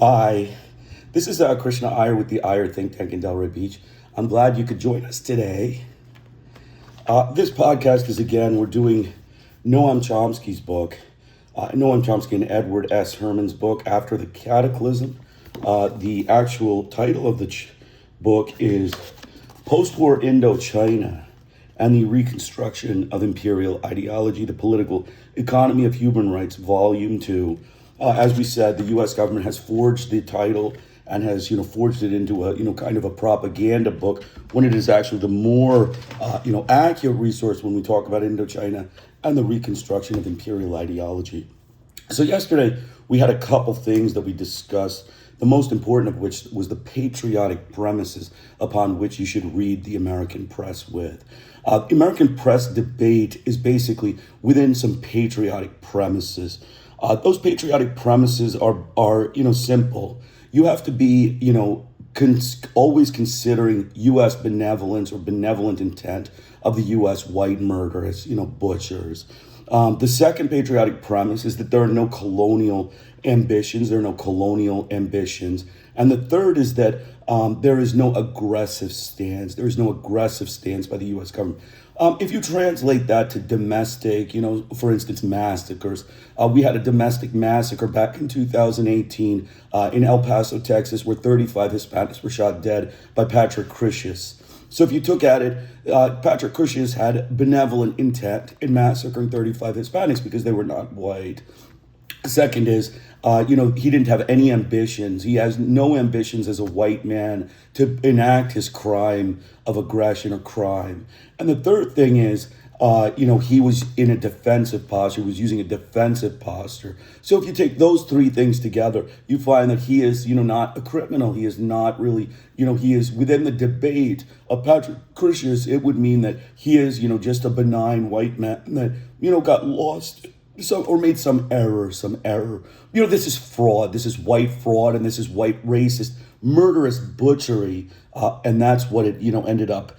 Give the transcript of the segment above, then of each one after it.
Hi, this is Krishna Iyer with the Iyer Think Tank in Delray Beach. I'm glad you could join us today. This podcast is we're doing Noam Chomsky's book, Noam Chomsky and Edward S. Herman's book, After the Cataclysm. The actual title of the book is Post-War Indochina and the Reconstruction of Imperial Ideology, the Political Economy of Human Rights, Volume 2. As we said, the U.S. government has forged the title and has, forged it into a, kind of a propaganda book when it is actually the more, accurate resource when we talk about Indochina and the reconstruction of imperial ideology. So yesterday we had a couple things that we discussed, the most important of which was the patriotic premises upon which you should read the American press with. The American press debate is basically within some patriotic premises. Those patriotic premises are simple. You have to be, always considering U.S. benevolence or benevolent intent of the U.S. white murderous, butchers. The second patriotic premise is that there are no colonial ambitions. There are no colonial ambitions. And the third is that there is no aggressive stance. There is no aggressive stance by the U.S. government. If you translate that to domestic, for instance, massacres, we had a domestic massacre back in 2018 in El Paso, Texas, where 35 Hispanics were shot dead by Patrick Crusius. So if you took at it, Patrick Crusius had benevolent intent in massacring 35 Hispanics because they were not white. Second is, he didn't have any ambitions. He has no ambitions as a white man to enact his crime of aggression or crime. And the third thing is, he was in a defensive posture. He was using a defensive posture. So if you take those three things together, you find that he is, not a criminal. He is not really, he is within the debate of Patrick Crusius. It would mean that he is, just a benign white man that, got lost or made some error. This is fraud. This is white fraud, and this is white racist, murderous butchery, and that's what it, ended up,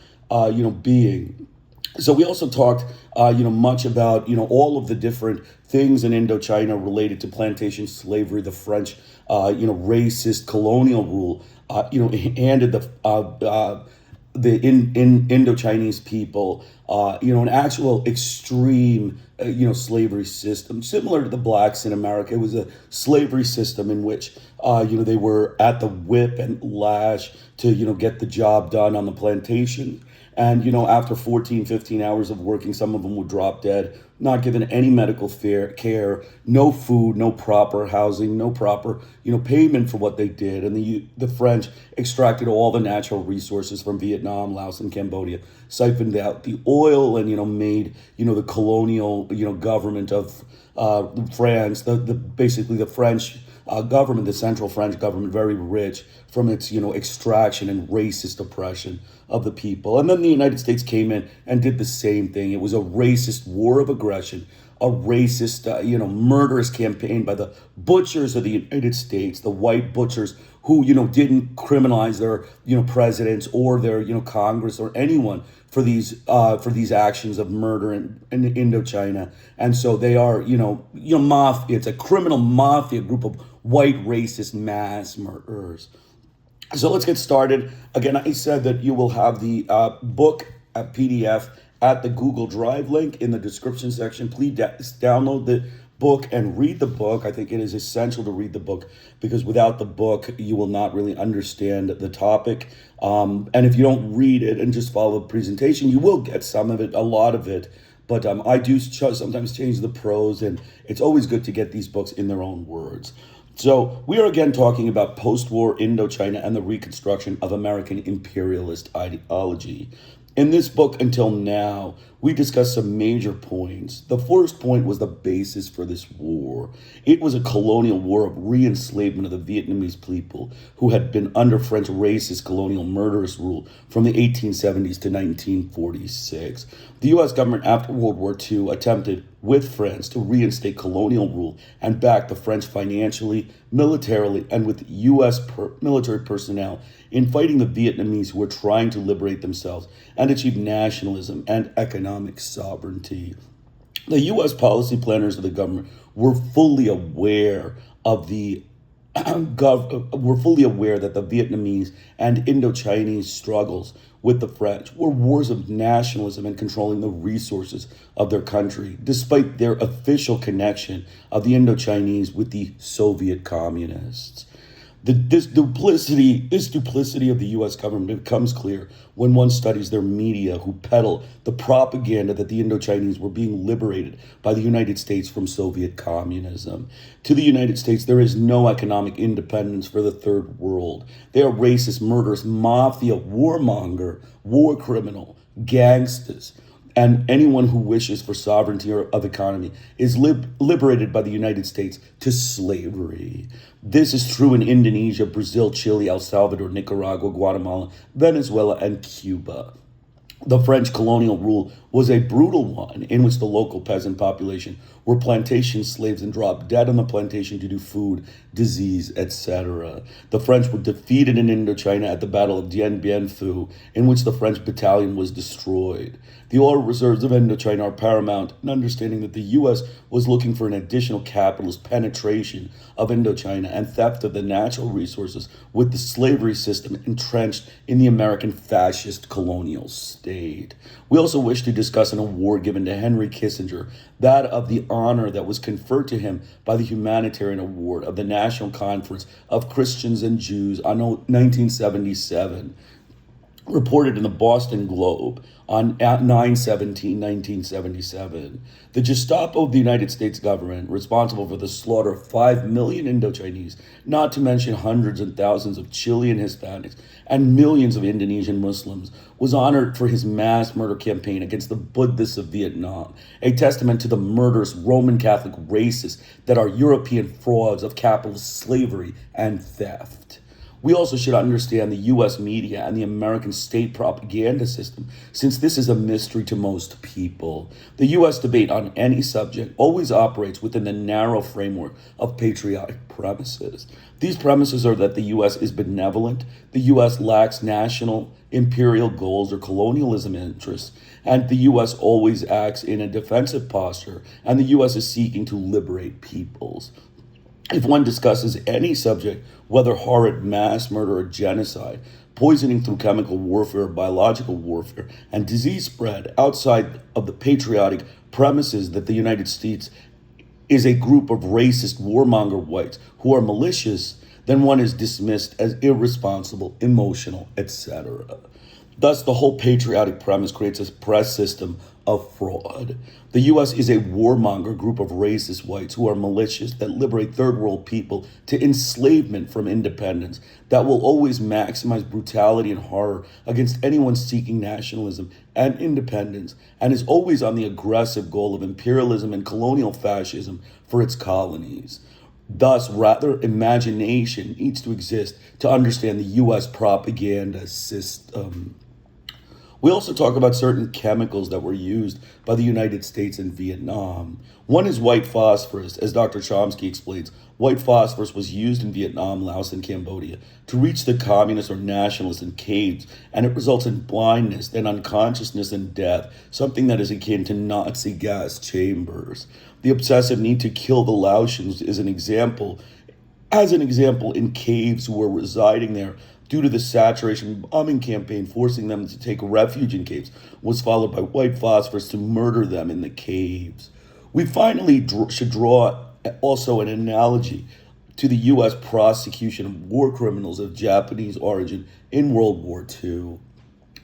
being. So we also talked, much about, all of the different things in Indochina related to plantation slavery, the French, racist colonial rule, handed the Indochinese people, an actual extreme, slavery system, similar to the blacks in America. It was a slavery system in which, they were at the whip and lash to, get the job done on the plantation. And, after 14, 15 hours of working, some of them would drop dead, not given any medical care, no food, no proper housing, no proper, payment for what they did. And the French extracted all the natural resources from Vietnam, Laos, and Cambodia, siphoned out the oil and, made, the colonial, government of France, basically the French government, the central French government, very rich from its, extraction and racist oppression of the people. And then the United States came in and did the same thing. It was a racist war of aggression, a racist, murderous campaign by the butchers of the United States, the white butchers who, didn't criminalize their, presidents or their, Congress or anyone for these actions of murder in Indochina. And so they are, mafia. It's a criminal mafia group of white racist mass murderers. So let's get started. Again, I said that you will have the book at PDF at the Google Drive link in the description section. Please download the book and read the book. I think it is essential to read the book because without the book, you will not really understand the topic. And if you don't read it and just follow the presentation, you will get some of it, a lot of it. But I do sometimes change the prose, and it's always good to get these books in their own words. So we are again talking about post-war Indochina and the reconstruction of American imperialist ideology. In this book, until now, we discussed some major points. The first point was the basis for this war. It was a colonial war of reenslavement of the Vietnamese people who had been under French racist colonial murderous rule from the 1870s to 1946. The U.S. government after World War II attempted with France to reinstate colonial rule and back the French financially, militarily, and with U.S. military personnel in fighting the Vietnamese who were trying to liberate themselves and achieve nationalism and economic sovereignty. The U.S. policy planners of the government were fully aware of the were fully aware that the Vietnamese and Indochinese struggles with the French were wars of nationalism and controlling the resources of their country, despite their official connection of the Indochinese with the Soviet communists. This duplicity of the U.S. government becomes clear when one studies their media, who peddle the propaganda that the Indochinese were being liberated by the United States from Soviet communism. To the United States, there is no economic independence for the third world. They are racist, murderous, mafia, warmonger, war criminal, gangsters. And anyone who wishes for sovereignty of economy is liberated by the United States to slavery. This is true in Indonesia, Brazil, Chile, El Salvador, Nicaragua, Guatemala, Venezuela, and Cuba. The French colonial rule was a brutal one in which the local peasant population were plantation slaves and dropped dead on the plantation due to food, disease, etc. The French were defeated in Indochina at the Battle of Dien Bien Phu, in which the French battalion was destroyed. The oil reserves of Indochina are paramount in understanding that the U.S. was looking for an additional capitalist penetration of Indochina and theft of the natural resources with the slavery system entrenched in the American fascist colonial state. We also wish to discuss an award given to Henry Kissinger, that of the honor that was conferred to him by the Humanitarian Award of the National Conference of Christians and Jews on 1977. Reported in the Boston Globe on 9/17/1977. The Gestapo of the United States government, responsible for the slaughter of 5 million Indochinese, not to mention hundreds and thousands of Chilean Hispanics and millions of Indonesian Muslims, was honored for his mass murder campaign against the Buddhists of Vietnam, a testament to the murderous Roman Catholic racists that are European frauds of capitalist slavery and theft. We also should understand the U.S. media and the American state propaganda system, since this is a mystery to most people. The U.S. debate on any subject always operates within the narrow framework of patriotic premises. These premises are that the U.S. is benevolent, the U.S. lacks national imperial goals or colonialism interests, and the U.S. always acts in a defensive posture, and the U.S. is seeking to liberate peoples. If one discusses any subject, whether horrid mass murder or genocide, poisoning through chemical warfare, biological warfare, and disease spread outside of the patriotic premises that the United States is a group of racist warmonger whites who are malicious, then one is dismissed as irresponsible, emotional, etc. Thus, the whole patriotic premise creates a press system of fraud. The U.S. is a warmonger group of racist whites who are malicious that liberate third world people to enslavement from independence, that will always maximize brutality and horror against anyone seeking nationalism and independence, and is always on the aggressive goal of imperialism and colonial fascism for its colonies. Thus, rather, imagination needs to exist to understand the U.S. propaganda system. We also talk about certain chemicals that were used by the United States in Vietnam. One is white phosphorus. As Dr. Chomsky explains, white phosphorus was used in Vietnam, Laos, and Cambodia to reach the communists or nationalists in caves, and it results in blindness, then unconsciousness and death, something that is akin to Nazi gas chambers. The obsessive need to kill the Laotians is an example in caves who were residing there due to the saturation bombing campaign forcing them to take refuge in caves, was followed by white phosphorus to murder them in the caves. We finally should draw also an analogy to the U.S. prosecution of war criminals of Japanese origin in World War II.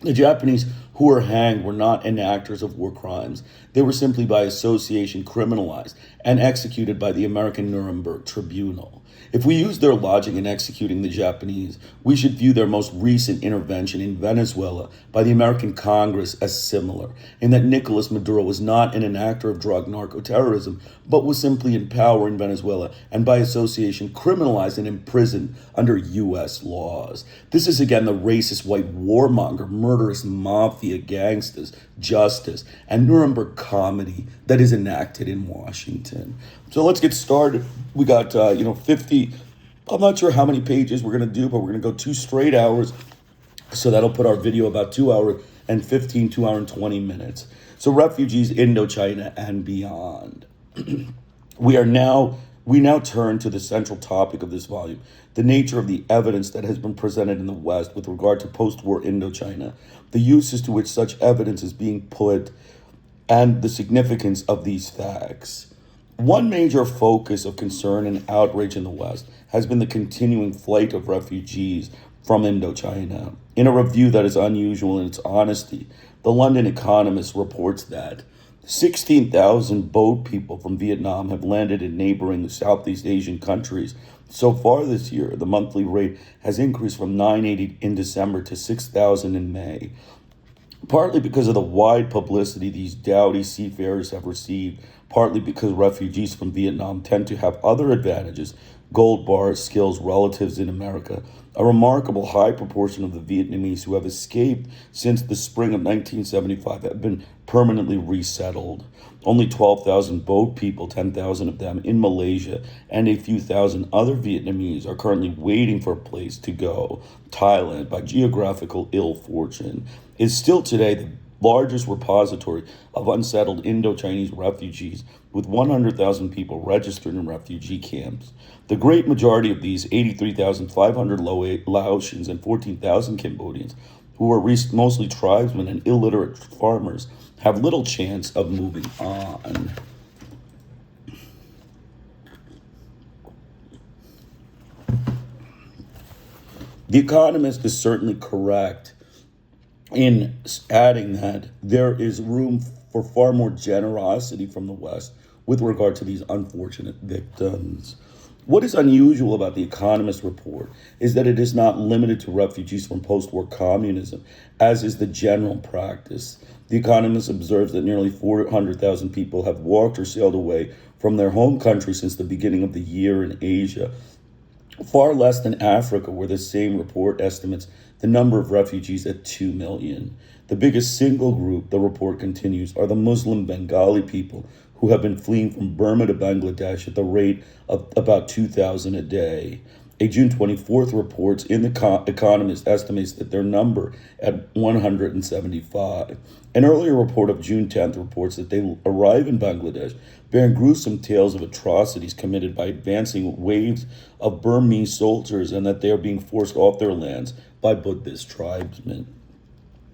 The Japanese who were hanged were not enactors of war crimes. They were simply by association criminalized and executed by the American Nuremberg Tribunal. If we use their logic in executing the Japanese, we should view their most recent intervention in Venezuela by the American Congress as similar, in that Nicolas Maduro was not an enactor of drug narco-terrorism, but was simply in power in Venezuela and by association criminalized and imprisoned under U.S. laws. This is again the racist white warmonger, murderous mafia gangsters, justice, and Nuremberg comedy that is enacted in Washington. So let's get started. We got, 50, I'm not sure how many pages we're going to do, but we're going to go 2 straight hours. So that'll put our video about 2 hours and 15, 2 hours and 20 minutes. So refugees, Indochina, and beyond. We are now We now turn to the central topic of this volume, the nature of the evidence that has been presented in the West with regard to post-war Indochina, the uses to which such evidence is being put, and the significance of these facts. One major focus of concern and outrage in the West has been the continuing flight of refugees from Indochina. In a review that is unusual in its honesty, the London Economist reports that 16,000 boat people from Vietnam have landed in neighboring Southeast Asian countries. So far this year, the monthly rate has increased from 980 in December to 6,000 in May. Partly because of the wide publicity these dowdy seafarers have received, partly because refugees from Vietnam tend to have other advantages, gold bars, skills, relatives in America. A remarkable high proportion of the Vietnamese who have escaped since the spring of 1975 have been permanently resettled. Only 12,000 boat people, 10,000 of them in Malaysia, and a few thousand other Vietnamese are currently waiting for a place to go. Thailand, by geographical ill fortune, is still today the largest repository of unsettled Indochinese refugees, with 100,000 people registered in refugee camps. The great majority of these, 83,500 Laotians and 14,000 Cambodians, who are mostly tribesmen and illiterate farmers, have little chance of moving on. The Economist is certainly correct in adding that there is room for far more generosity from the West with regard to these unfortunate victims. What is unusual about the Economist report is that it is not limited to refugees from post-war communism, as is the general practice. The Economist observes that nearly 400,000 people have walked or sailed away from their home country since the beginning of the year in Asia, far less than Africa, where the same report estimates the number of refugees at 2 million. The biggest single group, the report continues, are the Muslim Bengali people who have been fleeing from Burma to Bangladesh at the rate of about 2,000 a day. A June 24th report in the Economist estimates that their number at 175. An earlier report of June 10th reports that they arrive in Bangladesh bearing gruesome tales of atrocities committed by advancing waves of Burmese soldiers and that they are being forced off their lands by Buddhist tribesmen.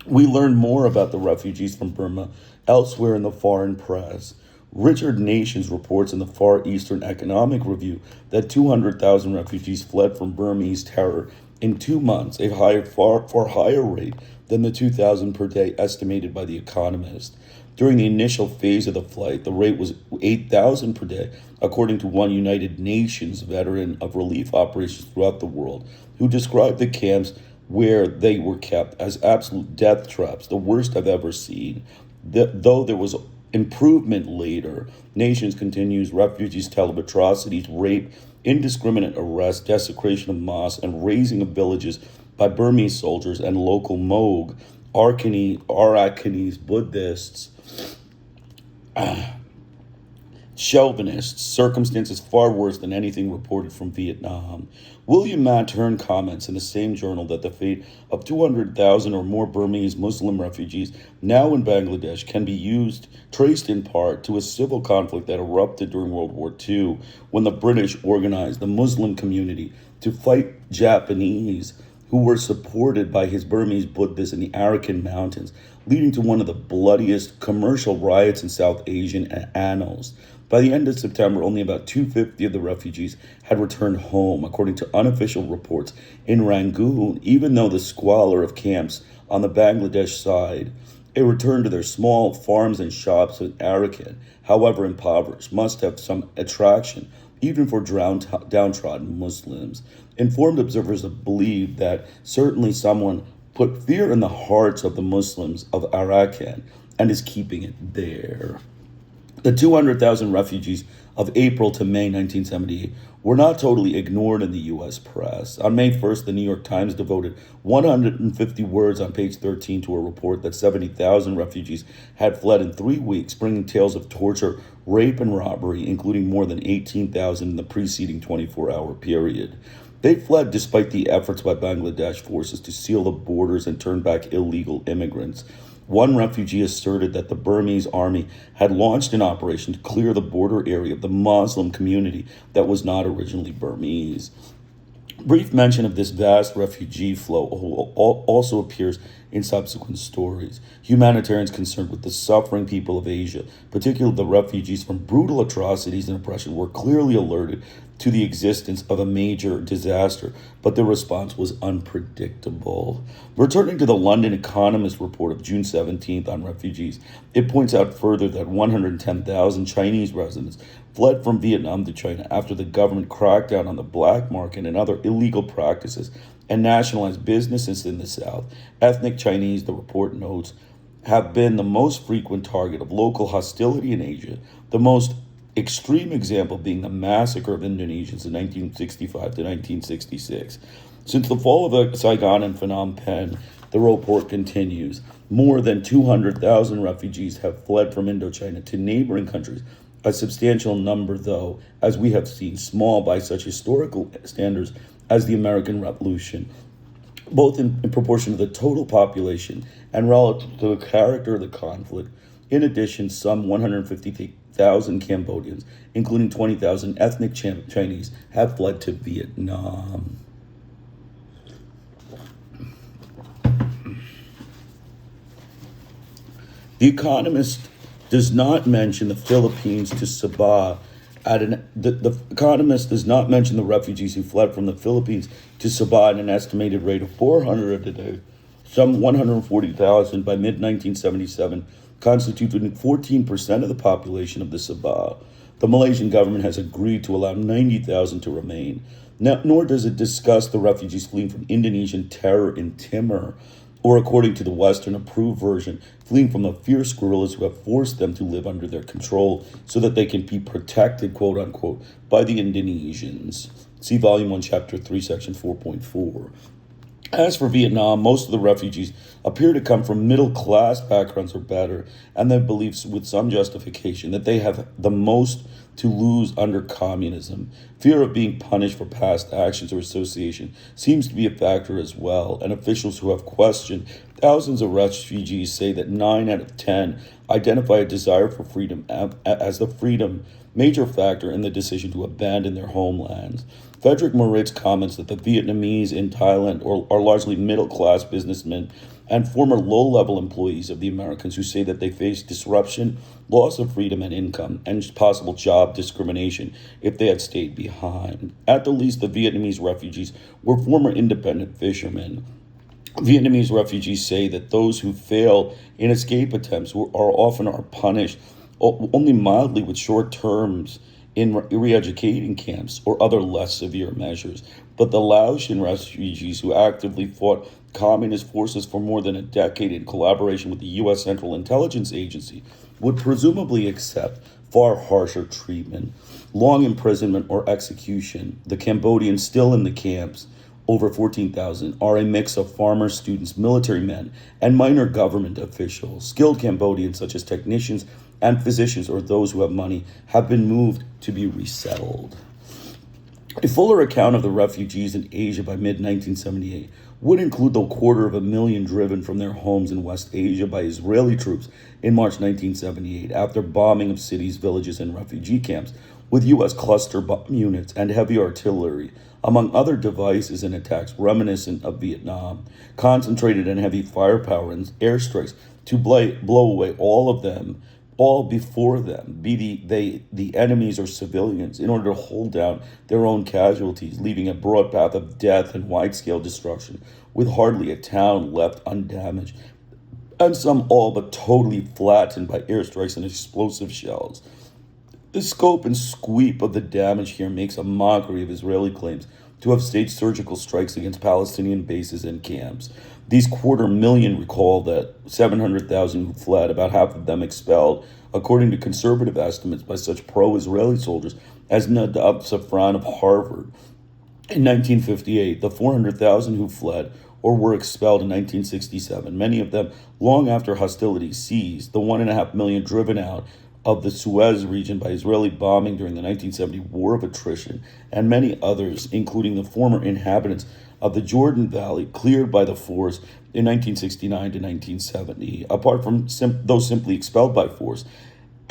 We learn more about the refugees from Burma elsewhere in the foreign press. Richard Nations reports in the Far Eastern Economic Review that 200,000 refugees fled from Burmese terror in 2 months, a far higher rate than the 2,000 per day estimated by The Economist. During the initial phase of the flight, the rate was 8,000 per day, according to one United Nations veteran of relief operations throughout the world, who described the camps where they were kept as absolute death traps, the worst I've ever seen. Though there was improvement later, Nations continues, refugees tell of atrocities, rape, indiscriminate arrest, desecration of mosques, and razing of villages by Burmese soldiers and local Moog, Arakanese Buddhists, chauvinists, circumstances far worse than anything reported from Vietnam. William Mattern comments in the same journal that the fate of 200,000 or more Burmese Muslim refugees now in Bangladesh can be traced in part to a civil conflict that erupted during World War II when the British organized the Muslim community to fight Japanese who were supported by his Burmese Buddhists in the Arakan Mountains, leading to one of the bloodiest commercial riots in South Asian annals. By the end of September, only about 250 of the refugees had returned home, according to unofficial reports in Rangoon, even though the squalor of camps on the Bangladesh side. A return to their small farms and shops in Arakan, however impoverished, must have some attraction, even for downtrodden Muslims. Informed observers have believed that certainly someone put fear in the hearts of the Muslims of Arakan and is keeping it there. The 200,000 refugees of April to May 1978 were not totally ignored in the U.S. press. On May 1st, the New York Times devoted 150 words on page 13 to a report that 70,000 refugees had fled in 3 weeks, bringing tales of torture, rape, and robbery, including more than 18,000 in the preceding 24-hour period. They fled despite the efforts by Bangladesh forces to seal the borders and turn back illegal immigrants. One refugee asserted that the Burmese army had launched an operation to clear the border area of the Muslim community that was not originally Burmese. Brief mention of this vast refugee flow also appears in subsequent stories. Humanitarians concerned with the suffering people of Asia, particularly the refugees from brutal atrocities and oppression, were clearly alerted to the existence of a major disaster, but the response was unpredictable. Returning to the London Economist report of June 17th on refugees, it points out further that 110,000 Chinese residents fled from Vietnam to China after the government cracked down on the black market and other illegal practices and nationalized businesses in the South. Ethnic Chinese, the report notes, have been the most frequent target of local hostility in Asia, the most extreme example being the massacre of Indonesians in 1965 to 1966. Since the fall of Saigon and Phnom Penh, the report continues, more than 200,000 refugees have fled from Indochina to neighboring countries. A substantial number, though, as we have seen, small by such historical standards as the American Revolution, both in proportion to the total population and relative to the character of the conflict. In addition, some 150,000 Cambodians, including 20,000 ethnic Chinese, have fled to Vietnam. The Economist does not mention the Philippines to Sabah the Economist does not mention the refugees who fled from the Philippines to Sabah at an estimated rate of 400 a day, some 140,000 by mid-1977, constituting 14% of the population of the Sabah. The Malaysian government has agreed to allow 90,000 to remain. Nor does it discuss the refugees fleeing from Indonesian terror in Timor, or according to the Western approved version, fleeing from the fierce guerrillas who have forced them to live under their control so that they can be protected, quote unquote, by the Indonesians. See Volume 1, Chapter 3, Section 4.4. As for Vietnam, most of the refugees appear to come from middle-class backgrounds or better, and they believe with some justification that they have the most to lose under communism. Fear of being punished for past actions or association seems to be a factor as well, and officials who have questioned thousands of refugees say that 9 out of 10 identify a desire for freedom as the major factor in the decision to abandon their homelands. Frederick Moritz comments that the Vietnamese in Thailand are largely middle-class businessmen and former low-level employees of the Americans who say that they face disruption, loss of freedom and income, and possible job discrimination if they had stayed behind. At the least, the Vietnamese refugees were former independent fishermen. Vietnamese refugees say that those who fail in escape attempts are punished only mildly with short terms in re-educating camps or other less severe measures. But the Laotian refugees who actively fought communist forces for more than a decade in collaboration with the U.S. Central Intelligence Agency would presumably accept far harsher treatment, long imprisonment or execution. The Cambodians still in the camps, over 14,000, are a mix of farmers, students, military men, and minor government officials. Skilled Cambodians such as technicians and physicians or those who have money have been moved to be resettled. A fuller account of the refugees in Asia by mid-1978 would include the 250,000 driven from their homes in West Asia by Israeli troops in March 1978 after bombing of cities, villages, and refugee camps with U.S. cluster bomb units and heavy artillery, among other devices and attacks reminiscent of Vietnam, concentrated in heavy firepower and airstrikes to blow away all before them, be the enemies or civilians, in order to hold down their own casualties, leaving a broad path of death and wide-scale destruction, with hardly a town left undamaged, and some all but totally flattened by airstrikes and explosive shells. The scope and sweep of the damage here makes a mockery of Israeli claims to have staged surgical strikes against Palestinian bases and camps. These 250,000 recall that 700,000 who fled, about half of them expelled, according to conservative estimates by such pro-Israeli soldiers as Nadav Safran of Harvard. In 1958, the 400,000 who fled or were expelled in 1967, many of them long after hostilities ceased, the 1.5 million driven out of the Suez region by Israeli bombing during the 1970 War of Attrition, and many others, including the former inhabitants of the Jordan Valley, cleared by the force in 1969 to 1970. Apart from those simply expelled by force,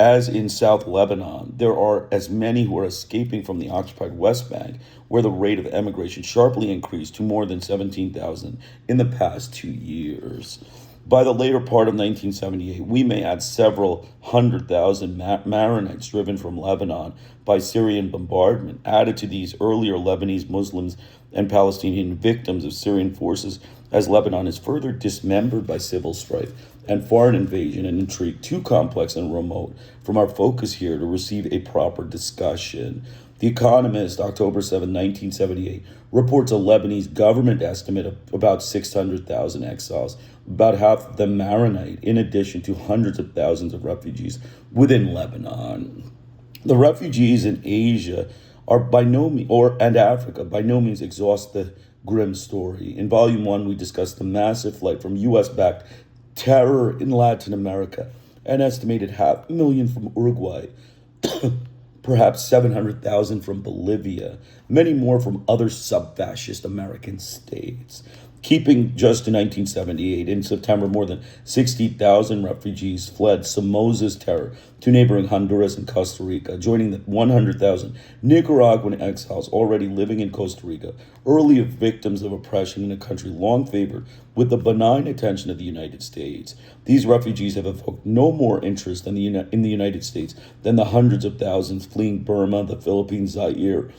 as in South Lebanon, there are as many who are escaping from the occupied West Bank, where the rate of emigration sharply increased to more than 17,000 in the past 2 years. By the later part of 1978, we may add several 100,000 Maronites driven from Lebanon by Syrian bombardment, added to these earlier Lebanese Muslims and Palestinian victims of Syrian forces as Lebanon is further dismembered by civil strife and foreign invasion and intrigue too complex and remote from our focus here to receive a proper discussion. The Economist, October 7, 1978, reports a Lebanese government estimate of about 600,000 exiles, about half of them Maronite, in addition to hundreds of thousands of refugees within Lebanon. The refugees in Asia are by no means, and Africa, by no means exhaust the grim story. In Volume 1, we discussed the massive flight from U.S.-backed terror in Latin America, an estimated 500,000 from Uruguay, perhaps 700,000 from Bolivia, many more from other sub-fascist American states. Keeping just to 1978, in September, more than 60,000 refugees fled Somoza's terror to neighboring Honduras and Costa Rica, joining the 100,000 Nicaraguan exiles already living in Costa Rica, early victims of oppression in a country long favored with the benign attention of the United States. These refugees have evoked no more interest in the United States than the hundreds of thousands fleeing Burma, the Philippines, Zaire,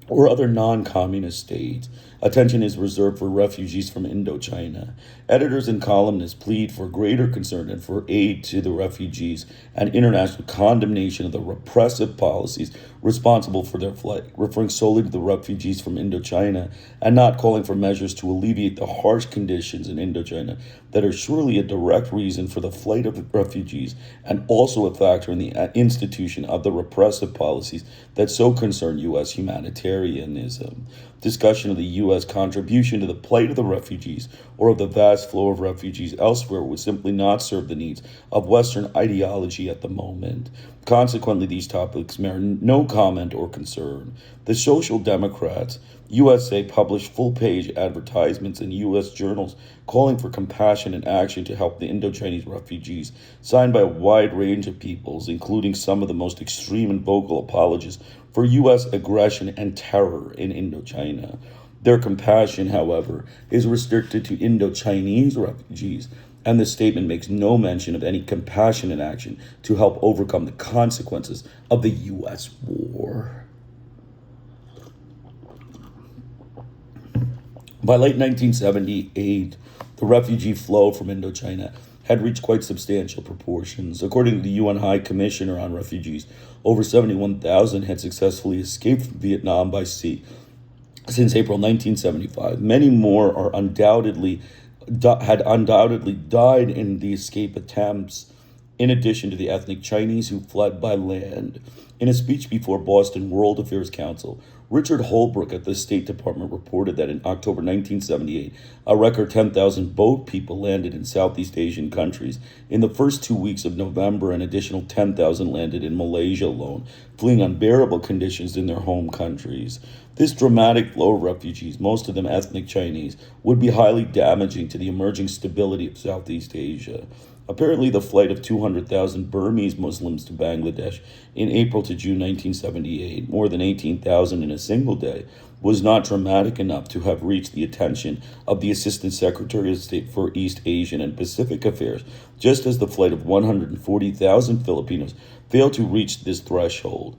or other non-communist states. Attention is reserved for refugees from Indochina. Editors and columnists plead for greater concern and for aid to the refugees and international condemnation of the repressive policies responsible for their flight, referring solely to the refugees from Indochina and not calling for measures to alleviate the harsh conditions in Indochina that are surely a direct reason for the flight of the refugees and also a factor in the institution of the repressive policies that so concern U.S. humanitarianism. Discussion of the U.S. contribution to the plight of the refugees or of the vast flow of refugees elsewhere would simply not serve the needs of Western ideology at the moment. Consequently, these topics merit no comment or concern. The Social Democrats, USA, published full-page advertisements in U.S. journals calling for compassion and action to help the Indochinese refugees, signed by a wide range of peoples, including some of the most extreme and vocal apologists for U.S. aggression and terror in Indochina. Their compassion, however, is restricted to Indochinese refugees, and the statement makes no mention of any compassionate action to help overcome the consequences of the U.S. war. By late 1978, the refugee flow from Indochina had reached quite substantial proportions. According to the UN High Commissioner on Refugees, over 71,000 had successfully escaped from Vietnam by sea since April 1975. Many more had undoubtedly died in the escape attempts, in addition to the ethnic Chinese who fled by land. In a speech before Boston World Affairs Council, Richard Holbrooke at the State Department reported that in October 1978, a record 10,000 boat people landed in Southeast Asian countries. In the first 2 weeks of November, an additional 10,000 landed in Malaysia alone, fleeing unbearable conditions in their home countries. This dramatic flow of refugees, most of them ethnic Chinese, would be highly damaging to the emerging stability of Southeast Asia. Apparently, the flight of 200,000 Burmese Muslims to Bangladesh in April to June 1978, more than 18,000 in a single day, was not dramatic enough to have reached the attention of the Assistant Secretary of State for East Asian and Pacific Affairs, just as the flight of 140,000 Filipinos failed to reach this threshold.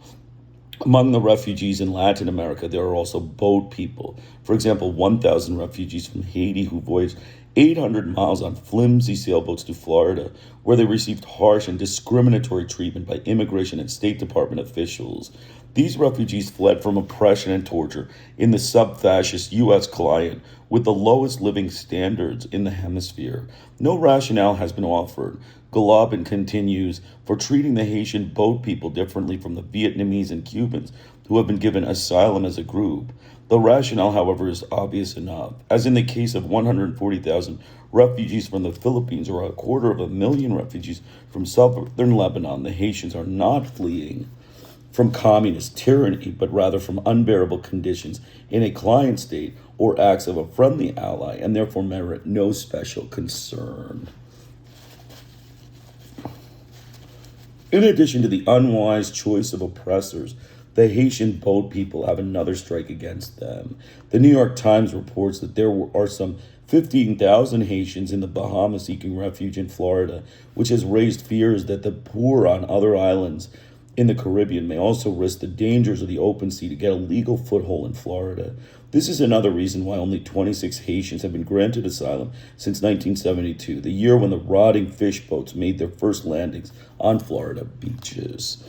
Among the refugees in Latin America, there are also boat people. For example, 1,000 refugees from Haiti who voyaged 800 miles on flimsy sailboats to Florida, where they received harsh and discriminatory treatment by immigration and State Department officials. These refugees fled from oppression and torture in the sub-fascist U.S. client with the lowest living standards in the hemisphere. No rationale has been offered, Golobin continues, for treating the Haitian boat people differently from the Vietnamese and Cubans who have been given asylum as a group. The rationale, however, is obvious enough. As in the case of 140,000 refugees from the Philippines or 250,000 refugees from southern Lebanon, the Haitians are not fleeing from communist tyranny, but rather from unbearable conditions in a client state or acts of a friendly ally, and therefore merit no special concern. In addition to the unwise choice of oppressors, the Haitian boat people have another strike against them. The New York Times reports that there are some 15,000 Haitians in the Bahamas seeking refuge in Florida, which has raised fears that the poor on other islands in the Caribbean may also risk the dangers of the open sea to get a legal foothold in Florida. This is another reason why only 26 Haitians have been granted asylum since 1972, the year when the rotting fish boats made their first landings on Florida beaches.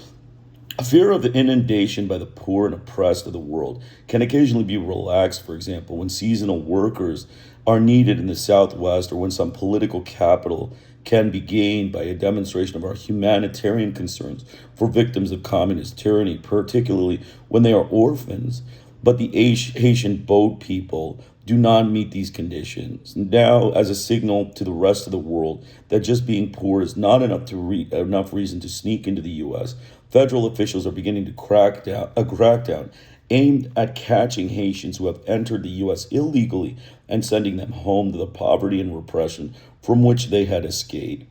A fear of the inundation by the poor and oppressed of the world can occasionally be relaxed, for example, when seasonal workers are needed in the Southwest or when some political capital can be gained by a demonstration of our humanitarian concerns for victims of communist tyranny, particularly when they are orphans. But the Haitian boat people do not meet these conditions. Now, as a signal to the rest of the world that just being poor is not enough reason to sneak into the U.S., federal officials are beginning to crack down a crackdown aimed at catching Haitians who have entered the U.S. illegally and sending them home to the poverty and repression from which they had escaped.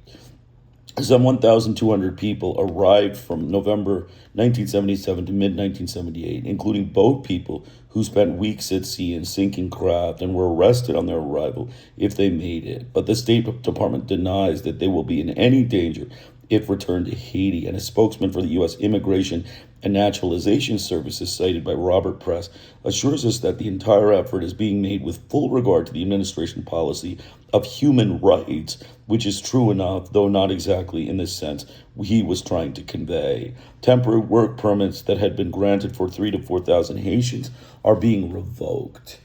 Some 1,200 people arrived from November 1977 to mid-1978, including boat people who spent weeks at sea in sinking craft and were arrested on their arrival if they made it. But the State Department denies that they will be in any danger if returned to Haiti, and a spokesman for the U.S. Immigration and Naturalization Services, cited by Robert Press, assures us that the entire effort is being made with full regard to the administration policy of human rights, which is true enough, though not exactly in the sense he was trying to convey. Temporary work permits that had been granted for 3,000 to 4,000 Haitians are being revoked.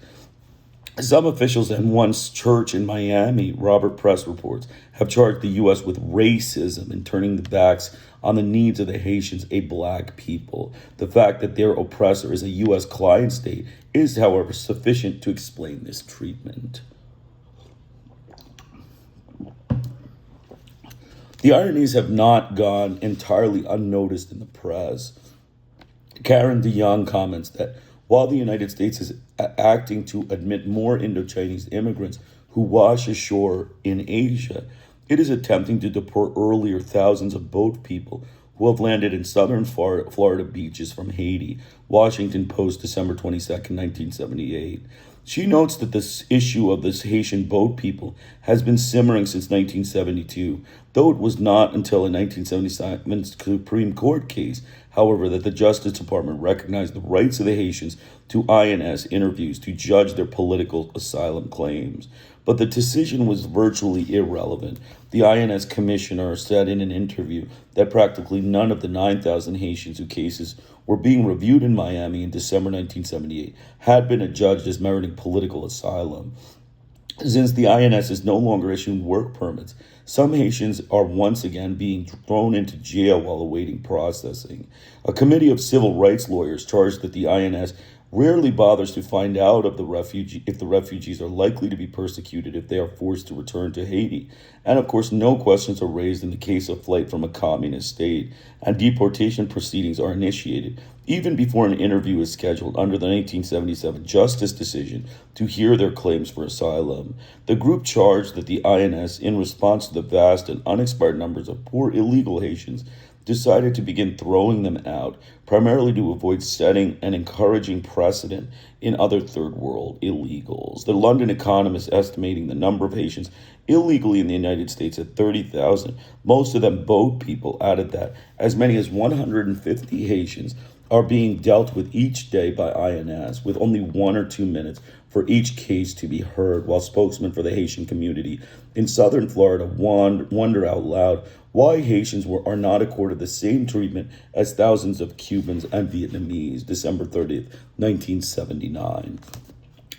Some officials and one church in Miami, Robert Press reports, have charged the U.S. with racism and turning the backs on the needs of the Haitians, a black people. The fact that their oppressor is a U.S. client state is, however, sufficient to explain this treatment. The ironies have not gone entirely unnoticed in the press. Karen DeYoung comments that while the United States is acting to admit more Indochinese immigrants who wash ashore in Asia, it is attempting to deport earlier thousands of boat people who have landed in southern Florida beaches from Haiti. Washington Post, December 22nd, 1978. She notes that this issue of this Haitian boat people has been simmering since 1972, though it was not until a 1977 Supreme Court case, however, that the Justice Department recognized the rights of the Haitians to INS interviews to judge their political asylum claims. But the decision was virtually irrelevant. The INS commissioner said in an interview that practically none of the 9,000 Haitians whose cases were being reviewed in Miami in December 1978 had been adjudged as meriting political asylum. Since the INS is no longer issuing work permits, some Haitians are once again being thrown into jail while awaiting processing. A committee of civil rights lawyers charged that the INS rarely bothers to find out if the refugees are likely to be persecuted if they are forced to return to Haiti. And of course, no questions are raised in the case of flight from a communist state, and deportation proceedings are initiated even before an interview is scheduled under the 1977 Justice decision to hear their claims for asylum. The group charged that the INS, in response to the vast and unexpired numbers of poor illegal Haitians, decided to begin throwing them out, primarily to avoid setting and encouraging precedent in other third world illegals. The London Economist estimating the number of Haitians illegally in the United States at 30,000, most of them boat people, added that as many as 150 Haitians are being dealt with each day by INS, with only 1 or 2 minutes for each case to be heard, while spokesmen for the Haitian community in southern Florida wonder out loud why Haitians are not accorded the same treatment as thousands of Cubans and Vietnamese, December 30th, 1979.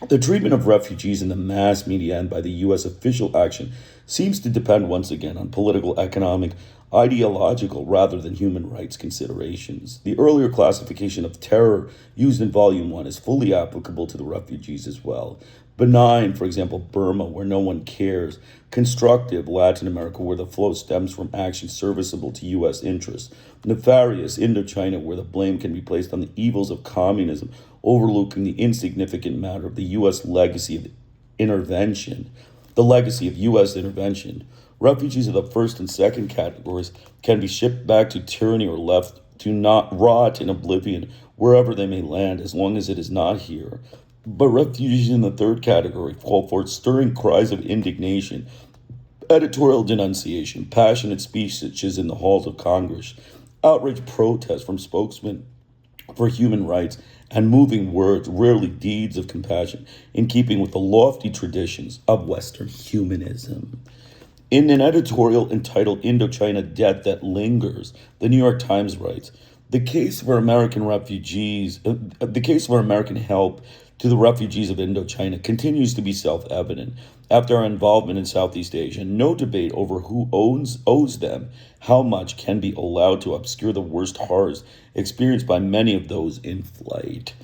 The treatment of refugees in the mass media and by the U.S. official action seems to depend once again on political, economic, ideological rather than human rights considerations. The earlier classification of terror used in Volume 1 is fully applicable to the refugees as well. Benign, for example, Burma, where no one cares. Constructive, Latin America, where the flow stems from action serviceable to U.S. interests. Nefarious, Indochina, where the blame can be placed on the evils of communism, overlooking the insignificant matter of the U.S. legacy of intervention. The legacy of U.S. intervention. Refugees of the first and second categories can be shipped back to tyranny or left to not rot in oblivion wherever they may land, as long as it is not here. But refugees in the third category call for stirring cries of indignation, editorial denunciation, passionate speeches in the halls of Congress, outraged protests from spokesmen for human rights, and moving words, rarely deeds of compassion, in keeping with the lofty traditions of Western humanism. In an editorial entitled Indochina Debt That Lingers, the New York Times writes, the case for American help to the refugees of Indochina continues to be self-evident. After our involvement in Southeast Asia, no debate over who owes them how much can be allowed to obscure the worst horrors experienced by many of those in flight.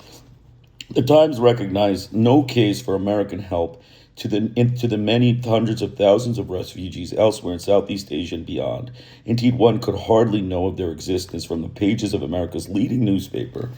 The Times recognized no case for American help to the many hundreds of thousands of refugees elsewhere in Southeast Asia and beyond. Indeed, one could hardly know of their existence from the pages of America's leading newspaper,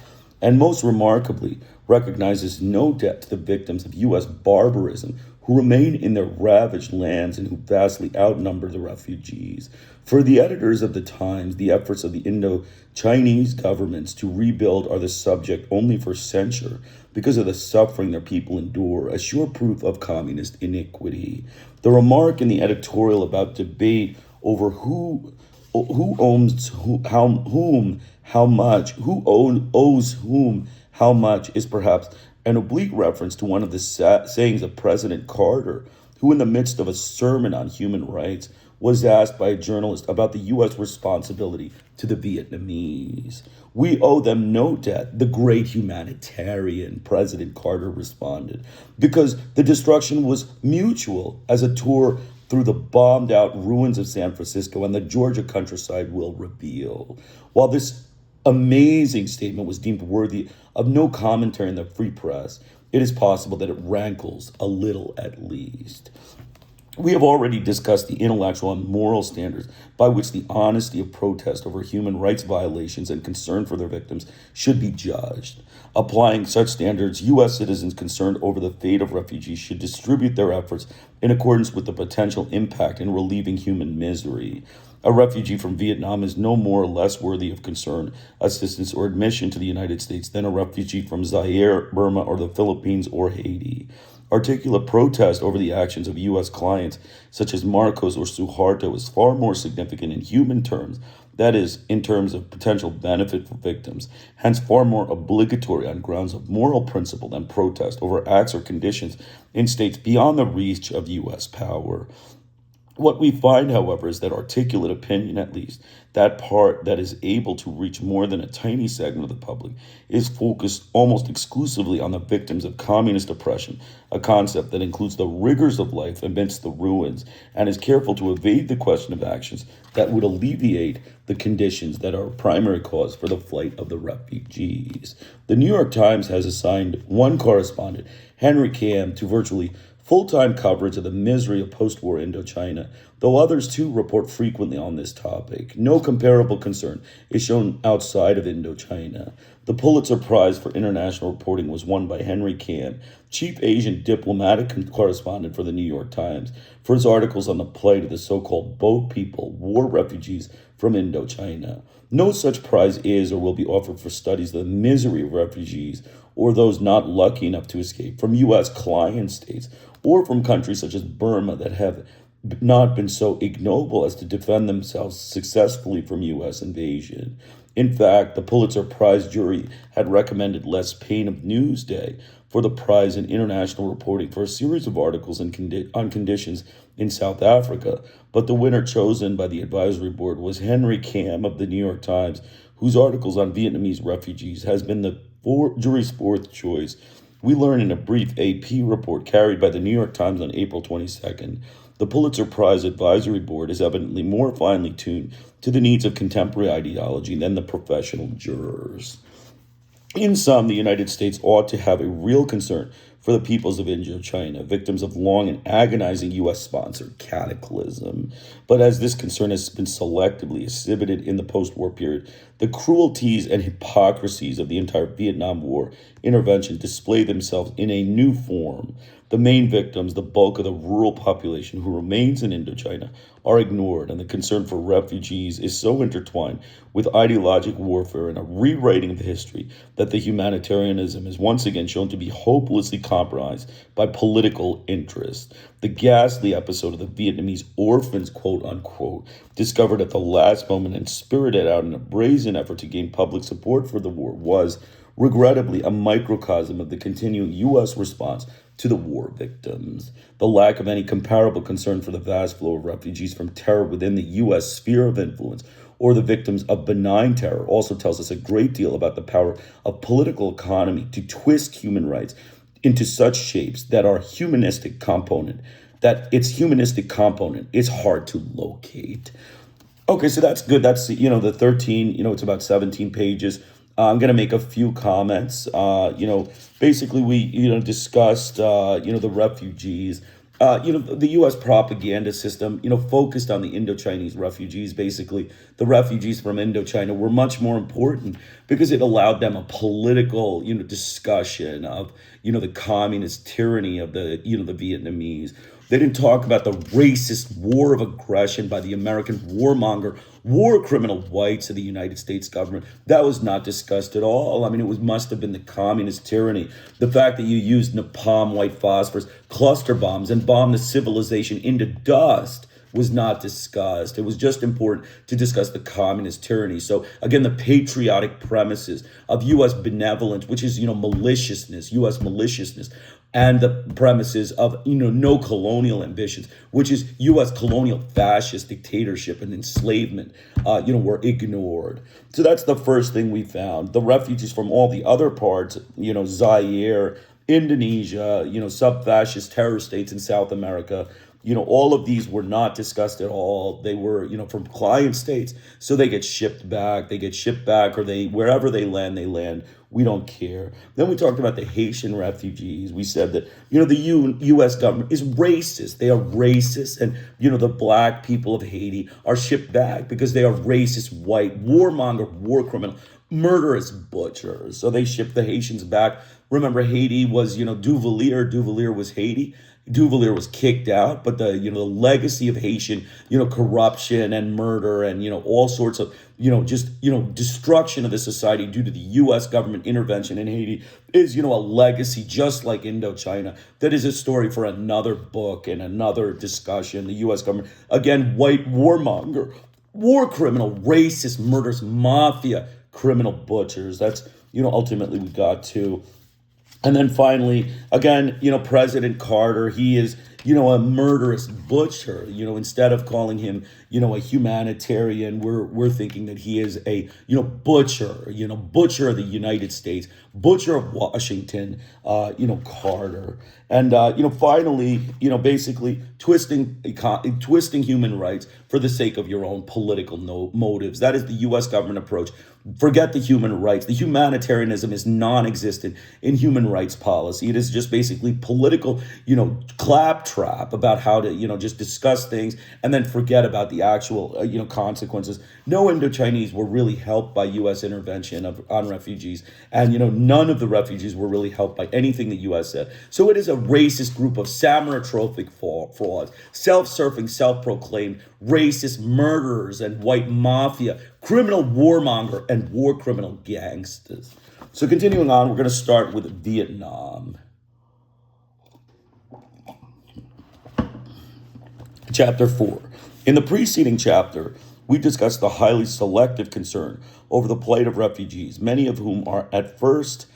and most remarkably, recognizes no debt to the victims of U.S. barbarism who remain in their ravaged lands and who vastly outnumber the refugees. For the editors of the Times, the efforts of the Indo-Chinese governments to rebuild are the subject only for censure because of the suffering their people endure, a sure proof of communist iniquity. The remark in the editorial about debate over who owes whom how much, owes whom how much, is perhaps an oblique reference to one of the sayings of President Carter, who in the midst of a sermon on human rights was asked by a journalist about the U.S. responsibility to the Vietnamese. We owe them no debt, the great humanitarian, President Carter responded, because the destruction was mutual, as a tour through the bombed-out ruins of San Francisco and the Georgia countryside will reveal. While this amazing statement was deemed worthy of no commentary in the free press, it is possible that it rankles a little at least. We have already discussed the intellectual and moral standards by which the honesty of protest over human rights violations and concern for their victims should be judged. Applying such standards, U.S. citizens concerned over the fate of refugees should distribute their efforts in accordance with the potential impact in relieving human misery. A refugee from Vietnam is no more or less worthy of concern, assistance, or admission to the United States than a refugee from Zaire, Burma, or the Philippines, or Haiti. Articulate protest over the actions of U.S. clients, such as Marcos or Suharto, is far more significant in human terms, that is, in terms of potential benefit for victims, hence far more obligatory on grounds of moral principle than protest over acts or conditions in states beyond the reach of U.S. power. What we find, however, is that articulate opinion, at least, that part that is able to reach more than a tiny segment of the public, is focused almost exclusively on the victims of communist oppression, a concept that includes the rigors of life amidst the ruins, and is careful to evade the question of actions that would alleviate the conditions that are a primary cause for the flight of the refugees. The New York Times has assigned one correspondent, Henry Kam, to virtually full-time coverage of the misery of post-war Indochina, though others too report frequently on this topic. No comparable concern is shown outside of Indochina. The Pulitzer Prize for International Reporting was won by Henry Kam, chief Asian diplomatic correspondent for the New York Times, for his articles on the plight of the so-called boat people, war refugees from Indochina. No such prize is or will be offered for studies of the misery of refugees or those not lucky enough to escape from U.S. client states or from countries such as Burma that have not been so ignoble as to defend themselves successfully from U.S. invasion. In fact, the Pulitzer Prize jury had recommended Les Payne of Newsday for the prize in international reporting for a series of articles on conditions in South Africa, but the winner chosen by the advisory board was Henry Kam of the New York Times, whose articles on Vietnamese refugees has been the jury's fourth choice. We learn in a brief AP report carried by the New York Times on April 22nd. the Pulitzer Prize Advisory Board is evidently more finely tuned to the needs of contemporary ideology than the professional jurors. In sum, the United States ought to have a real concern for the peoples of Indochina, victims of long and agonizing U.S.-sponsored cataclysm. But as this concern has been selectively exhibited in the post-war period, the cruelties and hypocrisies of the entire Vietnam War intervention display themselves in a new form. The main victims, the bulk of the rural population who remains in Indochina, are ignored, and the concern for refugees is so intertwined with ideological warfare and a rewriting of history that the humanitarianism is once again shown to be hopelessly compromised by political interest. The ghastly episode of the Vietnamese orphans, quote unquote, discovered at the last moment and spirited out in a brazen effort to gain public support for the war, was regrettably a microcosm of the continuing U.S. response to the war victims. The lack of any comparable concern for the vast flow of refugees from terror within the U.S. sphere of influence or the victims of benign terror also tells us a great deal about the power of political economy to twist human rights into such shapes that its humanistic component is hard to locate. Okay, so that's good. That's, the 13, it's about 17 pages. I'm going to make a few comments. Basically we, discussed, the refugees. The U.S. propaganda system, focused on the Indochinese refugees. Basically, the refugees from Indochina were much more important because it allowed them a political, discussion of, the communist tyranny of the Vietnamese. They didn't talk about the racist war of aggression by the American warmonger, war criminal whites of the United States government. That was not discussed at all. I mean, must have been the communist tyranny. The fact that you used napalm, white phosphorus, cluster bombs, and bombed the civilization into dust was not discussed. It was just important to discuss the communist tyranny. So again, the patriotic premises of U.S. benevolence, which is, maliciousness, U.S. maliciousness, and the premises of, no colonial ambitions, which is U.S. colonial fascist dictatorship and enslavement, were ignored. So that's the first thing we found. The refugees from all the other parts, Zaire, Indonesia, sub-fascist terror states in South America, all of these were not discussed at all. They were, from client states. So they get shipped back, or wherever they land. We don't care. Then we talked about the Haitian refugees. We said that, the U.S. government is racist. They are racist. And, the black people of Haiti are shipped back because they are racist, white, warmonger, war criminal, murderous butchers. So they shipped the Haitians back. Remember, Haiti was, Duvalier. Duvalier was Haiti. Duvalier was kicked out, but the legacy of Haitian corruption and murder and all sorts of destruction of the society due to the U.S. government intervention in Haiti is a legacy just like Indochina. That is a story for another book and another discussion. The U.S. government, again, white warmonger, war criminal, racist, murderous, mafia, criminal butchers. That's ultimately we got to. And then finally, again, President Carter, he is, a murderous butcher. Instead of calling him, a humanitarian, we're thinking that he is a, butcher, butcher of the United States, butcher of Washington, Carter. And, finally, basically twisting human rights for the sake of your own political motives. That is the U.S. government approach. Forget the human rights. The humanitarianism is non-existent in human rights policy. It is just basically political, claptrap about how to, just discuss things and then forget about the actual, consequences. No Indochinese were really helped by U.S. intervention on refugees. And, none of the refugees were really helped by anything the U.S. said. So it is a racist group of samarotrophic frauds, self-serving, self-proclaimed racist murderers and white mafia, criminal warmonger, and war criminal gangsters. So continuing on, we're going to start with Vietnam. Chapter 4. In the preceding chapter, we discussed the highly selective concern over the plight of refugees, many of whom are at first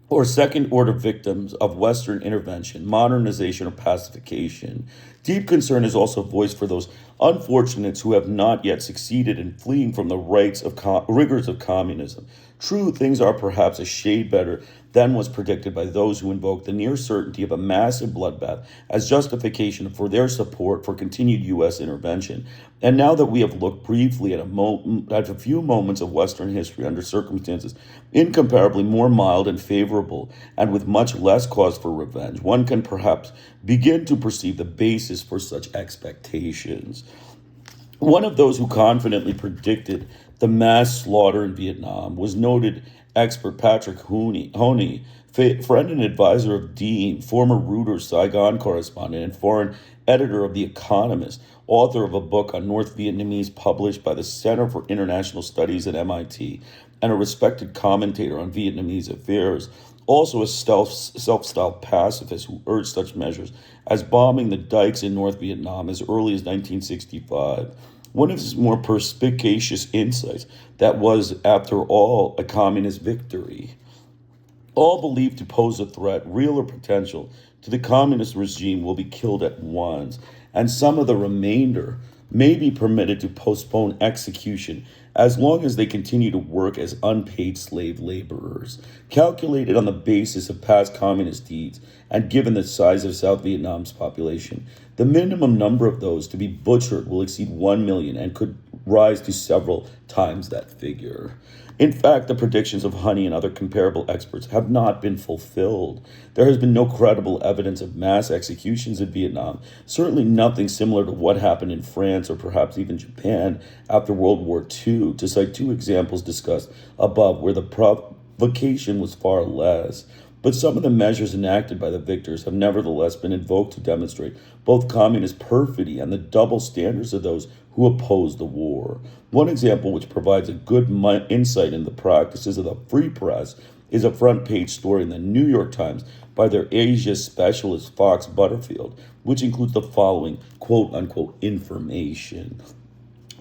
or second-order victims of Western intervention, modernization, or pacification. Deep concern is also voiced for those unfortunates who have not yet succeeded in fleeing from the rigors of communism, True, things are perhaps a shade better than was predicted by those who invoke the near certainty of a massive bloodbath as justification for their support for continued U.S. intervention. And now that we have looked briefly at a few moments of Western history under circumstances incomparably more mild and favorable, and with much less cause for revenge, one can perhaps begin to perceive the basis for such expectations. One of those who confidently predicted the mass slaughter in Vietnam was noted expert Patrick Honey, friend and advisor of Dean, former Reuters Saigon correspondent and foreign editor of The Economist, author of a book on North Vietnamese published by the Center for International Studies at MIT, and a respected commentator on Vietnamese affairs, also a self-styled pacifist who urged such measures as bombing the dikes in North Vietnam as early as 1965. One of his more perspicacious insights that was, after all, a communist victory. All believed to pose a threat, real or potential, to the communist regime will be killed at once, and some of the remainder may be permitted to postpone execution as long as they continue to work as unpaid slave laborers. Calculated on the basis of past communist deeds and given the size of South Vietnam's population, the minimum number of those to be butchered will exceed 1 million and could rise to several times that figure. In fact, the predictions of Honey and other comparable experts have not been fulfilled. There has been no credible evidence of mass executions in Vietnam, certainly nothing similar to what happened in France or perhaps even Japan after World War II, to cite two examples discussed above where the provocation was far less. But some of the measures enacted by the victors have nevertheless been invoked to demonstrate both communist perfidy and the double standards of those who oppose the war. One example which provides a good insight into the practices of the free press is a front-page story in the New York Times by their Asia specialist Fox Butterfield, which includes the following quote-unquote information.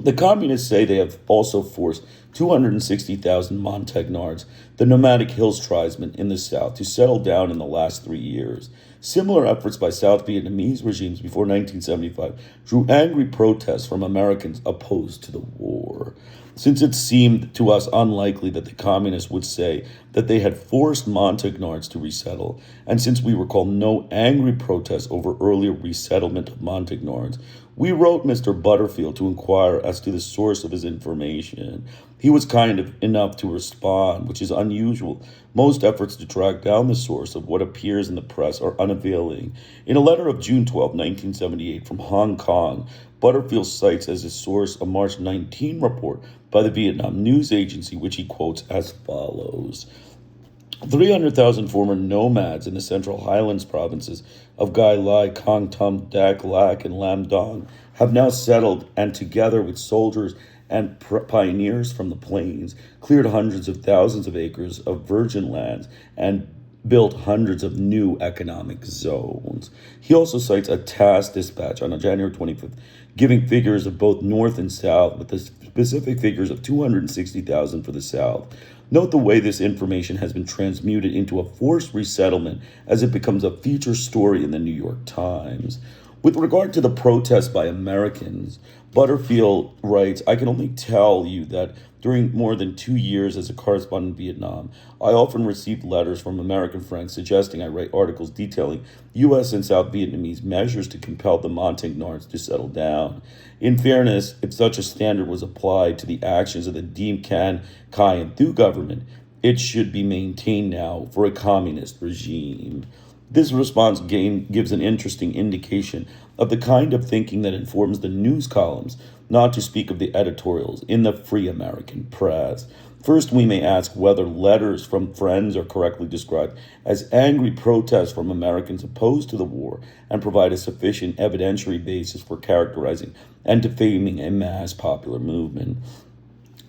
The communists say they have also forced 260,000 Montagnards, the nomadic hills tribesmen in the south, to settle down in the last 3 years. Similar efforts by South Vietnamese regimes before 1975 drew angry protests from Americans opposed to the war. Since it seemed to us unlikely that the communists would say that they had forced Montagnards to resettle, and since we recall no angry protests over earlier resettlement of Montagnards, we wrote Mr. Butterfield to inquire as to the source of his information. He was kind enough to respond, which is unusual. Most efforts to track down the source of what appears in the press are unavailing. In a letter of June 12, 1978 from Hong Kong, Butterfield cites as his source a March 19 report by the Vietnam News Agency, which he quotes as follows. 300,000 former nomads in the Central Highlands provinces of Gai Lai, Kang Tum, Dak Lak, and Lam Dong have now settled and, together with soldiers and pioneers from the plains, cleared hundreds of thousands of acres of virgin lands and built hundreds of new economic zones. He also cites a TASS dispatch on January 25th, giving figures of both North and South, with the specific figures of 260,000 for the South. Note the way this information has been transmuted into a forced resettlement as it becomes a feature story in the New York Times. With regard to the protest by Americans, Butterfield writes, I can only tell you that during more than 2 years as a correspondent in Vietnam, I often received letters from American friends suggesting I write articles detailing U.S. and South Vietnamese measures to compel the Montagnards to settle down. In fairness, if such a standard was applied to the actions of the Diem Can, Khai, and Thu government, it should be maintained now for a communist regime. This response gives an interesting indication of the kind of thinking that informs the news columns, not to speak of the editorials, in the free American press. First, we may ask whether letters from friends are correctly described as angry protests from Americans opposed to the war and provide a sufficient evidentiary basis for characterizing and defaming a mass popular movement.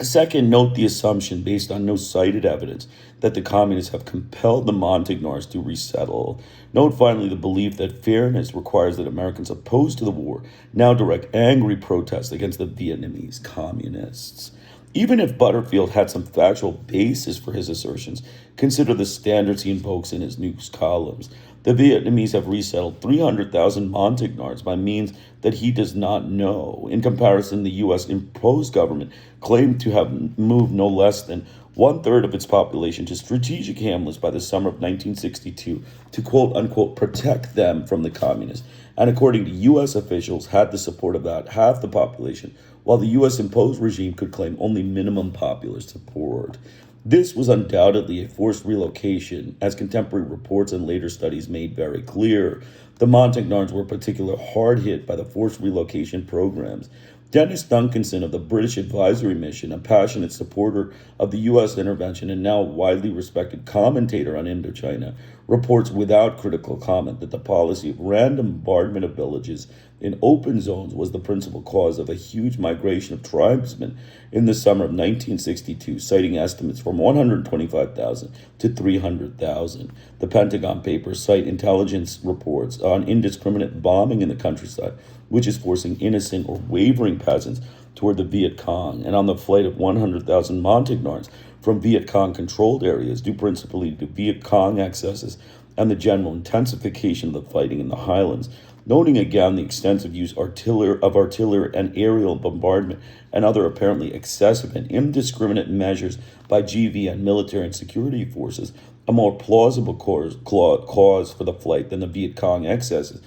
Second, note the assumption, based on no cited evidence, that the communists have compelled the Montagnards to resettle. Note finally the belief that fairness requires that Americans opposed to the war now direct angry protests against the Vietnamese communists. Even if Butterfield had some factual basis for his assertions, consider the standards he invokes in his news columns. The Vietnamese have resettled 300,000 Montagnards by means that he does not know. In comparison, the U.S. imposed government claimed to have moved no less than one-third of its population to strategic hamlets by the summer of 1962 to quote-unquote protect them from the communists. And according to U.S. officials, had the support of about half the population, while the U.S. imposed regime could claim only minimum popular support. This was undoubtedly a forced relocation, as contemporary reports and later studies made very clear. The Montagnards were particularly hard hit by the forced relocation programs. Dennis Duncanson of the British Advisory Mission, a passionate supporter of the U.S. intervention and now widely respected commentator on Indochina, reports without critical comment that the policy of random bombardment of villages in open zones was the principal cause of a huge migration of tribesmen in the summer of 1962, citing estimates from 125,000 to 300,000. The Pentagon Papers cite intelligence reports on indiscriminate bombing in the countryside, which is forcing innocent or wavering peasants toward the Viet Cong, and on the flight of 100,000 Montagnards from Viet Cong-controlled areas due principally to Viet Cong excesses and the general intensification of the fighting in the highlands, noting again the extensive use of artillery and aerial bombardment and other apparently excessive and indiscriminate measures by GV and military and security forces, a more plausible cause for the flight than the Viet Cong excesses,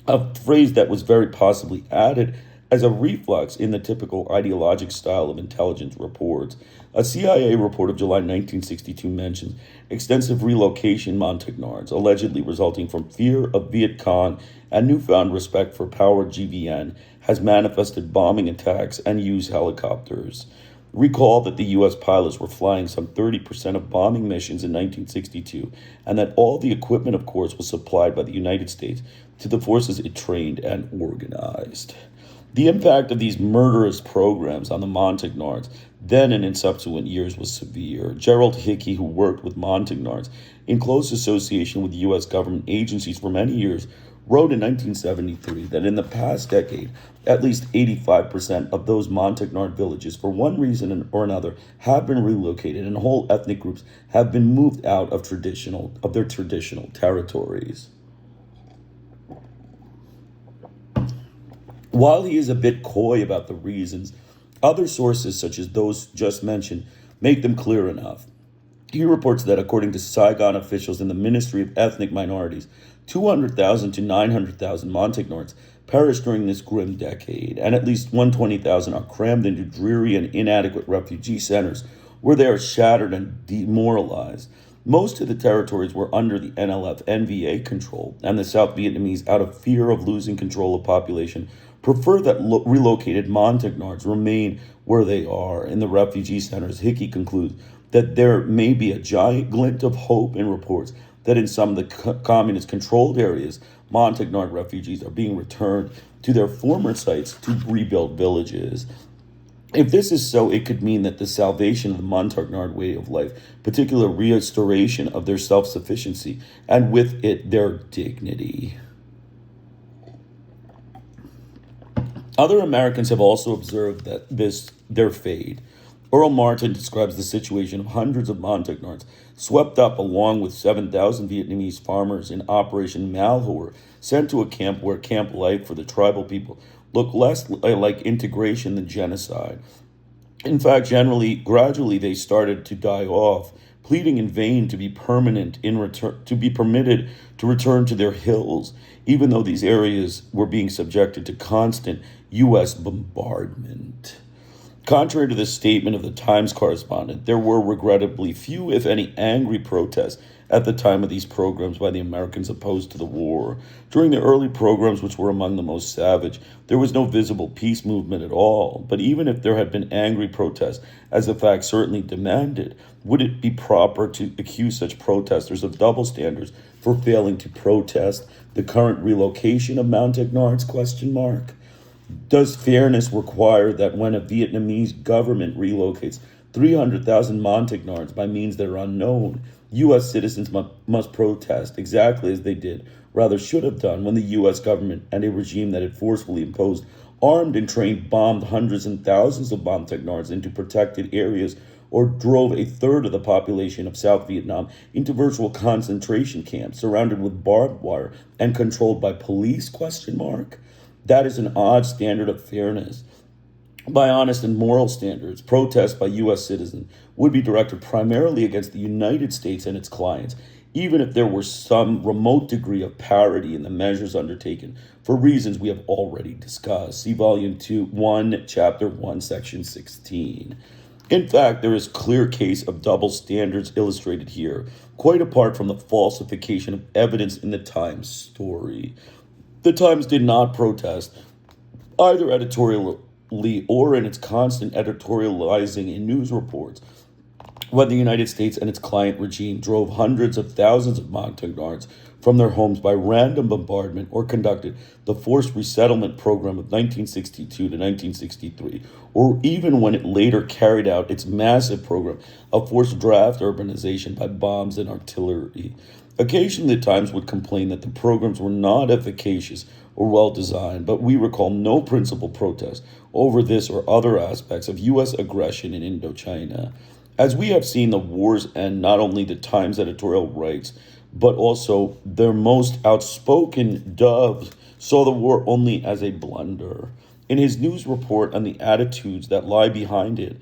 a phrase that was very possibly added as a reflex in the typical ideologic style of intelligence reports. A CIA report of July 1962 mentions extensive relocation Montagnards, allegedly resulting from fear of Viet Cong and newfound respect for power GVN, has manifested bombing attacks and used helicopters. Recall that the U.S. pilots were flying some 30% of bombing missions in 1962, and that all the equipment, of course, was supplied by the United States to the forces it trained and organized. The impact of these murderous programs on the Montagnards then and in subsequent years was severe. Gerald Hickey, who worked with Montagnards in close association with U.S. government agencies for many years, wrote in 1973 that in the past decade, at least 85% of those Montagnard villages, for one reason or another, have been relocated, and whole ethnic groups have been moved out of their traditional territories. While he is a bit coy about the reasons, other sources, such as those just mentioned, make them clear enough. He reports that according to Saigon officials in the Ministry of Ethnic Minorities, 200,000 to 900,000 Montagnards perished during this grim decade, and at least 120,000 are crammed into dreary and inadequate refugee centers where they are shattered and demoralized. Most of the territories were under the NLF-NVA control, and the South Vietnamese, out of fear of losing control of population, prefer that relocated Montagnards remain where they are. In the refugee centers, Hickey concludes that there may be a giant glint of hope in reports that in some of the communist-controlled areas, Montagnard refugees are being returned to their former sites to rebuild villages. If this is so, it could mean that the salvation of the Montagnard way of life, particular restoration of their self-sufficiency, and with it their dignity. Other Americans have also observed that their fade. Earl Martin describes the situation of hundreds of Montagnards swept up along with 7,000 Vietnamese farmers in Operation Malheur, sent to a camp where camp life for the tribal people looked less like integration than genocide. In fact, gradually they started to die off, pleading in vain to be permitted to return to their hills, even though these areas were being subjected to constant U.S. bombardment. Contrary to the statement of the Times correspondent, there were regrettably few, if any, angry protests at the time of these programs by the Americans opposed to the war. During the early programs, which were among the most savage, there was no visible peace movement at all. But even if there had been angry protests, as the facts certainly demanded, would it be proper to accuse such protesters of double standards for failing to protest the current relocation of Montagnards? Does fairness require that when a Vietnamese government relocates 300,000 Montagnards by means that are unknown, U.S. citizens must protest exactly as they did, rather should have done, when the U.S. government and a regime that had forcefully imposed armed and trained bombed hundreds and thousands of Montagnards into protected areas or drove a third of the population of South Vietnam into virtual concentration camps surrounded with barbed wire and controlled by police, question mark? That is an odd standard of fairness. By honest and moral standards, protests by U.S. citizens would be directed primarily against the United States and its clients, even if there were some remote degree of parity in the measures undertaken for reasons we have already discussed. See Volume 1, Chapter 1, Section 16. In fact, there is clear case of double standards illustrated here, quite apart from the falsification of evidence in the Times story. The Times did not protest, either editorially or in its constant editorializing in news reports, when the United States and its client regime drove hundreds of thousands of Montagnards from their homes by random bombardment or conducted the forced resettlement program of 1962 to 1963, or even when it later carried out its massive program of forced draft urbanization by bombs and artillery. Occasionally, the Times would complain that the programs were not efficacious or well designed, but we recall no principal protest over this or other aspects of U.S. aggression in Indochina. As we have seen, the wars end not only the Times editorial rights, but also their most outspoken doves saw the war only as a blunder. In his news report on the attitudes that lie behind it,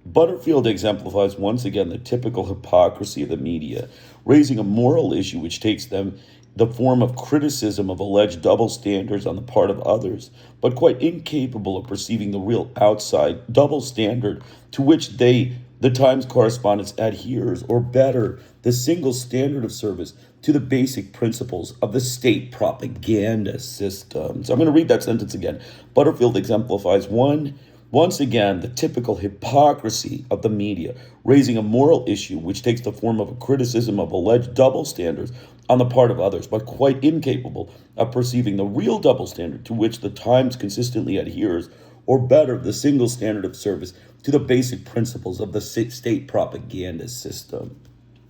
Butterfield exemplifies once again the typical hypocrisy of the media, raising a moral issue which takes them the form of criticism of alleged double standards on the part of others, but quite incapable of perceiving the real outside double standard to which the Times correspondence adheres, or better, the single standard of service to the basic principles of the state propaganda system. So I'm going to read that sentence again. Butterfield exemplifies once again, the typical hypocrisy of the media, raising a moral issue which takes the form of a criticism of alleged double standards on the part of others, but quite incapable of perceiving the real double standard to which the Times consistently adheres, or better, the single standard of service to the basic principles of the state propaganda system.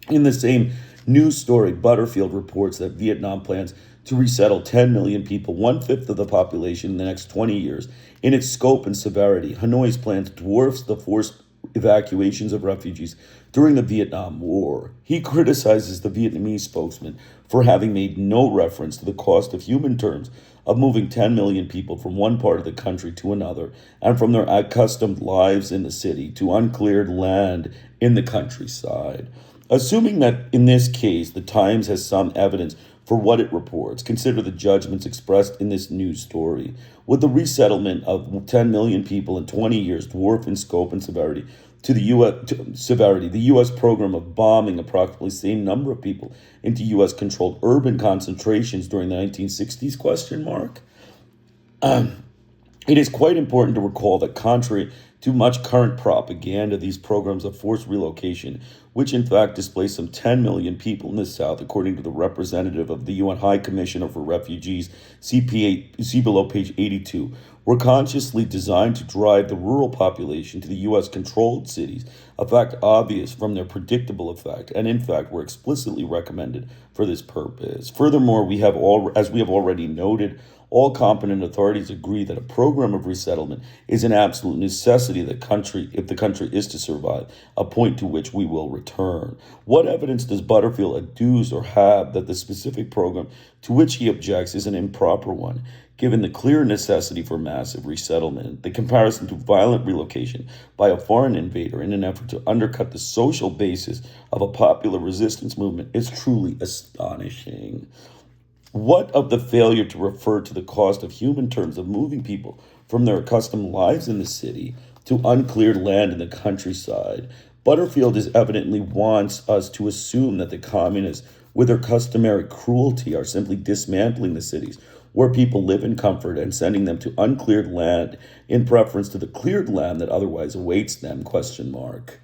In the same news story, Butterfield reports that Vietnam plans to resettle 10 million people, one-fifth of the population in the next 20 years. In its scope and severity, Hanoi's plans dwarfs the forced evacuations of refugees during the Vietnam War. He criticizes the Vietnamese spokesman for having made no reference to the cost of human terms of moving 10 million people from one part of the country to another and from their accustomed lives in the city to uncleared land in the countryside. Assuming that in this case the Times has some evidence for what it reports, consider the judgments expressed in this news story. Would the resettlement of 10 million people in 20 years dwarf in scope and severity the U.S. program of bombing approximately the same number of people into U.S.-controlled urban concentrations during the 1960s? Question mark. It is quite important to recall that contrary to much current propaganda, these programs of forced relocation, which in fact displaced some 10 million people in the South, according to the representative of the UN High Commissioner for Refugees, see below page 82, were consciously designed to drive the rural population to the U.S.-controlled cities, a fact obvious from their predictable effect, and in fact were explicitly recommended for this purpose. Furthermore, as we have already noted, all competent authorities agree that a program of resettlement is an absolute necessity of the country if the country is to survive, a point to which we will return. What evidence does Butterfield adduce or have that the specific program to which he objects is an improper one, given the clear necessity for massive resettlement? The comparison to violent relocation by a foreign invader in an effort to undercut the social basis of a popular resistance movement is truly astonishing. What of the failure to refer to the cost of human terms of moving people from their accustomed lives in the city to uncleared land in the countryside? Butterfield evidently wants us to assume that the communists, with their customary cruelty, are simply dismantling the cities where people live in comfort and sending them to uncleared land in preference to the cleared land that otherwise awaits them, question mark.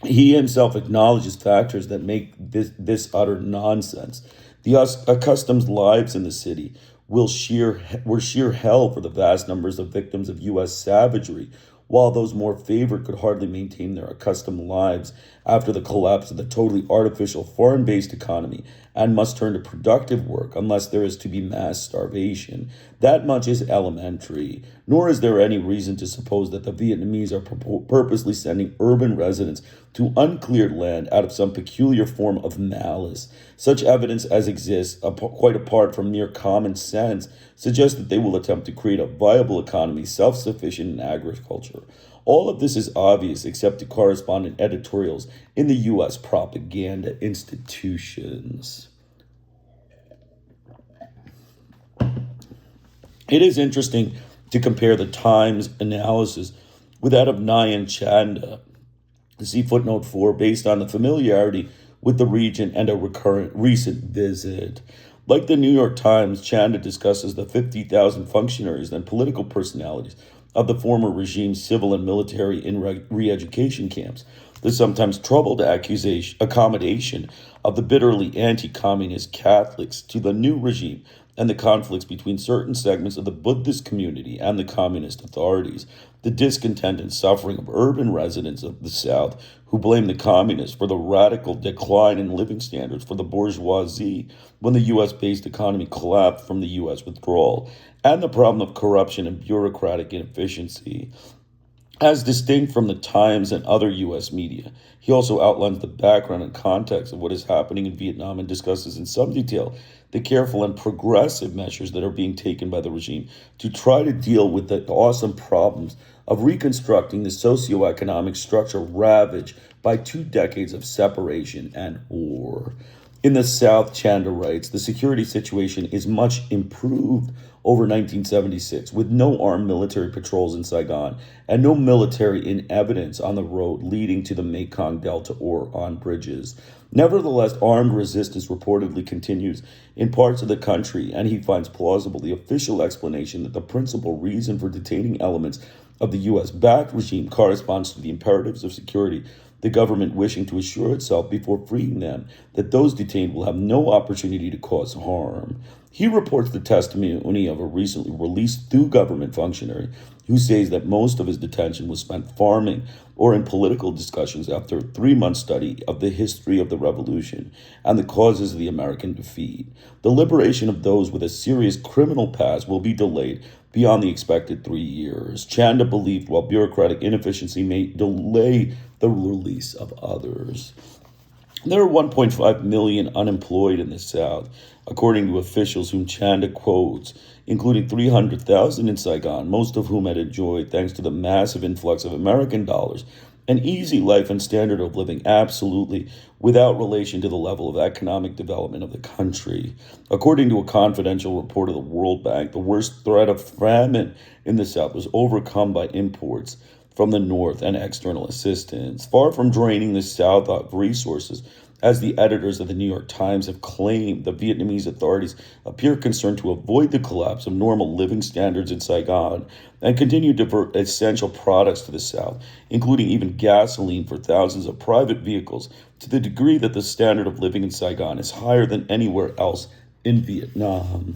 He himself acknowledges factors that make this utter nonsense. The accustomed lives in the city were sheer hell for the vast numbers of victims of U.S. savagery, while those more favored could hardly maintain their accustomed lives after the collapse of the totally artificial foreign-based economy and must turn to productive work unless there is to be mass starvation. That much is elementary, nor is there any reason to suppose that the Vietnamese are purposely sending urban residents to uncleared land out of some peculiar form of malice. Such evidence as exists, quite apart from mere common sense, suggests that they will attempt to create a viable economy self-sufficient in agriculture. All of this is obvious except to correspondent editorials in the U.S. propaganda institutions. It is interesting to compare the Times analysis with that of Nyan Chanda. See footnote 4, based on the familiarity with the region and a recent visit. Like the New York Times, Chanda discusses the 50,000 functionaries and political personalities of the former regime's civil and military in re-education camps, the sometimes troubled accommodation of the bitterly anti-communist Catholics to the new regime, and the conflicts between certain segments of the Buddhist community and the communist authorities, the discontent and suffering of urban residents of the South who blame the communists for the radical decline in living standards for the bourgeoisie when the U.S.-based economy collapsed from the U.S. withdrawal, and the problem of corruption and bureaucratic inefficiency. As distinct from the Times and other U.S. media, he also outlines the background and context of what is happening in Vietnam and discusses in some detail the careful and progressive measures that are being taken by the regime to try to deal with the awesome problems of reconstructing the socioeconomic structure ravaged by 2 decades of separation and war. In the South, Chanda writes, the security situation is much improved over 1976, with no armed military patrols in Saigon and no military in evidence on the road leading to the Mekong Delta or on bridges. Nevertheless, armed resistance reportedly continues in parts of the country, and he finds plausible the official explanation that the principal reason for detaining elements of the U.S.-backed regime corresponds to the imperatives of security, the government wishing to assure itself before freeing them that those detained will have no opportunity to cause harm. He reports the testimony of a recently released Thu government functionary who says that most of his detention was spent farming or in political discussions after a 3-month study of the history of the revolution and the causes of the American defeat. The liberation of those with a serious criminal past will be delayed beyond the expected 3 years. Chanda believed while bureaucratic inefficiency may delay the release of others. There are 1.5 million unemployed in the South, according to officials whom Chanda quotes, including 300,000 in Saigon, most of whom had enjoyed, thanks to the massive influx of American dollars, an easy life and standard of living absolutely without relation to the level of economic development of the country. According to a confidential report of the World Bank, the worst threat of famine in the South was overcome by imports from the North and external assistance. Far from draining the South of resources, as the editors of the New York Times have claimed, the Vietnamese authorities appear concerned to avoid the collapse of normal living standards in Saigon and continue to divert essential products to the South, including even gasoline for thousands of private vehicles, to the degree that the standard of living in Saigon is higher than anywhere else in Vietnam.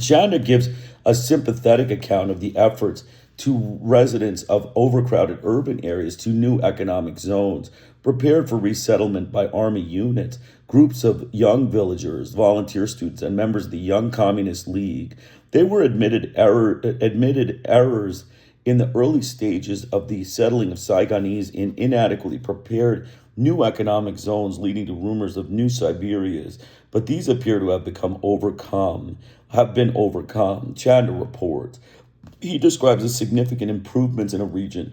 Chanda gives a sympathetic account of the efforts to residents of overcrowded urban areas to new economic zones, prepared for resettlement by army units, groups of young villagers, volunteer students, and members of the Young Communist League. They were admitted errors in the early stages of the settling of Saigonese in inadequately prepared new economic zones, leading to rumors of new Siberias, but these appear to have been overcome. Chanda reports. He describes the significant improvements in a region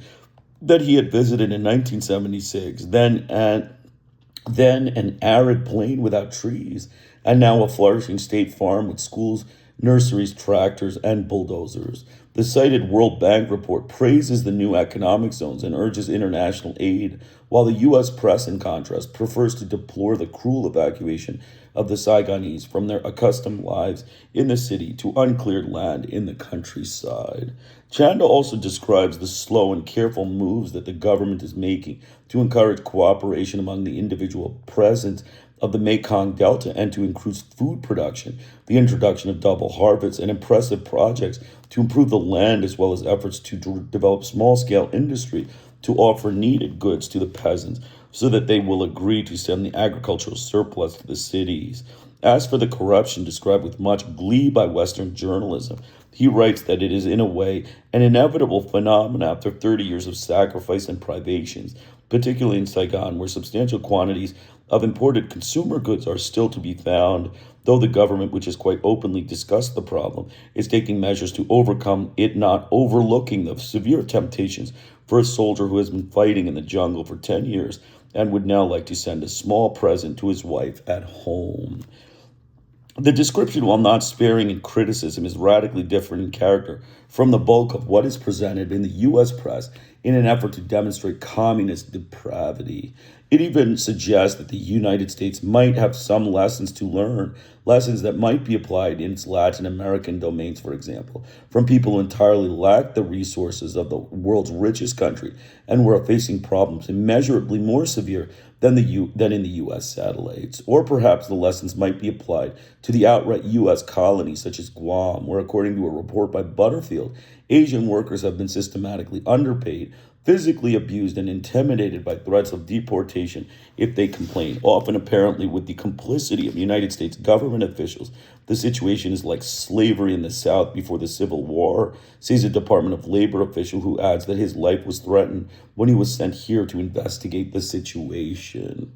that he had visited in 1976, then an arid plain without trees, and now a flourishing state farm with schools, nurseries, tractors, and bulldozers. The cited World Bank report praises the new economic zones and urges international aid, while the U.S. press, in contrast, prefers to deplore the cruel evacuation of the Saigonese from their accustomed lives in the city to uncleared land in the countryside. Chanda also describes the slow and careful moves that the government is making to encourage cooperation among the individual presence of the Mekong Delta and to increase food production, the introduction of double harvests, and impressive projects to improve the land, as well as efforts to develop small-scale industry to offer needed goods to the peasants so that they will agree to send the agricultural surplus to the cities. As for the corruption described with much glee by Western journalism, he writes that it is, in a way, an inevitable phenomenon after 30 years of sacrifice and privations, particularly in Saigon, where substantial quantities of imported consumer goods are still to be found, though the government, which has quite openly discussed the problem, is taking measures to overcome it, not overlooking the severe temptations for a soldier who has been fighting in the jungle for 10 years and would now like to send a small present to his wife at home. The description, while not sparing in criticism, is radically different in character from the bulk of what is presented in the U.S. press in an effort to demonstrate communist depravity. It even suggests that the United States might have some lessons to learn, lessons that might be applied in its Latin American domains, for example, from people who entirely lack the resources of the world's richest country and who are facing problems immeasurably more severe than in the U.S. satellites. Or perhaps the lessons might be applied to the outright U.S. colonies, such as Guam, where, according to a report by Butterfield, Asian workers have been systematically underpaid, physically abused, and intimidated by threats of deportation if they complain, often apparently with the complicity of United States government officials. The situation is like slavery in the South before the Civil War, says a Department of Labor official who adds that his life was threatened when he was sent here to investigate the situation.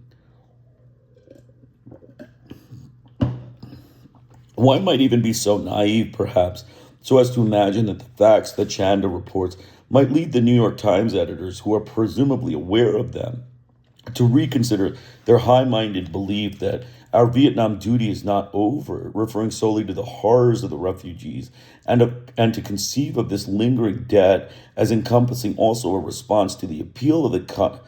One might even be so naive, perhaps, so as to imagine that the facts that Chanda reports might lead the New York Times editors, who are presumably aware of them, to reconsider their high-minded belief that our Vietnam duty is not over, referring solely to the horrors of the refugees, and to conceive of this lingering debt as encompassing also a response to the appeal of the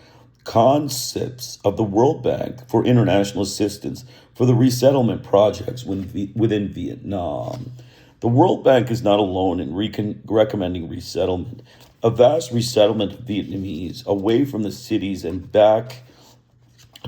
concepts of the World Bank for international assistance for the resettlement projects within Vietnam. The World Bank is not alone in recommending resettlement. A vast resettlement of Vietnamese away from the cities and back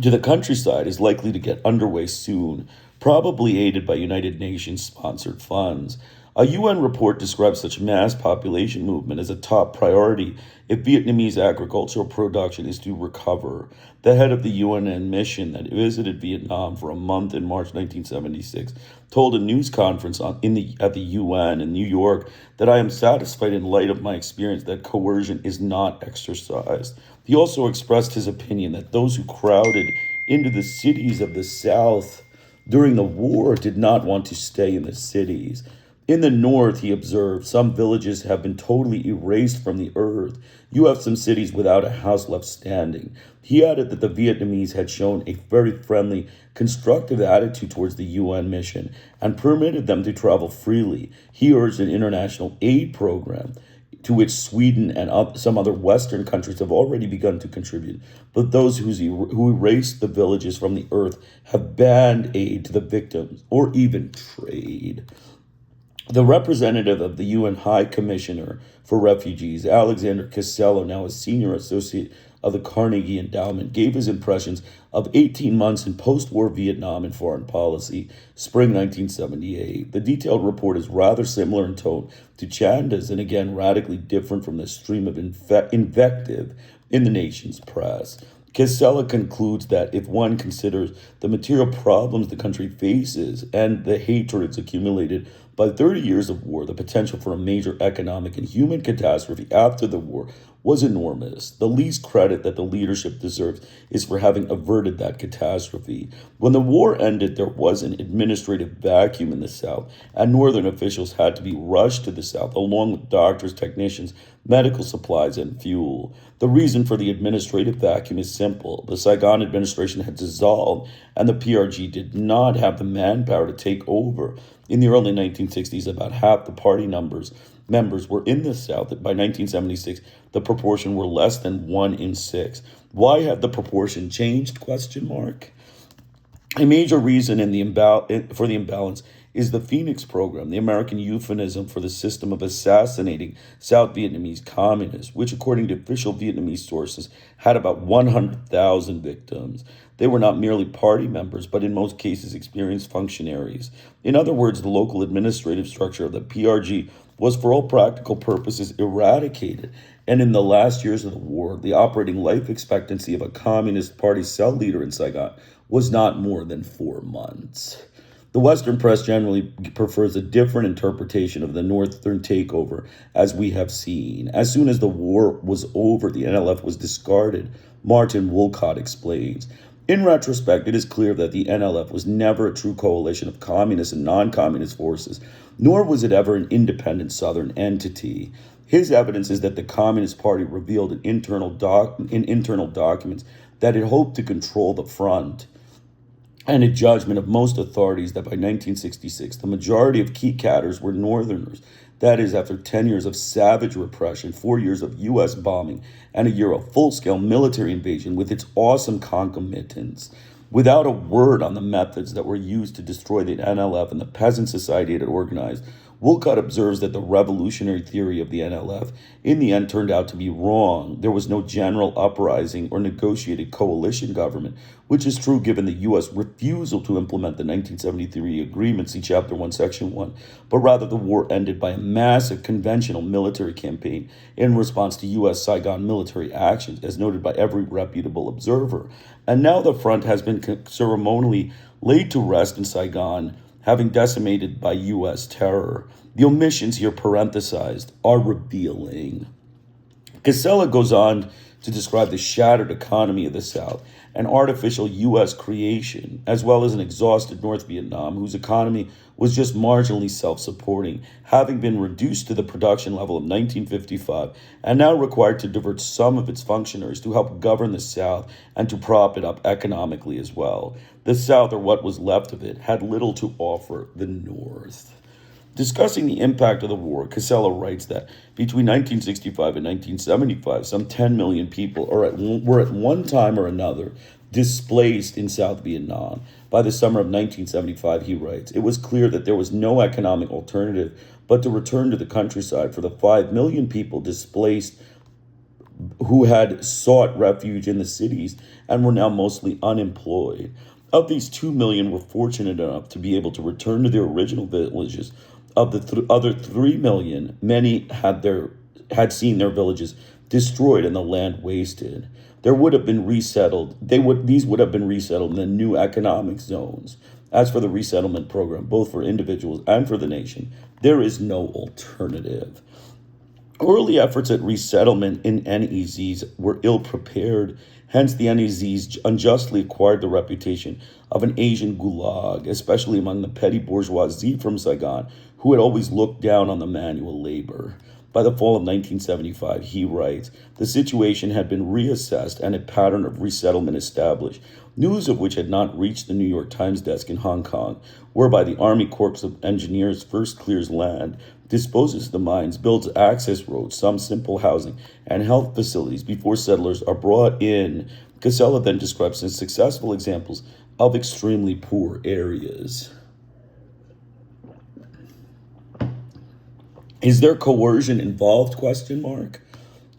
to the countryside is likely to get underway soon, probably aided by United Nations-sponsored funds. A UN report describes such mass population movement as a top priority if Vietnamese agricultural production is to recover. The head of the UN mission that visited Vietnam for a month in March 1976 told a news conference at the UN in New York that I am satisfied in light of my experience that coercion is not exercised. He also expressed his opinion that those who crowded into the cities of the South during the war did not want to stay in the cities. In the north, he observed, some villages have been totally erased from the earth. You have some cities without a house left standing. He added that the Vietnamese had shown a very friendly, constructive attitude towards the UN mission and permitted them to travel freely. He urged an international aid program to which Sweden and some other Western countries have already begun to contribute, but those who erased the villages from the earth have banned aid to the victims or even trade. The representative of the UN High Commissioner for Refugees, Alexander Casello, now a senior associate of the Carnegie Endowment, gave his impressions of 18 months in post-war Vietnam and foreign policy, spring 1978. The detailed report is rather similar in tone to Chanda's and again radically different from the stream of invective in the nation's press. Casello concludes that if one considers the material problems the country faces and the hatreds accumulated by 30 years of war, the potential for a major economic and human catastrophe after the war was enormous. The least credit that the leadership deserves is for having averted that catastrophe. When the war ended, there was an administrative vacuum in the South, and Northern officials had to be rushed to the South, along with doctors, technicians, medical supplies, and fuel. The reason for the administrative vacuum is simple. The Saigon administration had dissolved, and the PRG did not have the manpower to take over. In the early 1960s, about half the party members were in the South. By 1976, the proportion were less than 1 in 6. Why had the proportion changed? A major reason for the imbalance is the Phoenix Program, the American euphemism for the system of assassinating South Vietnamese communists, which, according to official Vietnamese sources, had about 100,000 victims. They were not merely party members, but in most cases experienced functionaries. In other words, the local administrative structure of the PRG was, for all practical purposes, eradicated. And in the last years of the war, the operating life expectancy of a Communist Party cell leader in Saigon was not more than 4 months. The Western press generally prefers a different interpretation of the Northern takeover, as we have seen. As soon as the war was over, the NLF was discarded, Martin Wolcott explains. In retrospect, it is clear that the NLF was never a true coalition of communist and non-communist forces, nor was it ever an independent Southern entity. His evidence is that the Communist Party revealed in internal documents that it hoped to control the front, and a judgment of most authorities that by 1966, the majority of key cadres were Northerners. That is, after 10 years of savage repression, 4 years of U.S. bombing, and a year of full-scale military invasion with its awesome concomitants. Without a word on the methods that were used to destroy the NLF and the peasant society it had organized, Wolcott observes that the revolutionary theory of the NLF in the end turned out to be wrong. There was no general uprising or negotiated coalition government, which is true given the U.S. refusal to implement the 1973 agreement, see Chapter 1, Section 1, but rather the war ended by a massive conventional military campaign in response to U.S. Saigon military actions, as noted by every reputable observer. And now the front has been ceremonially laid to rest in Saigon, having decimated by U.S. terror. The omissions here parenthesized are revealing. Casella goes on to describe the shattered economy of the South, an artificial U.S. creation, as well as an exhausted North Vietnam, whose economy was just marginally self-supporting, having been reduced to the production level of 1955, and now required to divert some of its functionaries to help govern the South and to prop it up economically as well. The South, or what was left of it, had little to offer the North. Discussing the impact of the war, Casella writes that between 1965 and 1975, some 10 million people were at one time or another displaced in South Vietnam. By the summer of 1975, he writes, it was clear that there was no economic alternative but to return to the countryside for the 5 million people displaced who had sought refuge in the cities and were now mostly unemployed. Of these, 2 million were fortunate enough to be able to return to their original villages. Of the other 3 million, many had seen their villages destroyed and the land wasted. These would have been resettled in the new economic zones. As for the resettlement program, both for individuals and for the nation, there is no alternative. Early efforts at resettlement in NEZs were ill-prepared. Hence, the NEZs unjustly acquired the reputation of an Asian gulag, especially among the petty bourgeoisie from Saigon, who had always looked down on the manual labor. By the fall of 1975, he writes, the situation had been reassessed and a pattern of resettlement established, news of which had not reached the New York Times desk in Hong Kong, whereby the Army Corps of Engineers first clears land, disposes the mines, builds access roads, some simple housing, and health facilities before settlers are brought in. Casella then describes some successful examples of extremely poor areas. Is there coercion involved? ?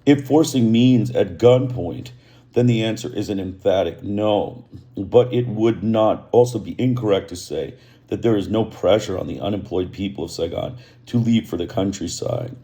If forcing means at gunpoint, then the answer is an emphatic no. But it would not also be incorrect to say that there is no pressure on the unemployed people of Saigon to leave for the countryside.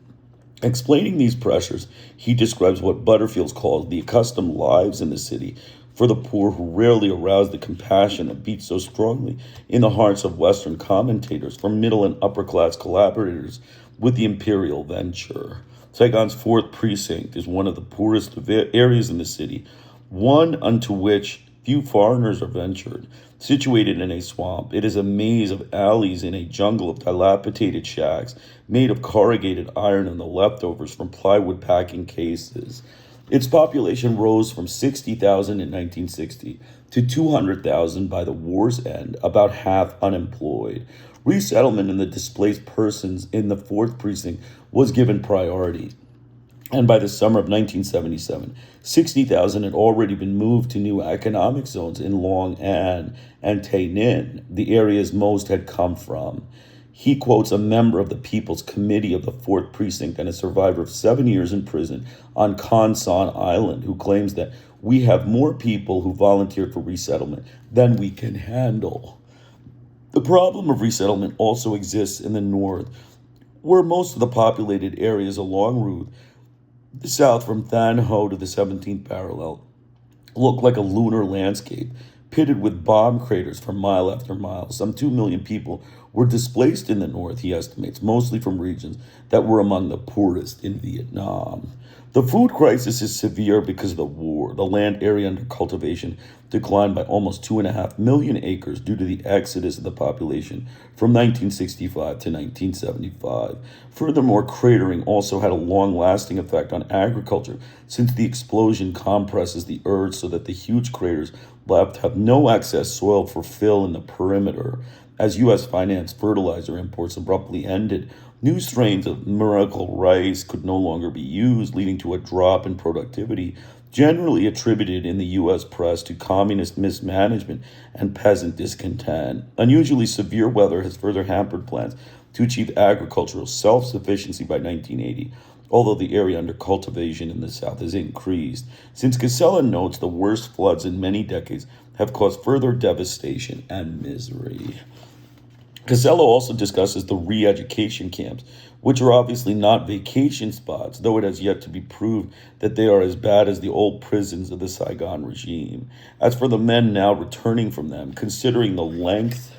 Explaining these pressures, he describes what Butterfield calls the accustomed lives in the city for the poor who rarely arouse the compassion that beats so strongly in the hearts of Western commentators for middle and upper class collaborators with the imperial venture. Saigon's 4th precinct is one of the poorest areas in the city, one unto which few foreigners are ventured. Situated in a swamp, it is a maze of alleys in a jungle of dilapidated shacks made of corrugated iron and the leftovers from plywood packing cases. Its population rose from 60,000 in 1960 to 200,000 by the war's end, about half unemployed. Resettlement in the displaced persons in the 4th precinct was given priority. And by the summer of 1977, 60,000 had already been moved to new economic zones in Long An and Tay Ninh, the areas most had come from. He quotes a member of the People's Committee of the 4th Precinct and a survivor of 7 years in prison on Kon San Island, who claims that we have more people who volunteered for resettlement than we can handle. The problem of resettlement also exists in the north, where most of the populated areas along route the south from Than Ho to the 17th parallel look like a lunar landscape, pitted with bomb craters for mile after mile. Some 2 million people were displaced in the north, he estimates, mostly from regions that were among the poorest in Vietnam. The food crisis is severe because of the war. The land area under cultivation declined by almost 2.5 million acres due to the exodus of the population from 1965 to 1975. Furthermore, cratering also had a long-lasting effect on agriculture, since the explosion compresses the earth so that the huge craters left have no excess soil for fill in the perimeter. As U.S. financed fertilizer imports abruptly ended, new strains of miracle rice could no longer be used, leading to a drop in productivity, generally attributed in the U.S. press to communist mismanagement and peasant discontent. Unusually severe weather has further hampered plans to achieve agricultural self-sufficiency by 1980, although the area under cultivation in the south has increased. Since Casella notes the worst floods in many decades have caused further devastation and misery. Casella also discusses the re-education camps, which are obviously not vacation spots, though it has yet to be proved that they are as bad as the old prisons of the Saigon regime. As for the men now returning from them, considering the length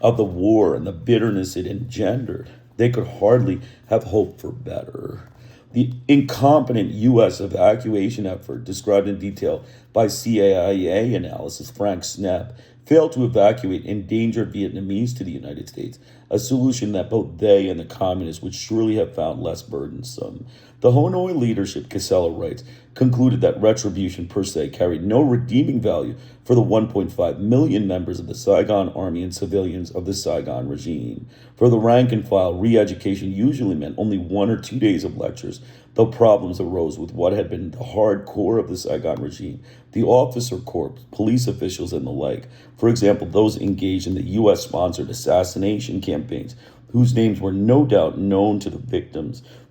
of the war and the bitterness it engendered, they could hardly have hoped for better. The incompetent U.S. evacuation effort, described in detail by CIA analyst Frank Snepp, failed to evacuate endangered Vietnamese to the United States, a solution that both they and the communists would surely have found less burdensome. The Hanoi leadership, Casella writes, concluded that retribution per se carried no redeeming value for the 1.5 million members of the Saigon army and civilians of the Saigon regime. For the rank and file, re-education usually meant only 1 or 2 days of lectures, though problems arose with what had been the hardcore of the Saigon regime, the officer corps, police officials, and the like. For example, those engaged in the U.S.-sponsored assassination campaigns, whose names were no doubt known to the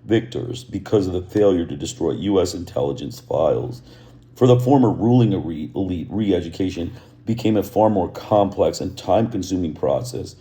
victors because of the failure to destroy U.S. intelligence files. For the former ruling elite, re-education became a far more complex and time-consuming process.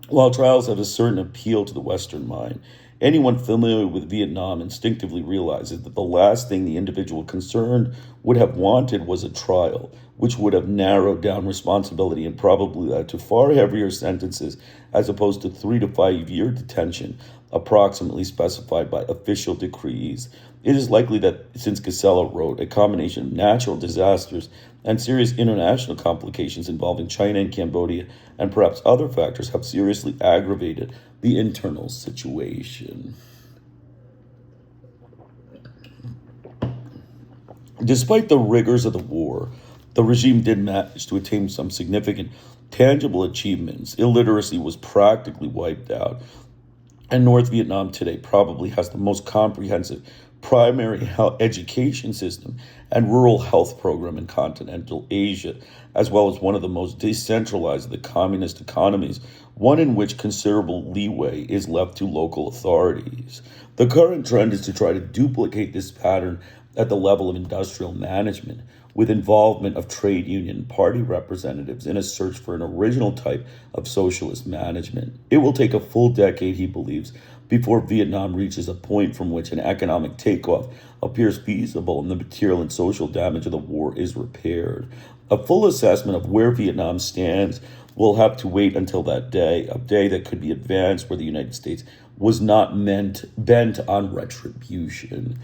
While trials have a certain appeal to the Western mind, anyone familiar with Vietnam instinctively realizes that the last thing the individual concerned would have wanted was a trial, which would have narrowed down responsibility and probably led to far heavier sentences as opposed to 3 to 5 year detention, approximately specified by official decrees. It is likely that, since Casella wrote, a combination of natural disasters and serious international complications involving China and Cambodia, and perhaps other factors, have seriously aggravated the internal situation. Despite the rigors of the war, the regime did manage to attain some significant tangible achievements. Illiteracy was practically wiped out, and North Vietnam today probably has the most comprehensive primary education system and rural health program in continental Asia, as well as one of the most decentralized of the communist economies, one in which considerable leeway is left to local authorities. The current trend is to try to duplicate this pattern at the level of industrial management, with involvement of trade union and party representatives in a search for an original type of socialist management. It will take a full decade, he believes, before Vietnam reaches a point from which an economic takeoff appears feasible and the material and social damage of the war is repaired. A full assessment of where Vietnam stands will have to wait until that day, a day that could be advanced where the United States was not bent on retribution.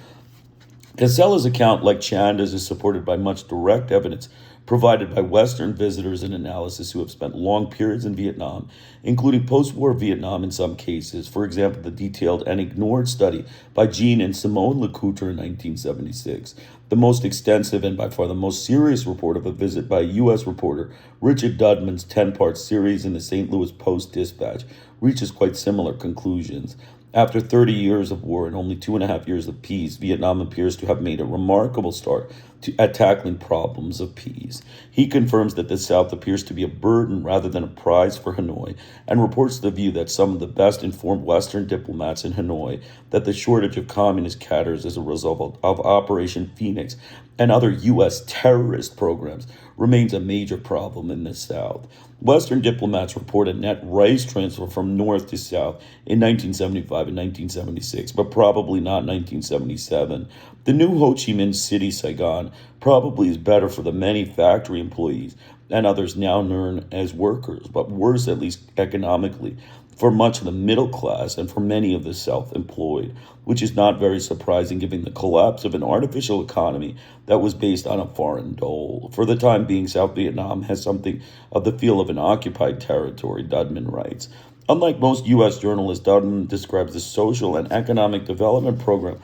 Casella's account, like Chanda's, is supported by much direct evidence provided by Western visitors and analysis who have spent long periods in Vietnam, including post-war Vietnam in some cases. For example, the detailed and ignored study by Jean and Simone Lecoutre in 1976, the most extensive and by far the most serious report of a visit by a U.S. reporter, Richard Dudman's 10-part series in the St. Louis Post-Dispatch, reaches quite similar conclusions. After 30 years of war and only 2.5 years of peace, Vietnam appears to have made a remarkable start at tackling problems of peace. He confirms that the South appears to be a burden rather than a prize for Hanoi, and reports the view that some of the best informed Western diplomats in Hanoi that the shortage of communist cadres as a result of Operation Phoenix and other U.S. terrorist programs remains a major problem in the South. Western diplomats report a net rice transfer from North to South in 1975 and 1976, but probably not 1977. The new Ho Chi Minh City, Saigon, probably is better for the many factory employees and others now known as workers, but worse, at least economically, for much of the middle class and for many of the self-employed, which is not very surprising given the collapse of an artificial economy that was based on a foreign dole. For the time being, South Vietnam has something of the feel of an occupied territory, Dudman writes. Unlike most U.S. journalists, Dudman describes the social and economic development program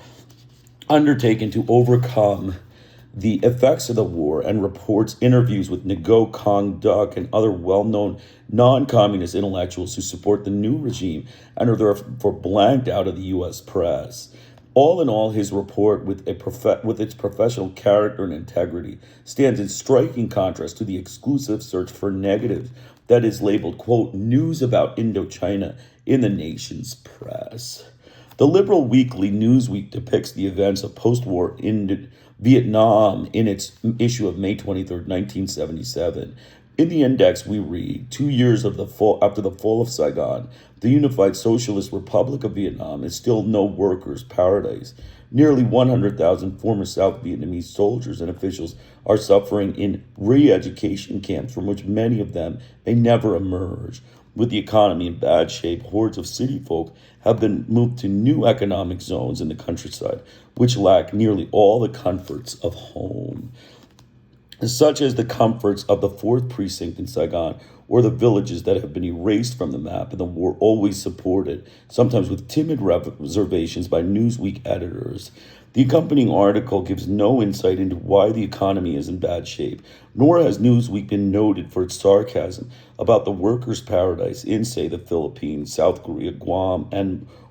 undertaken to overcome the effects of the war and reports interviews with Ngo Kong Duc and other well-known non-communist intellectuals who support the new regime and are therefore blanked out of the U.S. press. All in all, his report, with its professional character and integrity, stands in striking contrast to the exclusive search for negatives that is labeled, quote, news about Indochina in the nation's press. The liberal weekly Newsweek depicts the events of post-war Vietnam in its issue of May 23, 1977. In the index, we read, 2 years after the fall of Saigon, the Unified Socialist Republic of Vietnam is still no workers' paradise. Nearly 100,000 former South Vietnamese soldiers and officials are suffering in re-education camps from which many of them may never emerge. With the economy in bad shape, hordes of city folk have been moved to new economic zones in the countryside, which lack nearly all the comforts of home, such as the comforts of the 4th Precinct in Saigon or the villages that have been erased from the map and the war always supported, sometimes with timid reservations by Newsweek editors. The accompanying article gives no insight into why the economy is in bad shape, nor has Newsweek been noted for its sarcasm about the workers' paradise in, say, the Philippines, South Korea, Guam,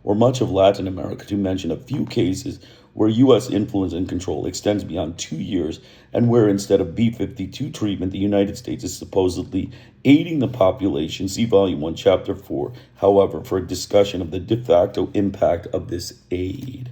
or much of Latin America, to mention a few cases where U.S. influence and control extends beyond 2 years and where instead of B-52 treatment, the United States is supposedly aiding the population. See Volume 1, Chapter 4, however, for a discussion of the de facto impact of this aid.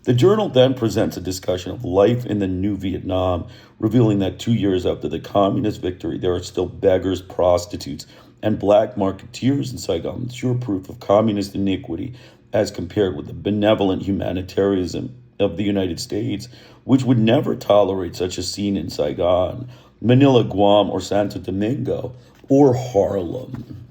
The journal then presents a discussion of life in the new Vietnam, revealing that 2 years after the communist victory, there are still beggars, prostitutes, and black marketeers in Saigon, sure proof of communist iniquity as compared with the benevolent humanitarianism of the United States, which would never tolerate such a scene in Saigon, Manila, Guam, or Santo Domingo, or Harlem.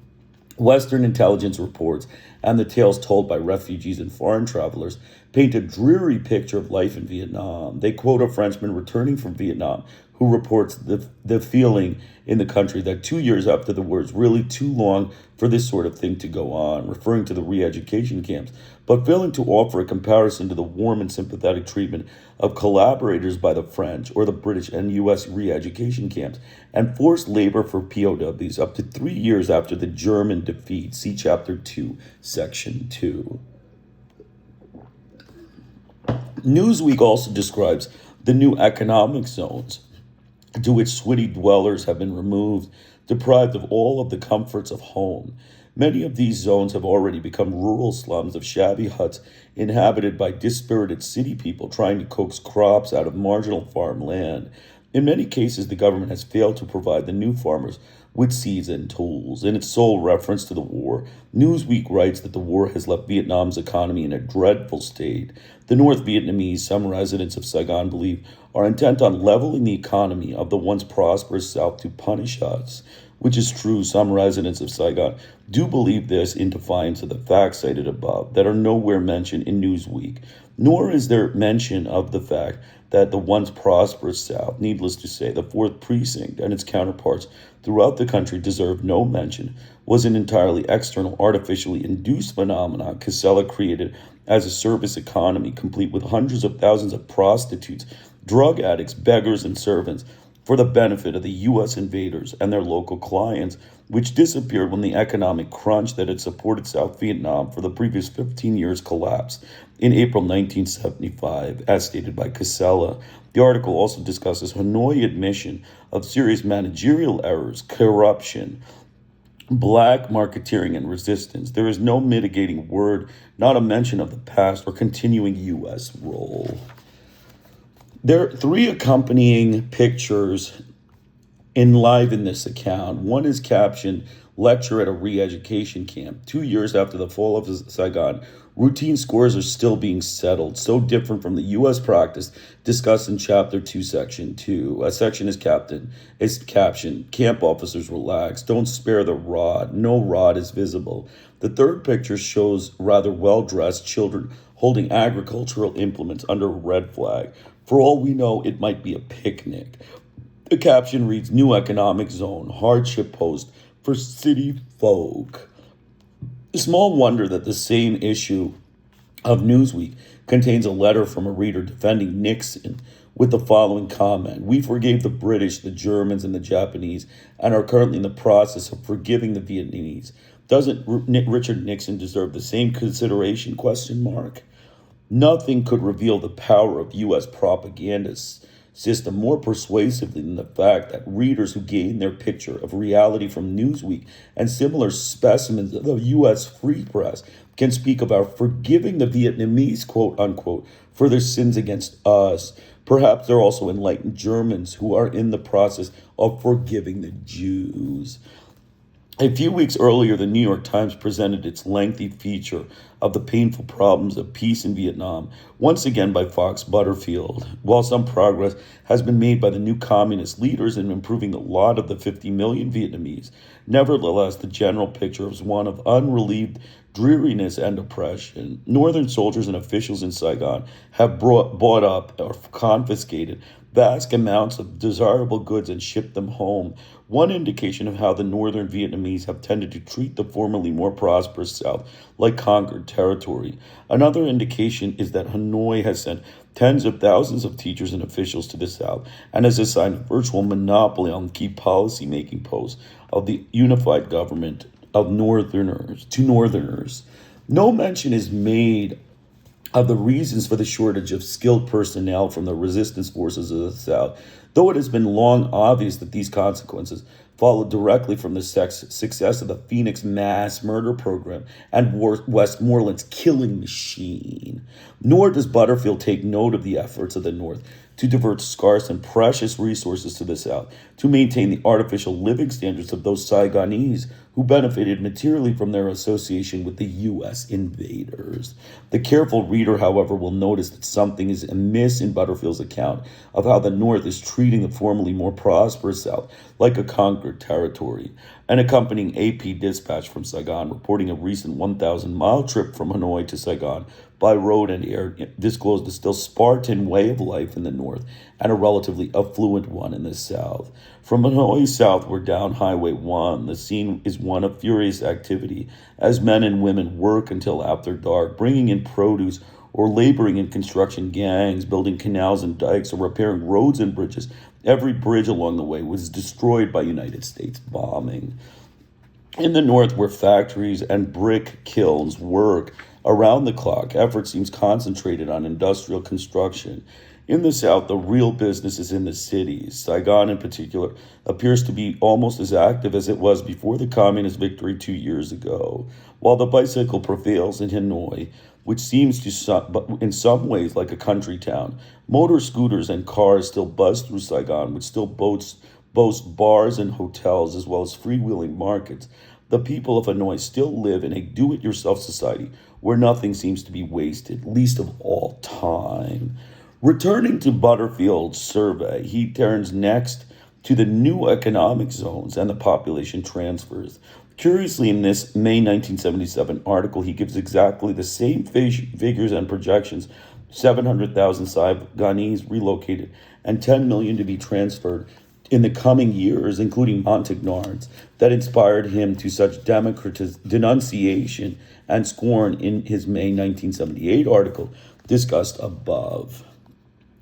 Western intelligence reports and the tales told by refugees and foreign travelers paint a dreary picture of life in Vietnam. They quote a Frenchman returning from Vietnam who reports the feeling in the country that 2 years after the war is really too long for this sort of thing to go on, referring to the re-education camps, but failing to offer a comparison to the warm and sympathetic treatment of collaborators by the French or the British and U.S. re-education camps and forced labor for POWs up to 3 years after the German defeat. See Chapter 2, Section 2. Newsweek also describes the new economic zones to which city dwellers have been removed, deprived of all of the comforts of home. Many of these zones have already become rural slums of shabby huts inhabited by dispirited city people trying to coax crops out of marginal farmland. In many cases, the government has failed to provide the new farmers with seeds and tools. In its sole reference to the war, Newsweek writes that the war has left Vietnam's economy in a dreadful state. The North Vietnamese, some residents of Saigon believe, are intent on leveling the economy of the once prosperous South to punish us, which is true. Some residents of Saigon do believe this in defiance of the facts cited above that are nowhere mentioned in Newsweek, nor is there mention of the fact that the once prosperous South, needless to say, the 4th Precinct and its counterparts throughout the country deserve no mention, was an entirely external, artificially induced phenomenon Casella created as a service economy, complete with hundreds of thousands of prostitutes, drug addicts, beggars, and servants, for the benefit of the U.S. invaders and their local clients, which disappeared when the economic crunch that had supported South Vietnam for the previous 15 years collapsed in April 1975, as stated by Casella. The article also discusses Hanoi admission of serious managerial errors, corruption, black marketeering, and resistance. There is no mitigating word, not a mention of the past or continuing U.S. role. There are three accompanying pictures enliven this account. One is captioned, Lecture at a Re-Education Camp. 2 years after the fall of Saigon, routine scores are still being settled, so different from the U.S. practice discussed in Chapter 2, Section 2. A section is captioned, Camp officers relax, don't spare the rod, no rod is visible. The third picture shows rather well-dressed children holding agricultural implements under a red flag. For all we know, it might be a picnic. The caption reads, New Economic Zone, Hardship Post for City Folk. Small wonder that the same issue of Newsweek contains a letter from a reader defending Nixon with the following comment. We forgave the British, the Germans, and the Japanese and are currently in the process of forgiving the Vietnamese. Doesn't Richard Nixon deserve the same consideration? Nothing could reveal the power of U.S. propaganda system more persuasively than the fact that readers who gain their picture of reality from Newsweek and similar specimens of the U.S. free press can speak about forgiving the Vietnamese, quote unquote, for their sins against us. Perhaps they're also enlightened Germans who are in the process of forgiving the Jews. A few weeks earlier, the New York Times presented its lengthy feature of the painful problems of peace in Vietnam, once again by Fox Butterfield. While some progress has been made by the new communist leaders in improving the lot of the 50 million Vietnamese, nevertheless, the general picture is one of unrelieved dreariness and oppression. Northern soldiers and officials in Saigon have bought up or confiscated vast amounts of desirable goods and shipped them home. One indication of how the northern Vietnamese have tended to treat the formerly more prosperous South like conquered territory. Another indication is that Hanoi has sent tens of thousands of teachers and officials to the South and has assigned a virtual monopoly on key policy-making posts of the unified government of Northerners. No mention is made of the reasons for the shortage of skilled personnel from the resistance forces of the South, though it has been long obvious that these consequences followed directly from the success of the Phoenix mass murder program and Westmoreland's killing machine. Nor does Butterfield take note of the efforts of the North to divert scarce and precious resources to the South to maintain the artificial living standards of those Saigonese who benefited materially from their association with the U.S. invaders. The careful reader, however, will notice that something is amiss in Butterfield's account of how the North is treating the formerly more prosperous South like a conquered territory. An accompanying AP dispatch from Saigon reporting a recent 1,000-mile trip from Hanoi to Saigon by road and air disclosed a still Spartan way of life in the north and a relatively affluent one in the south. From Hanoi southward down Highway 1, the scene is one of furious activity as men and women work until after dark, bringing in produce or laboring in construction gangs, building canals and dikes, or repairing roads and bridges. Every bridge along the way was destroyed by United States bombing. In the north, where factories and brick kilns work around the clock, effort seems concentrated on industrial construction. In the south, the real business is in the cities. Saigon, in particular, appears to be almost as active as it was before the communist victory 2 years ago. While the bicycle prevails in Hanoi, which seems to in some ways like a country town, motor scooters and cars still buzz through Saigon, which still boasts bars and hotels as well as freewheeling markets. The people of Hanoi still live in a do-it-yourself society where nothing seems to be wasted, least of all time. Returning to Butterfield's survey, he turns next to the new economic zones and the population transfers. Curiously, in this May 1977 article, he gives exactly the same figures and projections: 700,000 Saigonese relocated and 10 million to be transferred in the coming years, including Montagnards, that inspired him to such denunciation and scorn in his May 1978 article discussed above.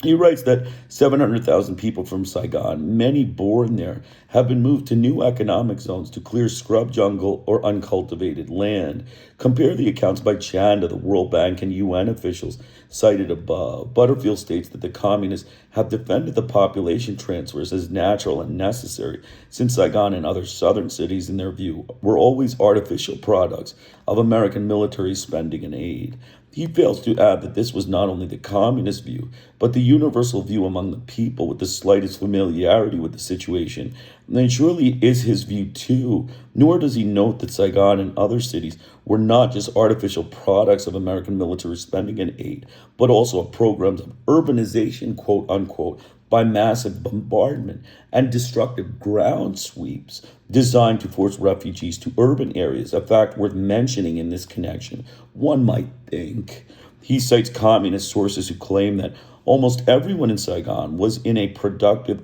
He writes that 700,000 people from Saigon, many born there, have been moved to new economic zones to clear scrub jungle or uncultivated land. Compare the accounts by Chanda, the World Bank, and UN officials cited above. Butterfield states that the communists have defended the population transfers as natural and necessary, since Saigon and other southern cities, in their view, were always artificial products of American military spending and aid. He fails to add that this was not only the communist view, but the universal view among the people with the slightest familiarity with the situation. And surely is his view too, nor does he note that Saigon and other cities were not just artificial products of American military spending and aid, but also programs of urbanization, quote unquote, by massive bombardment and destructive ground sweeps designed to force refugees to urban areas, a fact worth mentioning in this connection, one might think. He cites communist sources who claim that almost everyone in Saigon was in an unproductive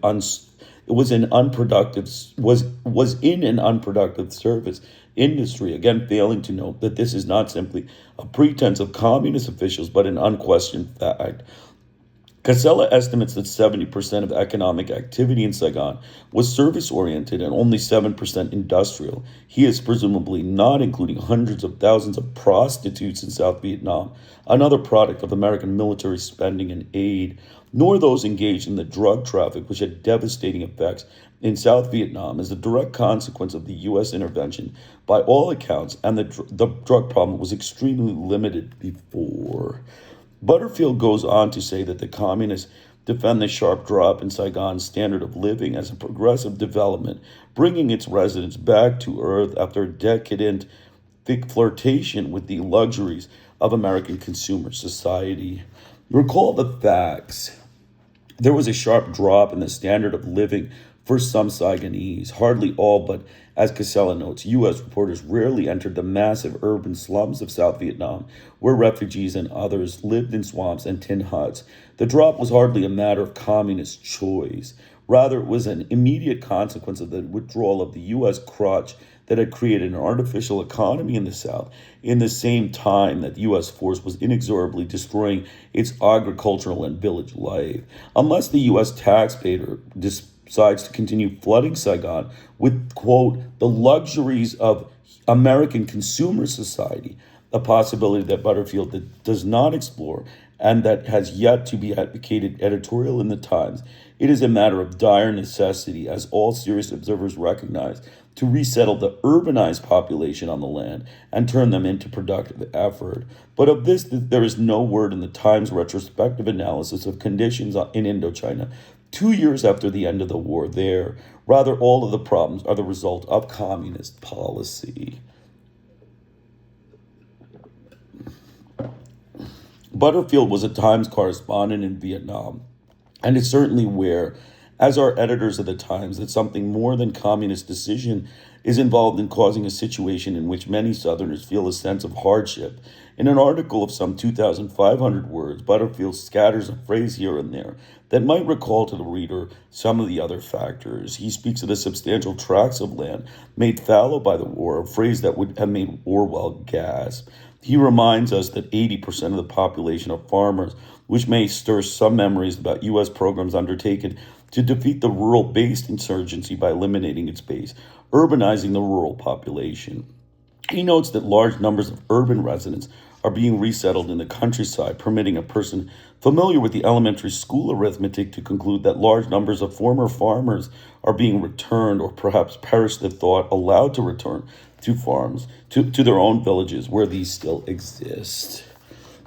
service industry, again failing to note that this is not simply a pretense of communist officials, but an unquestioned fact. Casella estimates that 70% of economic activity in Saigon was service-oriented and only 7% industrial. He is presumably not including hundreds of thousands of prostitutes in South Vietnam, another product of American military spending and aid, nor those engaged in the drug traffic, which had devastating effects in South Vietnam as a direct consequence of the U.S. intervention. By all accounts, and the drug problem was extremely limited before. Butterfield goes on to say that the communists defend the sharp drop in Saigon's standard of living as a progressive development, bringing its residents back to earth after a decadent flirtation with the luxuries of American consumer society. Recall the facts. There was a sharp drop in the standard of living for some Saigonese, hardly all, but as Casella notes, U.S. reporters rarely entered the massive urban slums of South Vietnam, where refugees and others lived in swamps and tin huts. The drop was hardly a matter of communist choice. Rather, it was an immediate consequence of the withdrawal of the U.S. crutch that had created an artificial economy in the South in the same time that the U.S. force was inexorably destroying its agricultural and village life. Unless the U.S. taxpayer decides to continue flooding Saigon with, quote, the luxuries of American consumer society, a possibility that Butterfield does not explore and that has yet to be advocated editorial in the Times. It is a matter of dire necessity, as all serious observers recognize, to resettle the urbanized population on the land and turn them into productive effort. But of this, there is no word in the Times retrospective analysis of conditions in Indochina 2 years after the end of the war there. Rather, all of the problems are the result of communist policy. Butterfield was a Times correspondent in Vietnam, and is certainly aware, as are editors of the Times, that something more than communist decision is involved in causing a situation in which many Southerners feel a sense of hardship. In an article of some 2,500 words, Butterfield scatters a phrase here and there that might recall to the reader some of the other factors. He speaks of the substantial tracts of land made fallow by the war, a phrase that would have made Orwell gasp. He reminds us that 80% of the population are farmers, which may stir some memories about U.S. programs undertaken to defeat the rural-based insurgency by eliminating its base, urbanizing the rural population. He notes that large numbers of urban residents are being resettled in the countryside, permitting a person familiar with the elementary school arithmetic to conclude that large numbers of former farmers are being returned, or perhaps perish the thought, allowed to return to farms, to their own villages where these still exist.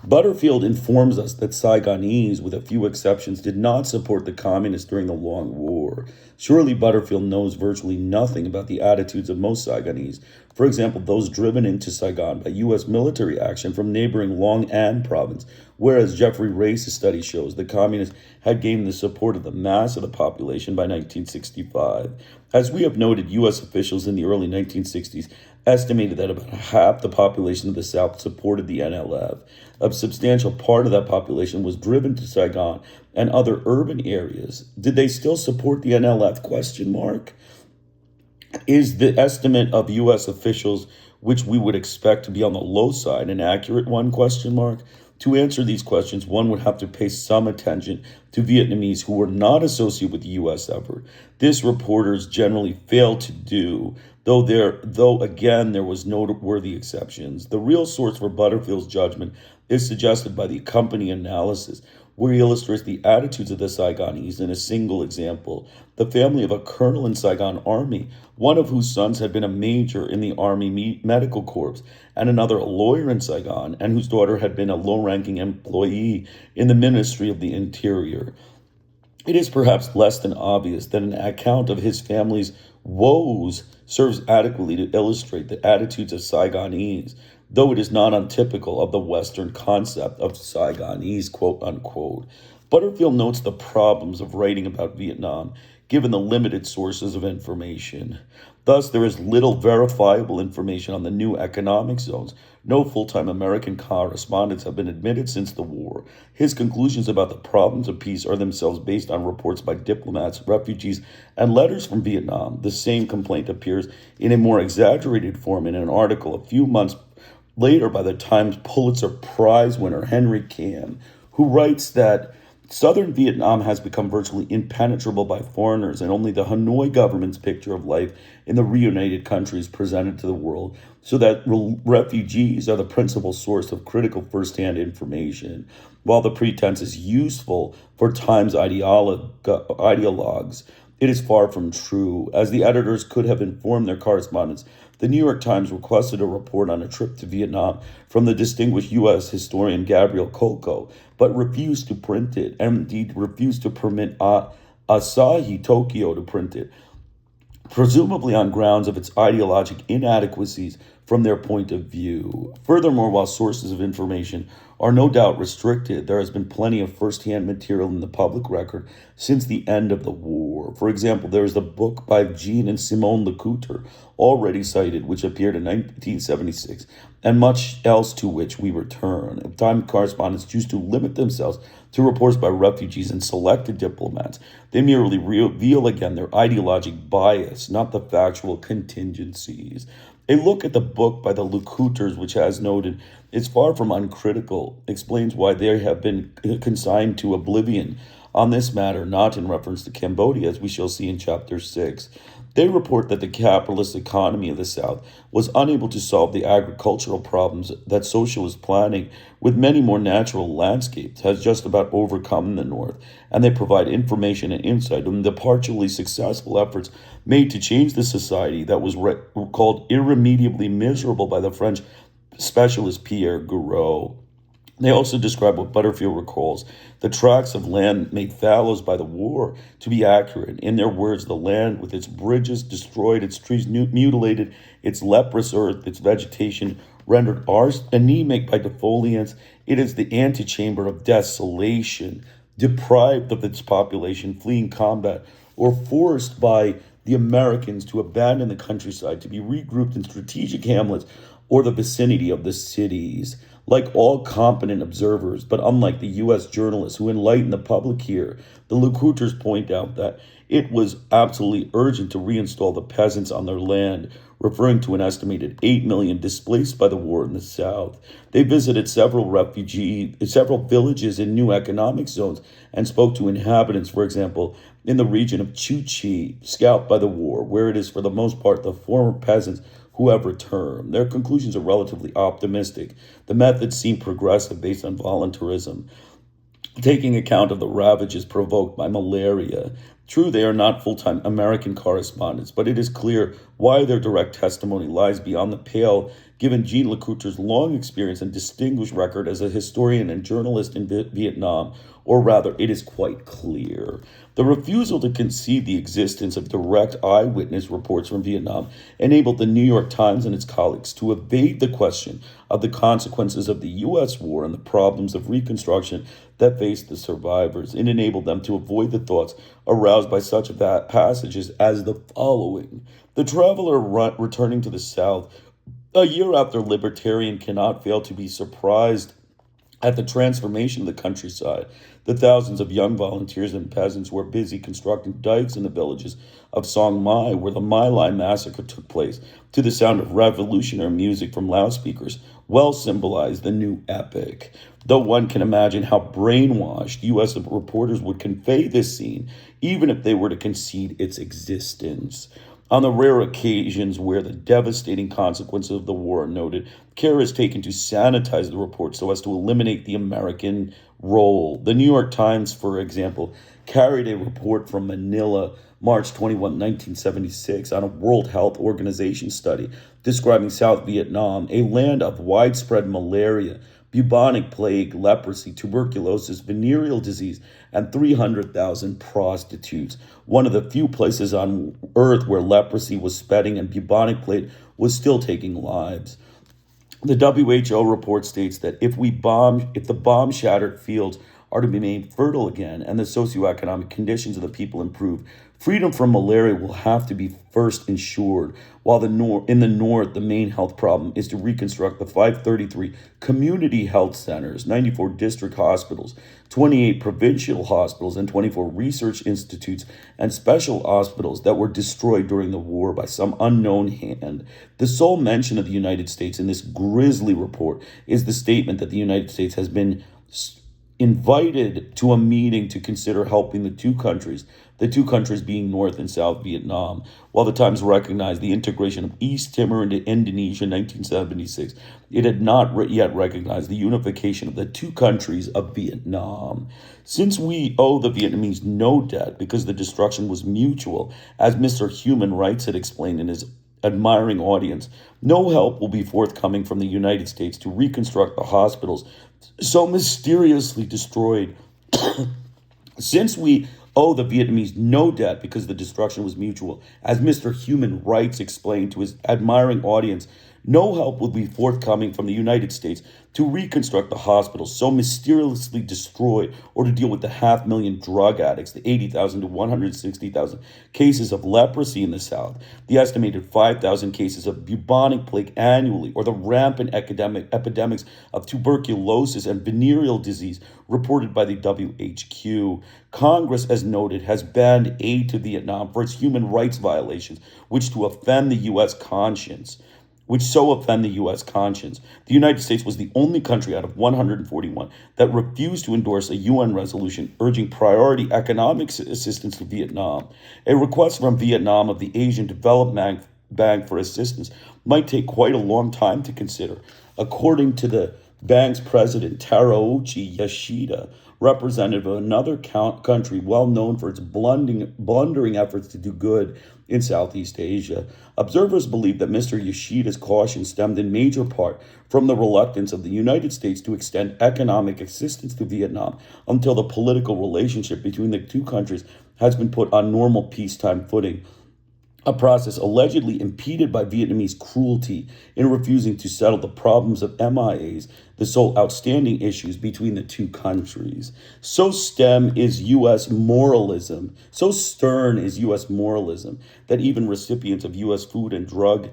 Butterfield informs us that Saigonese, with a few exceptions, did not support the communists during the Long War. Surely Butterfield knows virtually nothing about the attitudes of most Saigonese, for example, those driven into Saigon by U.S. military action from neighboring Long An province, whereas Jeffrey Race's study shows the communists had gained the support of the mass of the population by 1965. As we have noted, U.S. officials in the early 1960s estimated that about half the population of the South supported the NLF. A substantial part of that population was driven to Saigon and other urban areas. Did they still support the NLF? Question mark. Is the estimate of U.S. officials which we would expect to be on the low side, an accurate one, question mark? To answer these questions, one would have to pay some attention to Vietnamese who were not associated with the U.S. effort. This reporters generally fail to do, though again there was noteworthy exceptions. The real source for Butterfield's judgment is suggested by the accompanying analysis, where he illustrates the attitudes of the Saigonese in a single example. The family of a colonel in Saigon Army, one of whose sons had been a major in the Army Medical Corps, and another a lawyer in Saigon, and whose daughter had been a low-ranking employee in the Ministry of the Interior. It is perhaps less than obvious that an account of his family's woes serves adequately to illustrate the attitudes of Saigonese, though it is not untypical of the Western concept of Saigonese, quote unquote. Butterfield notes the problems of writing about Vietnam, given the limited sources of information. Thus, there is little verifiable information on the new economic zones. No full-time American correspondents have been admitted since the war. His conclusions about the problems of peace are themselves based on reports by diplomats, refugees, and letters from Vietnam. The same complaint appears in a more exaggerated form in an article a few months later by the Times Pulitzer Prize winner Henry Kam, who writes that Southern Vietnam has become virtually impenetrable by foreigners, and only the Hanoi government's picture of life in the reunited country is presented to the world, so that refugees are the principal source of critical firsthand information. While the pretense is useful for Times ideologues, it is far from true. As the editors could have informed their correspondents, the New York Times requested a report on a trip to Vietnam from the distinguished U.S. historian Gabriel Coco, but refused to print it, and indeed refused to permit Asahi Tokyo to print it, presumably on grounds of its ideologic inadequacies from their point of view. Furthermore, while sources of information are no doubt restricted, there has been plenty of first-hand material in the public record since the end of the war. For example, there is the book by Jean and Simone Lecoutre, already cited, which appeared in 1976, and much else to which we return. If Time correspondents choose to limit themselves to reports by refugees and selected diplomats, they merely reveal again their ideologic bias, not the factual contingencies. A look at the book by the Lecoutres, which has noted, is far from uncritical, explains why they have been consigned to oblivion on this matter, not in reference to Cambodia, as we shall see in Chapter 6. They report that the capitalist economy of the South was unable to solve the agricultural problems that socialist planning, with many more natural landscapes, has just about overcome in the North, and they provide information and insight on the partially successful efforts made to change the society that was called irremediably miserable by the French specialist Pierre Giraud. They also describe what Butterfield recalls the tracts of land made fallows by the war to be accurate. In their words, the land with its bridges destroyed, its trees mutilated, its leprous earth, its vegetation rendered anemic by defoliants. It is the antechamber of desolation, deprived of its population, fleeing combat, or forced by the Americans to abandon the countryside, to be regrouped in strategic hamlets or the vicinity of the cities. Like all competent observers, but unlike the U.S. journalists who enlighten the public here, the Lecoutres point out that it was absolutely urgent to reinstall the peasants on their land, referring to an estimated 8 million displaced by the war in the South. They visited several villages in new economic zones and spoke to inhabitants, for example, in the region of Chuchi, scalped by the war, where it is for the most part the former peasants who have returned. Their conclusions are relatively optimistic. The methods seem progressive based on voluntarism, taking account of the ravages provoked by malaria. True, they are not full-time American correspondents, but it is clear why their direct testimony lies beyond the pale, given Jean Lecoutre's long experience and distinguished record as a historian and journalist in Vietnam, or rather, it is quite clear. The refusal to concede the existence of direct eyewitness reports from Vietnam enabled the New York Times and its colleagues to evade the question of the consequences of the U.S. war and the problems of reconstruction that faced the survivors. It enabled them to avoid the thoughts aroused by such passages as the following. The traveler returning to the South a year after libertarian cannot fail to be surprised At the transformation of the countryside, the thousands of young volunteers and peasants were busy constructing dikes in the villages of Song Mai, where the My Lai massacre took place, to the sound of revolutionary music from loudspeakers, well symbolized the new epic. Though one can imagine how brainwashed U.S. reporters would convey this scene, even if they were to concede its existence. On the rare occasions where the devastating consequences of the war are noted, care is taken to sanitize the report so as to eliminate the American role. The New York Times, for example, carried a report from Manila, March 21, 1976, on a World Health Organization study describing South Vietnam, a land of widespread malaria, bubonic plague, leprosy, tuberculosis, venereal disease, and 300,000 prostitutes. One of the few places on earth where leprosy was spreading and bubonic plague was still taking lives. The WHO report states that if the bomb-shattered fields are to be made fertile again and the socioeconomic conditions of the people improve, freedom from malaria will have to be first ensured. While in the north, the main health problem is to reconstruct the 533 community health centers, 94 district hospitals, 28 provincial hospitals, and 24 research institutes and special hospitals that were destroyed during the war by some unknown hand. The sole mention of the United States in this grisly report is the statement that the United States has been invited to a meeting to consider helping the two countries being North and South Vietnam. While the Times recognized the integration of East Timor into Indonesia in 1976, it had not yet recognized the unification of the two countries of Vietnam. Since we owe the Vietnamese no debt because the destruction was mutual, as Mr. Human Rights had explained in his admiring audience, no help will be forthcoming from the United States to reconstruct the hospitals so mysteriously destroyed. Since we owe the Vietnamese no debt because the destruction was mutual, as Mr. Human Rights explained to his admiring audience, no help will be forthcoming from the United States to reconstruct the hospitals so mysteriously destroyed or to deal with the 500,000 drug addicts, the 80,000 to 160,000 cases of leprosy in the South, the estimated 5,000 cases of bubonic plague annually, or the rampant epidemics of tuberculosis and venereal disease reported by the WHQ. Congress, as noted, has banned aid to Vietnam for its human rights violations, which so offend the U.S. conscience. The United States was the only country out of 141 that refused to endorse a UN resolution urging priority economic assistance to Vietnam. A request from Vietnam of the Asian Development Bank for assistance might take quite a long time to consider. According to the bank's president, Taraochi Yoshida, representative of another country well known for its blundering efforts to do good in Southeast Asia. Observers believe that Mr. Yoshida's caution stemmed in major part from the reluctance of the United States to extend economic assistance to Vietnam until the political relationship between the two countries has been put on normal peacetime footing, a process allegedly impeded by Vietnamese cruelty in refusing to settle the problems of MIAs, the sole outstanding issues between the two countries. So stern is U.S. moralism, that even recipients of U.S. food and drug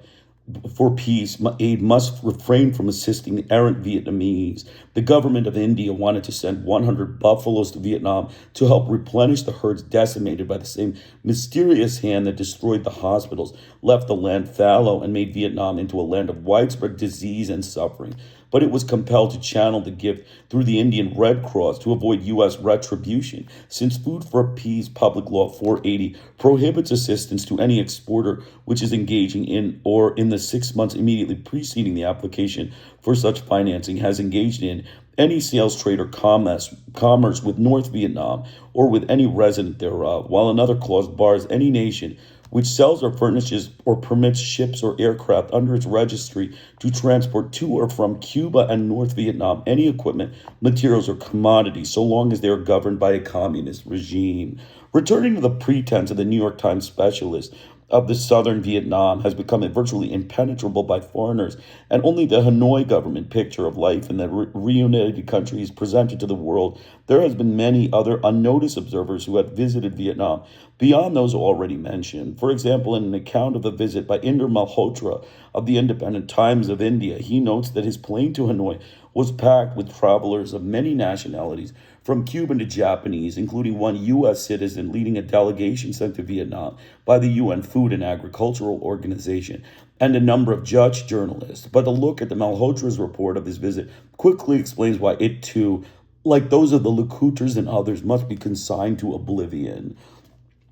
for peace aid must refrain from assisting the errant Vietnamese. The government of India wanted to send 100 buffaloes to Vietnam to help replenish the herds decimated by the same mysterious hand that destroyed the hospitals, left the land fallow, and made Vietnam into a land of widespread disease and suffering. But it was compelled to channel the gift through the Indian Red Cross to avoid U.S. retribution, since Food for Peace Public Law 480 prohibits assistance to any exporter which is engaging in or in the 6 months immediately preceding the application for such financing has engaged in any sales, trade, or commerce with North Vietnam or with any resident thereof, while another clause bars any nation which sells or furnishes or permits ships or aircraft under its registry to transport to or from Cuba and North Vietnam any equipment, materials, or commodities, so long as they are governed by a communist regime. Returning to the pretense of the New York Times specialist of the southern Vietnam has become virtually impenetrable by foreigners, and only the Hanoi government picture of life in the reunited country is presented to the world. There has been many other unnoticed observers who have visited Vietnam beyond those already mentioned. For example, in an account of a visit by Inder Malhotra of the Independent Times of India, he notes that his plane to Hanoi was packed with travelers of many nationalities, from Cuban to Japanese, including one U.S. citizen leading a delegation sent to Vietnam by the UN Food and Agricultural Organization, and a number of Dutch journalists. But a look at the Malhotra's report of his visit quickly explains why it too, like those of the Lecoutres and others, must be consigned to oblivion.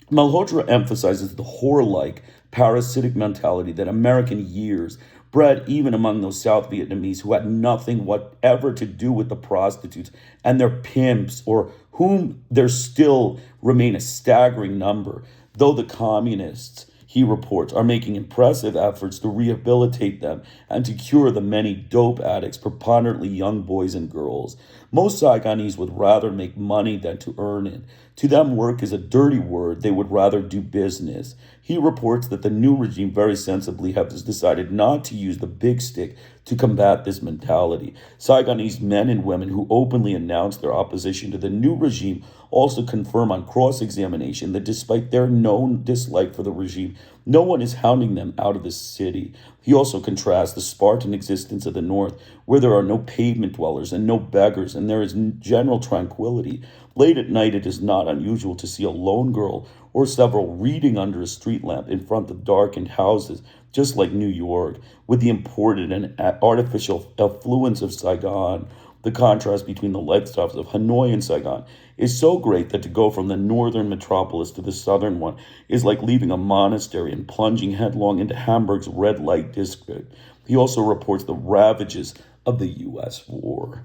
Malhotra emphasizes the whore-like, parasitic mentality that American years bred even among those South Vietnamese who had nothing whatever to do with the prostitutes and their pimps, or whom there still remain a staggering number, though the communists, he reports, are making impressive efforts to rehabilitate them and to cure the many dope addicts, preponderantly young boys and girls. Most Saigonese would rather make money than to earn it. To them, work is a dirty word. They would rather do business. He reports that the new regime very sensibly has decided not to use the big stick to combat this mentality. Saigonese men and women who openly announce their opposition to the new regime also confirm on cross-examination that despite their known dislike for the regime, no one is hounding them out of the city. He also contrasts the Spartan existence of the North, where there are no pavement dwellers and no beggars, and there is general tranquility. Late at night, it is not unusual to see a lone girl or several reading under a street lamp in front of darkened houses, just like New York, with the imported and artificial affluence of Saigon. The contrast between the lifestyles of Hanoi and Saigon is so great that to go from the northern metropolis to the southern one is like leaving a monastery and plunging headlong into Hamburg's red light district. He also reports the ravages of the U.S. war.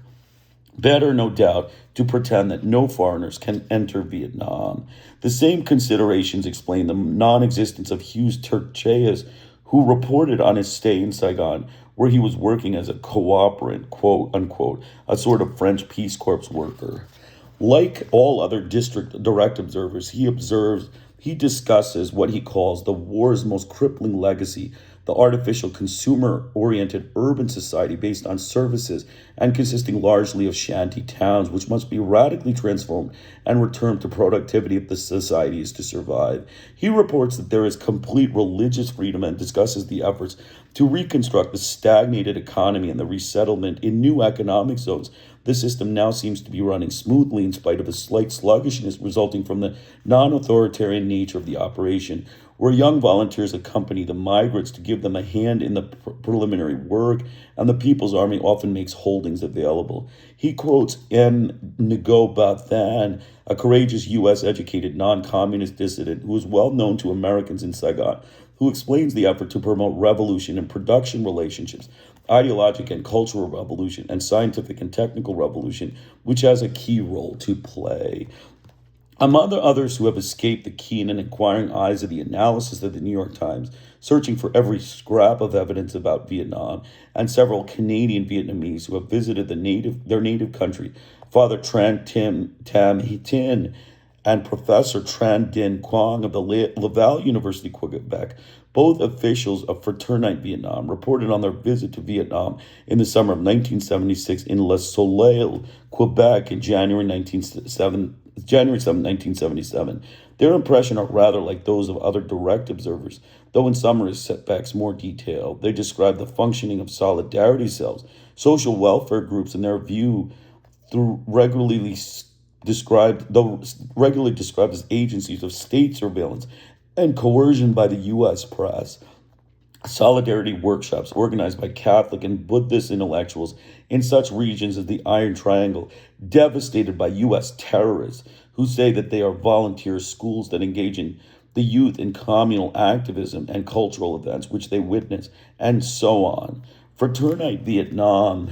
Better, no doubt, to pretend that no foreigners can enter Vietnam. The same considerations explain the non-existence of Hughes Turkchayas, who reported on his stay in Saigon, where he was working as a cooperant, quote unquote, a sort of French Peace Corps worker. Like all other district direct observers, he discusses what he calls the war's most crippling legacy, the artificial consumer-oriented urban society based on services and consisting largely of shanty towns, which must be radically transformed and returned to productivity if the society is to survive. He reports that there is complete religious freedom and discusses the efforts to reconstruct the stagnated economy and the resettlement in new economic zones. The system now seems to be running smoothly in spite of a slight sluggishness resulting from the non-authoritarian nature of the operation, where young volunteers accompany the migrants to give them a hand in the preliminary work, and the People's Army often makes holdings available. He quotes M. Ngo Ba Than, a courageous U.S.-educated non-communist dissident who is well known to Americans in Saigon, who explains the effort to promote revolution and production relationships, ideologic and cultural revolution, and scientific and technical revolution, which has a key role to play. Among others who have escaped the keen and inquiring eyes of the analysis of the New York Times, searching for every scrap of evidence about Vietnam, and several Canadian Vietnamese who have visited their native country, Father Tran Tam Tin and Professor Tran Dinh Quang of the Laval University, Quebec, both officials of Fraternite Vietnam, reported on their visit to Vietnam in the summer of 1976 in Le Soleil, Quebec, in January 7, 1977. Their impression are rather like those of other direct observers, though in some respects more detailed. They describe the functioning of solidarity cells, social welfare groups, and their view through regularly described as agencies of state surveillance and coercion by the U.S. press. Solidarity workshops organized by Catholic and Buddhist intellectuals in such regions as the Iron Triangle, devastated by U.S. terrorists who say that they are volunteer schools that engage in the youth in communal activism and cultural events which they witness, and so on. Fraternite Vietnam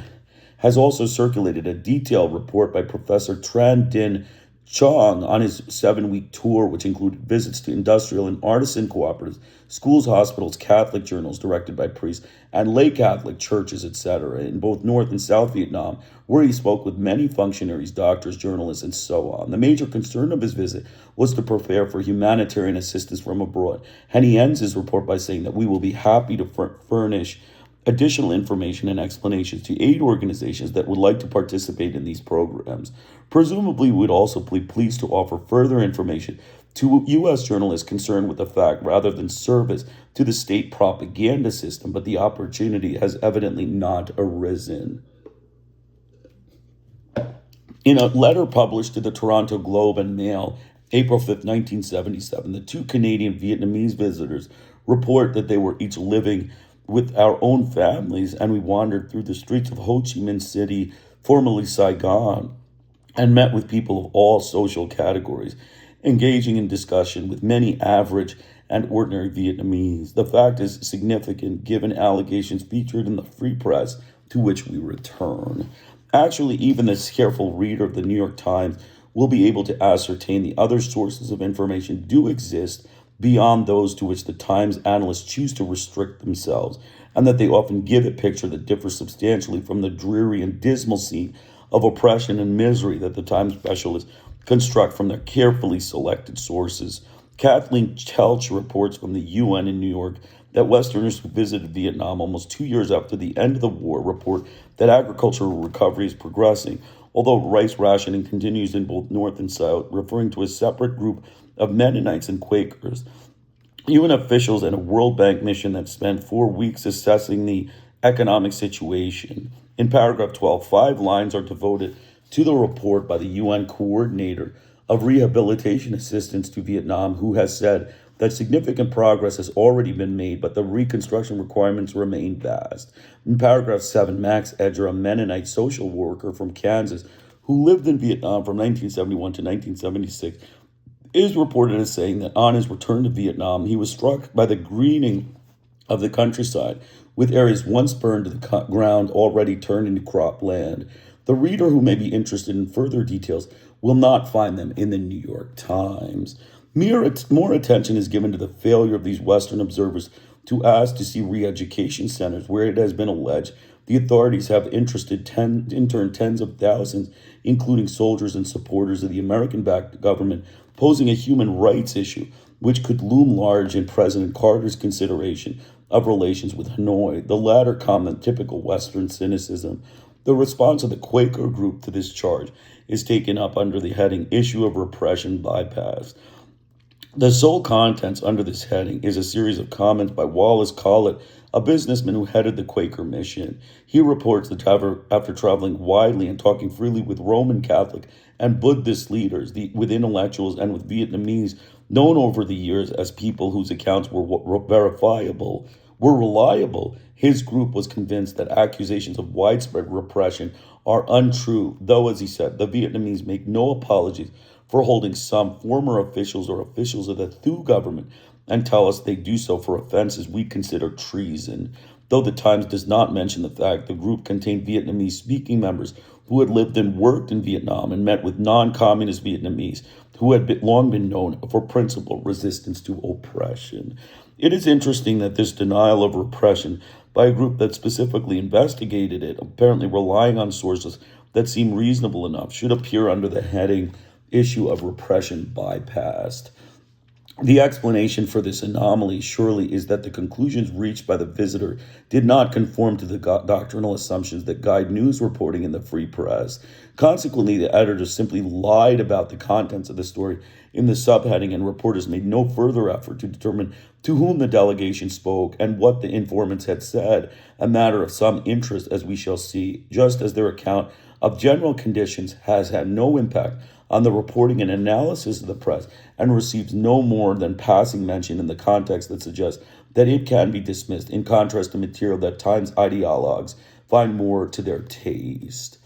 has also circulated a detailed report by Professor Tran Dinh Chong on his 7-week tour, which included visits to industrial and artisan cooperatives, schools, hospitals, Catholic journals directed by priests, and lay Catholic churches, etc., in both North and South Vietnam, where he spoke with many functionaries, doctors, journalists, and so on. The major concern of his visit was to prepare for humanitarian assistance from abroad, and he ends his report by saying that we will be happy to furnish additional information and explanations to aid organizations that would like to participate in these programs. Presumably, we would also be pleased to offer further information to U.S. journalists concerned with the fact rather than service to the state propaganda system, but the opportunity has evidently not arisen. In a letter published to the Toronto Globe and Mail, April 5th, 1977, the two Canadian Vietnamese visitors report that they were each living with our own families, and we wandered through the streets of Ho Chi Minh City, formerly Saigon, and met with people of all social categories, engaging in discussion with many average and ordinary Vietnamese. The fact is significant given allegations featured in the Free Press to which we return. Actually, even this careful reader of the New York Times will be able to ascertain the other sources of information do exist beyond those to which the Times analysts choose to restrict themselves, and that they often give a picture that differs substantially from the dreary and dismal scene of oppression and misery that the Times specialists construct from their carefully selected sources. Kathleen Kelch reports from the UN in New York that Westerners who visited Vietnam almost 2 years after the end of the war report that agricultural recovery is progressing, although rice rationing continues in both North and South, referring to a separate group of Mennonites and Quakers. UN officials and a World Bank mission that spent 4 weeks assessing the economic situation. In paragraph 12, 5 lines are devoted to the report by the UN coordinator of rehabilitation assistance to Vietnam, who has said that significant progress has already been made, but the reconstruction requirements remain vast. In paragraph 7, Max Edger, a Mennonite social worker from Kansas who lived in Vietnam from 1971 to 1976, is reported as saying that on his return to Vietnam, he was struck by the greening of the countryside, with areas once burned to the ground already turned into cropland. The reader who may be interested in further details will not find them in the New York Times. More attention is given to the failure of these Western observers to ask to see re-education centers where it has been alleged the authorities have interned tens of thousands, including soldiers and supporters of the American-backed government, posing a human rights issue which could loom large in President Carter's consideration of relations with Hanoi. The latter comment, typical Western cynicism. The response of the Quaker group to this charge is taken up under the heading Issue of Repression Bypass. The sole contents under this heading is a series of comments by Wallace Collett, a businessman who headed the Quaker mission. He reports that after traveling widely and talking freely with Roman Catholic and Buddhist leaders, with intellectuals and with Vietnamese, known over the years as people whose accounts were reliable, his group was convinced that accusations of widespread repression are untrue, though, as he said, the Vietnamese make no apologies for holding some former officials or officials of the Thu government and tell us they do so for offenses we consider treason. Though the Times does not mention the fact the group contained Vietnamese-speaking members who had lived and worked in Vietnam and met with non-communist Vietnamese who had long been known for principled resistance to oppression. It is interesting that this denial of repression by a group that specifically investigated it, apparently relying on sources that seem reasonable enough, should appear under the heading Issue of Repression Bypassed. The explanation for this anomaly surely is that the conclusions reached by the visitor did not conform to the doctrinal assumptions that guide news reporting in the free press. Consequently, the editor simply lied about the contents of the story in the subheading, and reporters made no further effort to determine to whom the delegation spoke and what the informants had said, a matter of some interest, as we shall see, just as their account of general conditions has had no impact on the reporting and analysis of the press and receives no more than passing mention in the context that suggests that it can be dismissed, in contrast to material that Times ideologues find more to their taste.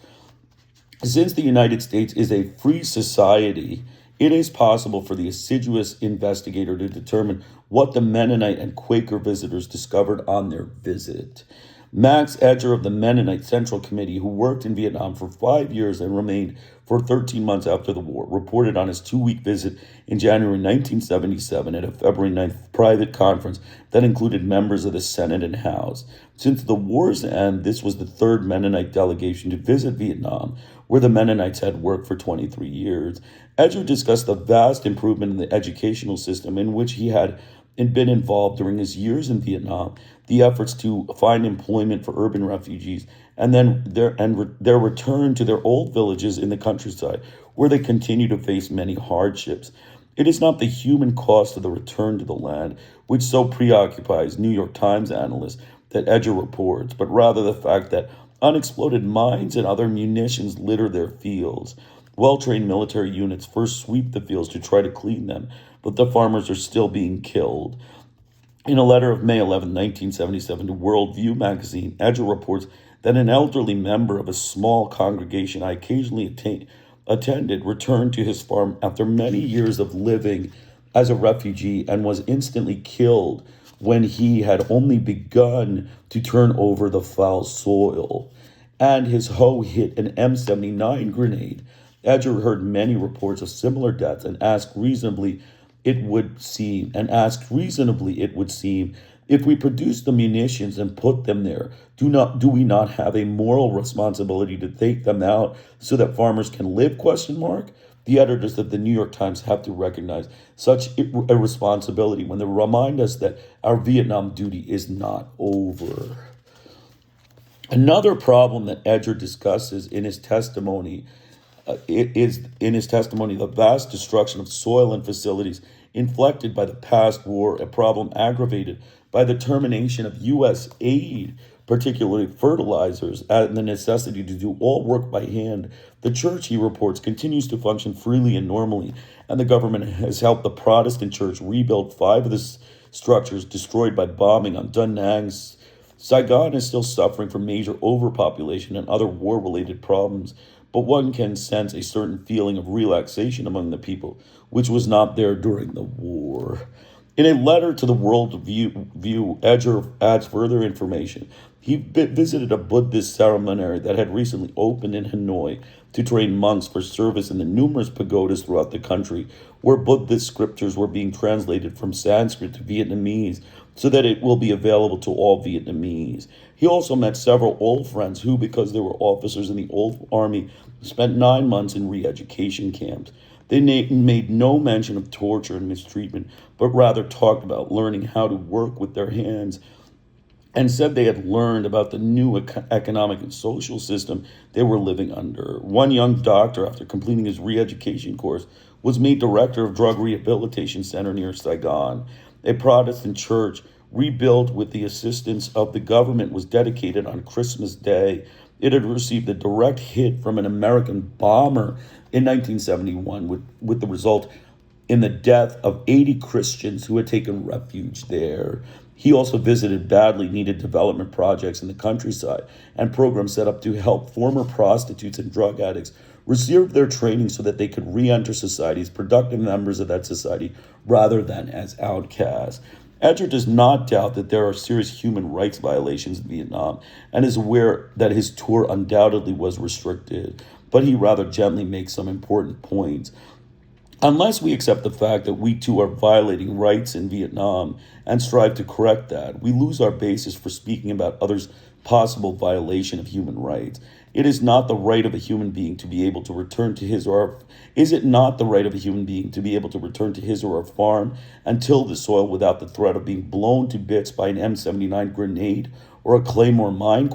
Since the United States is a free society, it is possible for the assiduous investigator to determine what the Mennonite and Quaker visitors discovered on their visit. Max Edger of the Mennonite Central Committee, who worked in Vietnam for 5 years and remained for 13 months after the war, reported on his 2-week visit in January 1977 at a February 9th private conference that included members of the Senate and House. Since the war's end, this was the third Mennonite delegation to visit Vietnam, where the Mennonites had worked for 23 years. Edger discussed the vast improvement in the educational system in which he had been involved during his years in Vietnam, the efforts to find employment for urban refugees, and then their return to their old villages in the countryside, where they continue to face many hardships. It is not the human cost of the return to the land which so preoccupies New York Times analysts that Edger reports, but rather the fact that Unexploded mines and other munitions litter their fields. Well-trained military units first sweep the fields to try to clean them, but the farmers are still being killed. In a letter of May 11, 1977 to World View magazine, Edger reports that an elderly member of a small congregation I occasionally attended returned to his farm after many years of living as a refugee and was instantly killed when he had only begun to turn over the foul soil. And his hoe hit an M79 grenade. Edger heard many reports of similar deaths and asked reasonably it would seem, if we produce the munitions and put them there, do we not have a moral responsibility to take them out so that farmers can live? The editors of the New York Times have to recognize such a responsibility when they remind us that our Vietnam duty is not over. Another problem that Edger discusses in his testimony the vast destruction of soil and facilities inflicted by the past war, a problem aggravated by the termination of U.S. aid, particularly fertilizers, and the necessity to do all work by hand. The church, he reports, continues to function freely and normally, and the government has helped the Protestant church rebuild 5 of the structures destroyed by bombing on Da Nang. Saigon is still suffering from major overpopulation and other war-related problems, but one can sense a certain feeling of relaxation among the people, which was not there during the war. In a letter to the World View, Edger adds further information. He visited a Buddhist seminary that had recently opened in Hanoi to train monks for service in the numerous pagodas throughout the country, where Buddhist scriptures were being translated from Sanskrit to Vietnamese so that it will be available to all Vietnamese. He also met several old friends who, because they were officers in the old army, spent 9 months in re-education camps. They made no mention of torture and mistreatment, but rather talked about learning how to work with their hands and said they had learned about the new economic and social system they were living under. One young doctor, after completing his re-education course, was made director of Drug Rehabilitation Center near Saigon. A Protestant church rebuilt with the assistance of the government was dedicated on Christmas Day. It had received a direct hit from an American bomber in 1971 with the result in the death of 80 Christians who had taken refuge there. He also visited badly needed development projects in the countryside and programs set up to help former prostitutes and drug addicts receive their training so that they could re-enter society as productive members of that society rather than as outcasts. Edger does not doubt that there are serious human rights violations in Vietnam and is aware that his tour undoubtedly was restricted, but he rather gently makes some important points. Unless we accept the fact that we too are violating rights in Vietnam and strive to correct that, we lose our basis for speaking about others' possible violation of human rights. It is not the right of a human being to be able to return to his or her, is it not the right of a human being to be able to return to his or her farm and till the soil without the threat of being blown to bits by an M79 grenade or a Claymore mine?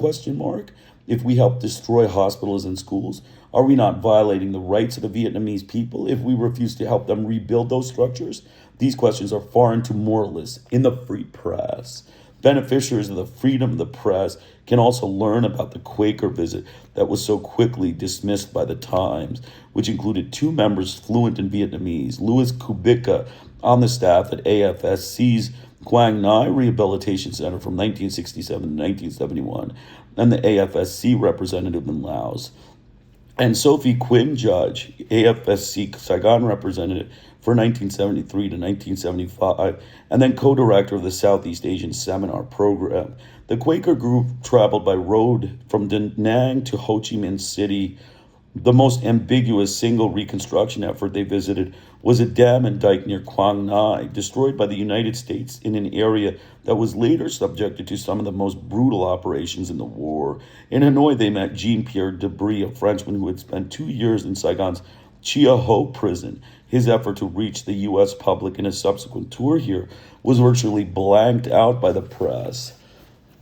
If we help destroy hospitals and schools, are we not violating the rights of the Vietnamese people if we refuse to help them rebuild those structures? These questions are foreign to moralists in the free press. Beneficiaries of the freedom of the press can also learn about the Quaker visit that was so quickly dismissed by the Times, which included 2 members fluent in Vietnamese, Louis Kubica, on the staff at AFSC's Quang Ngai Rehabilitation Center from 1967 to 1971, and the AFSC representative in Laos, and Sophie Quinn Judge, AFSC Saigon representative for 1973 to 1975, and then co-director of the Southeast Asian Seminar Program. The Quaker group traveled by road from Da Nang to Ho Chi Minh City. The most ambiguous single reconstruction effort they visited was a dam and dike near Quang Ngai, destroyed by the United States in an area that was later subjected to some of the most brutal operations in the war. In Hanoi, they met Jean-Pierre Debris, a Frenchman who had spent 2 years in Saigon's Chia Ho prison. His effort to reach the U.S. public in a subsequent tour here was virtually blanked out by the press,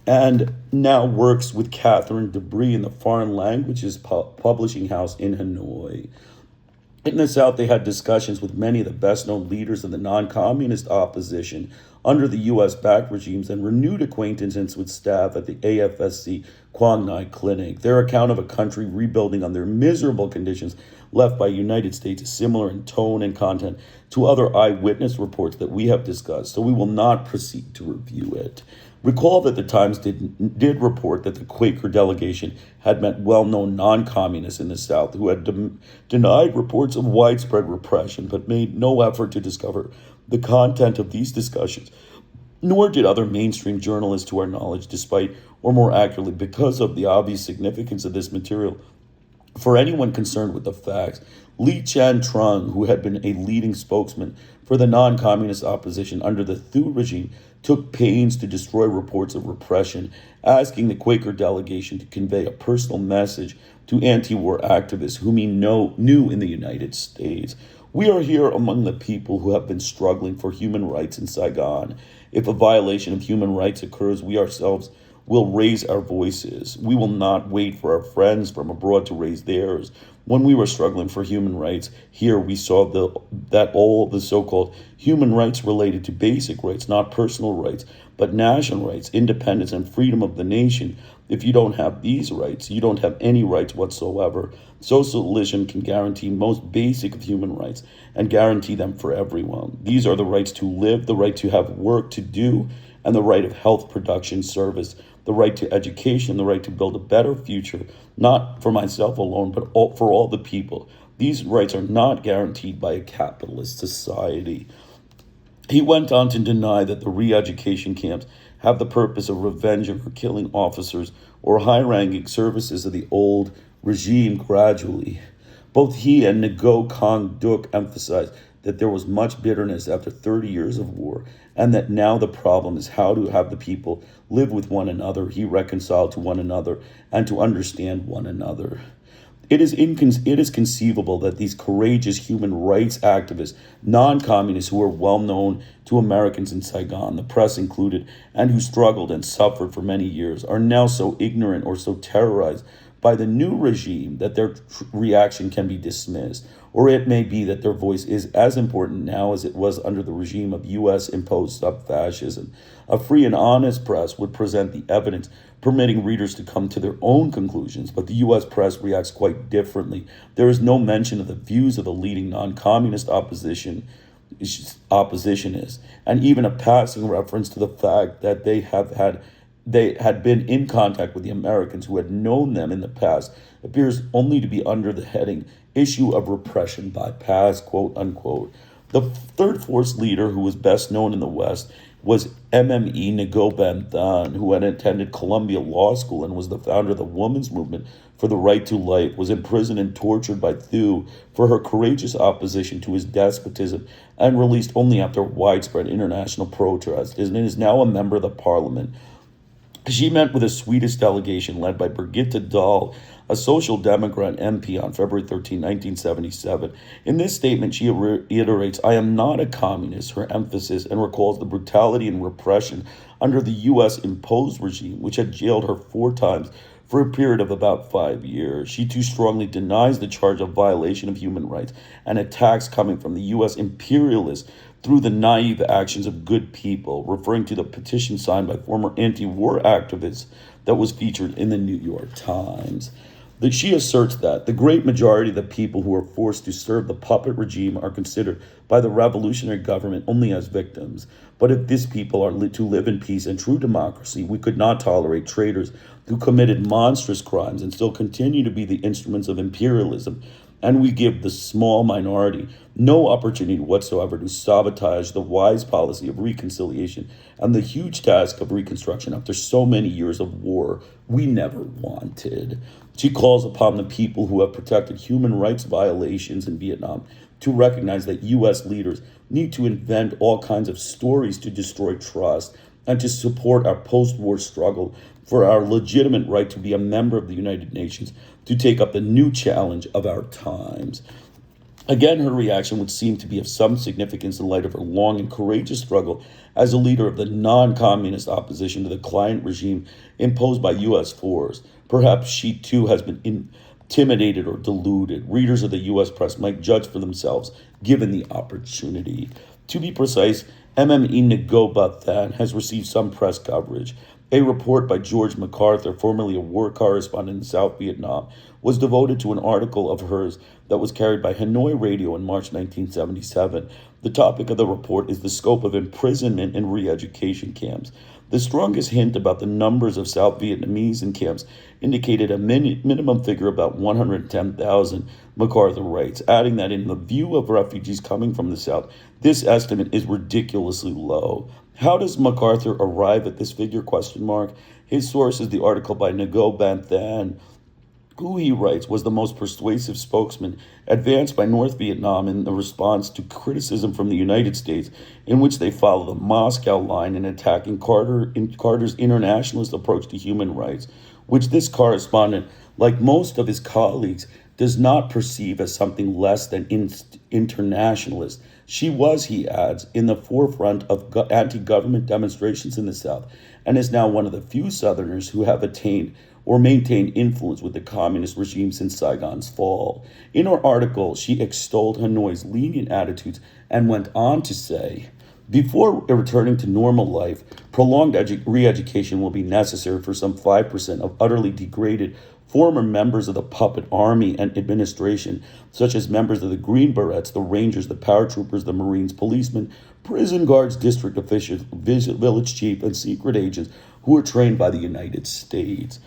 and now works with Catherine Debris in the Foreign Languages Publishing House in Hanoi. In the South, they had discussions with many of the best known leaders of the non communist opposition under the US backed regimes and renewed acquaintances with staff at the AFSC Quang Ngai Clinic. Their account of a country rebuilding under miserable conditions left by United States is similar in tone and content to other eyewitness reports that we have discussed, so we will not proceed to review it. Recall that the Times did report that the Quaker delegation had met well-known non-communists in the South who had denied reports of widespread repression but made no effort to discover the content of these discussions. Nor did other mainstream journalists, to our knowledge, despite, or more accurately, because of the obvious significance of this material. For anyone concerned with the facts, Li Chan-trung, who had been a leading spokesman for the non-communist opposition under the Thieu regime, took pains to destroy reports of repression, asking the Quaker delegation to convey a personal message to anti-war activists whom he knew in the United States. We are here among the people who have been struggling for human rights in Saigon. If a violation of human rights occurs, we ourselves will raise our voices. We will not wait for our friends from abroad to raise theirs. When we were struggling for human rights here, we saw that all the so-called human rights related to basic rights, not personal rights, but national rights, independence, and freedom of the nation. If you don't have these rights, you don't have any rights whatsoever. Socialism can guarantee most basic of human rights and guarantee them for everyone. These are the rights to live, the right to have work to do, and the right of health, production, service, the right to education, the right to build a better future, not for myself alone, but for all the people. These rights are not guaranteed by a capitalist society. He went on to deny that the re-education camps have the purpose of revenging or killing officers or high-ranking services of the old regime gradually. Both he and Ngo Kong Duk emphasized that there was much bitterness after 30 years of war, and that now the problem is how to have the people live with one another, he reconciled to one another, and to understand one another. It is conceivable that these courageous human rights activists, non-communists who are well known to Americans in Saigon, the press included, and who struggled and suffered for many years, are now so ignorant or so terrorized by the new regime that their reaction can be dismissed. Or it may be that their voice is as important now as it was under the regime of U.S. imposed sub-fascism. A free and honest press would present the evidence, permitting readers to come to their own conclusions, but the U.S. press reacts quite differently. There is no mention of the views of the leading non-communist oppositionists, and even a passing reference to the fact that they had been in contact with the Americans who had known them in the past appears only to be under the heading issue of repression bypass, quote unquote. The third force leader who was best known in the West was MME Ngo Ben Than, who had attended Columbia Law School and was the founder of the women's movement for the right to life, was imprisoned and tortured by Thieu for her courageous opposition to his despotism and released only after widespread international protest, and is now a member of the parliament. She met with a Swedish delegation led by Birgitta Dahl, a Social Democrat MP, on February 13, 1977. In this statement, she reiterates, "I am not a communist," her emphasis, and recalls the brutality and repression under the U.S. imposed regime, which had jailed her 4 times for a period of about 5 years. She too strongly denies the charge of violation of human rights and attacks coming from the U.S. imperialists through the naive actions of good people, referring to the petition signed by former anti-war activists that was featured in the New York Times. She asserts that the great majority of the people who are forced to serve the puppet regime are considered by the revolutionary government only as victims. But if these people are to live in peace and true democracy, we could not tolerate traitors who committed monstrous crimes and still continue to be the instruments of imperialism. And we give the small minority no opportunity whatsoever to sabotage the wise policy of reconciliation and the huge task of reconstruction after so many years of war we never wanted. She calls upon the people who have protected human rights violations in Vietnam to recognize that U.S. leaders need to invent all kinds of stories to destroy trust and to support our post-war struggle for our legitimate right to be a member of the United Nations, to take up the new challenge of our times. Again, her reaction would seem to be of some significance in light of her long and courageous struggle as a leader of the non-communist opposition to the client regime imposed by U.S. force. Perhaps she too has been intimidated or deluded. Readers of the U.S. press might judge for themselves, given the opportunity. To be precise, MME Ngobathan has received some press coverage. A report by George MacArthur, formerly a war correspondent in South Vietnam, was devoted to an article of hers that was carried by Hanoi Radio in March 1977. The topic of the report is the scope of imprisonment in re-education camps. The strongest hint about the numbers of South Vietnamese in camps indicated a minimum figure about 110,000, MacArthur writes, adding that in the view of refugees coming from the South, this estimate is ridiculously low. How does MacArthur arrive at this figure? His source is the article by Ngo Ban Than, who he writes was the most persuasive spokesman advanced by North Vietnam in the response to criticism from the United States, in which they follow the Moscow line in attacking Carter's internationalist approach to human rights, which this correspondent, like most of his colleagues, does not perceive as something less than internationalist. She was, he adds, in the forefront of anti-government demonstrations in the South, and is now one of the few Southerners who have attained or maintained influence with the communist regime since Saigon's fall. In her article, she extolled Hanoi's lenient attitudes and went on to say, before returning to normal life, prolonged re-education will be necessary for some 5% of utterly degraded former members of the puppet army and administration, such as members of the Green Berets, the Rangers, the paratroopers, the Marines, policemen, prison guards, district officials, village chief, and secret agents who are trained by the United States.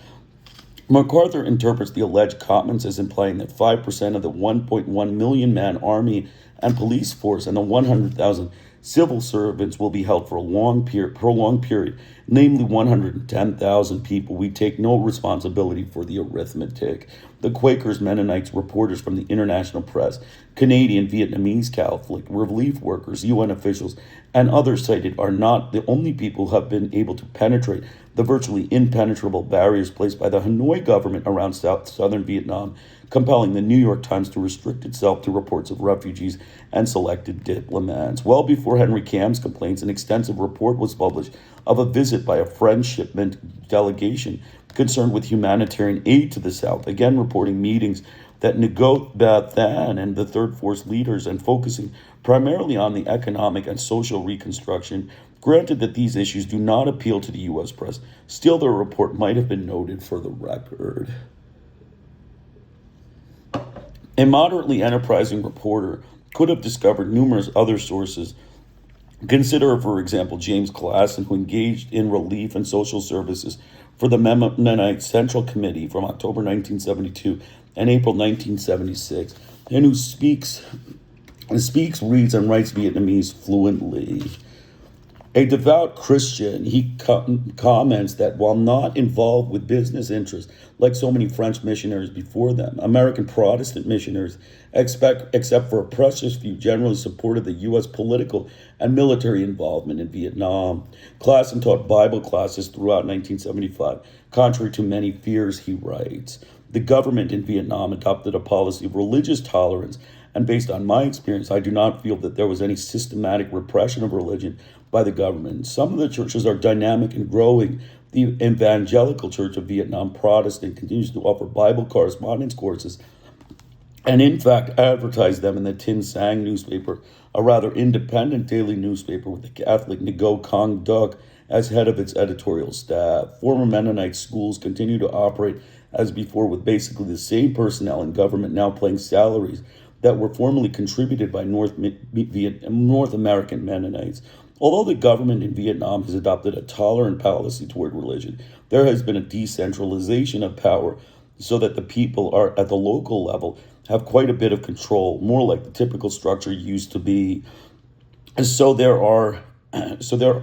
MacArthur interprets the alleged comments as implying that 5% of the 1.1 million man army and police force and the 100,000 civil servants will be held for a prolonged period, namely 110,000 people. We take no responsibility for the arithmetic. The Quakers, Mennonites, reporters from the international press, Canadian, Vietnamese Catholic, relief workers, UN officials, and others cited are not the only people who have been able to penetrate the virtually impenetrable barriers placed by the Hanoi government around southern Vietnam, compelling the New York Times to restrict itself to reports of refugees and selected diplomats. Well before Henry Cam's complaints, an extensive report was published of a visit by a French shipment delegation concerned with humanitarian aid to the South, again reporting meetings that Ngo Bathan and the Third Force leaders and focusing primarily on the economic and social reconstruction. Granted that these issues do not appeal to the U.S. press, still the report might have been noted for the record. A moderately enterprising reporter could have discovered numerous other sources. Consider, for example, James Classen, who engaged in relief and social services for the Mennonite Central Committee from October 1972 and April 1976, and who speaks, reads, and writes Vietnamese fluently. A devout Christian, he comments that while not involved with business interests like so many French missionaries before them, American Protestant missionaries, except for a precious few, generally supported the U.S. political and military involvement in Vietnam. Classen taught Bible classes throughout 1975, contrary to many fears, he writes. The government in Vietnam adopted a policy of religious tolerance, and based on my experience, I do not feel that there was any systematic repression of religion by the government. Some of the churches are dynamic and growing. The Evangelical Church of Vietnam Protestant continues to offer Bible correspondence courses and in fact advertise them in the Tin Sang newspaper, a rather independent daily newspaper with the Catholic Ngo Cong Duc as head of its editorial staff. Former Mennonite schools continue to operate as before with basically the same personnel and government now paying salaries that were formerly contributed by North American Mennonites. Although the government in Vietnam has adopted a tolerant policy toward religion, there has been a decentralization of power so that the people are at the local level have quite a bit of control, more like the typical structure used to be. And so there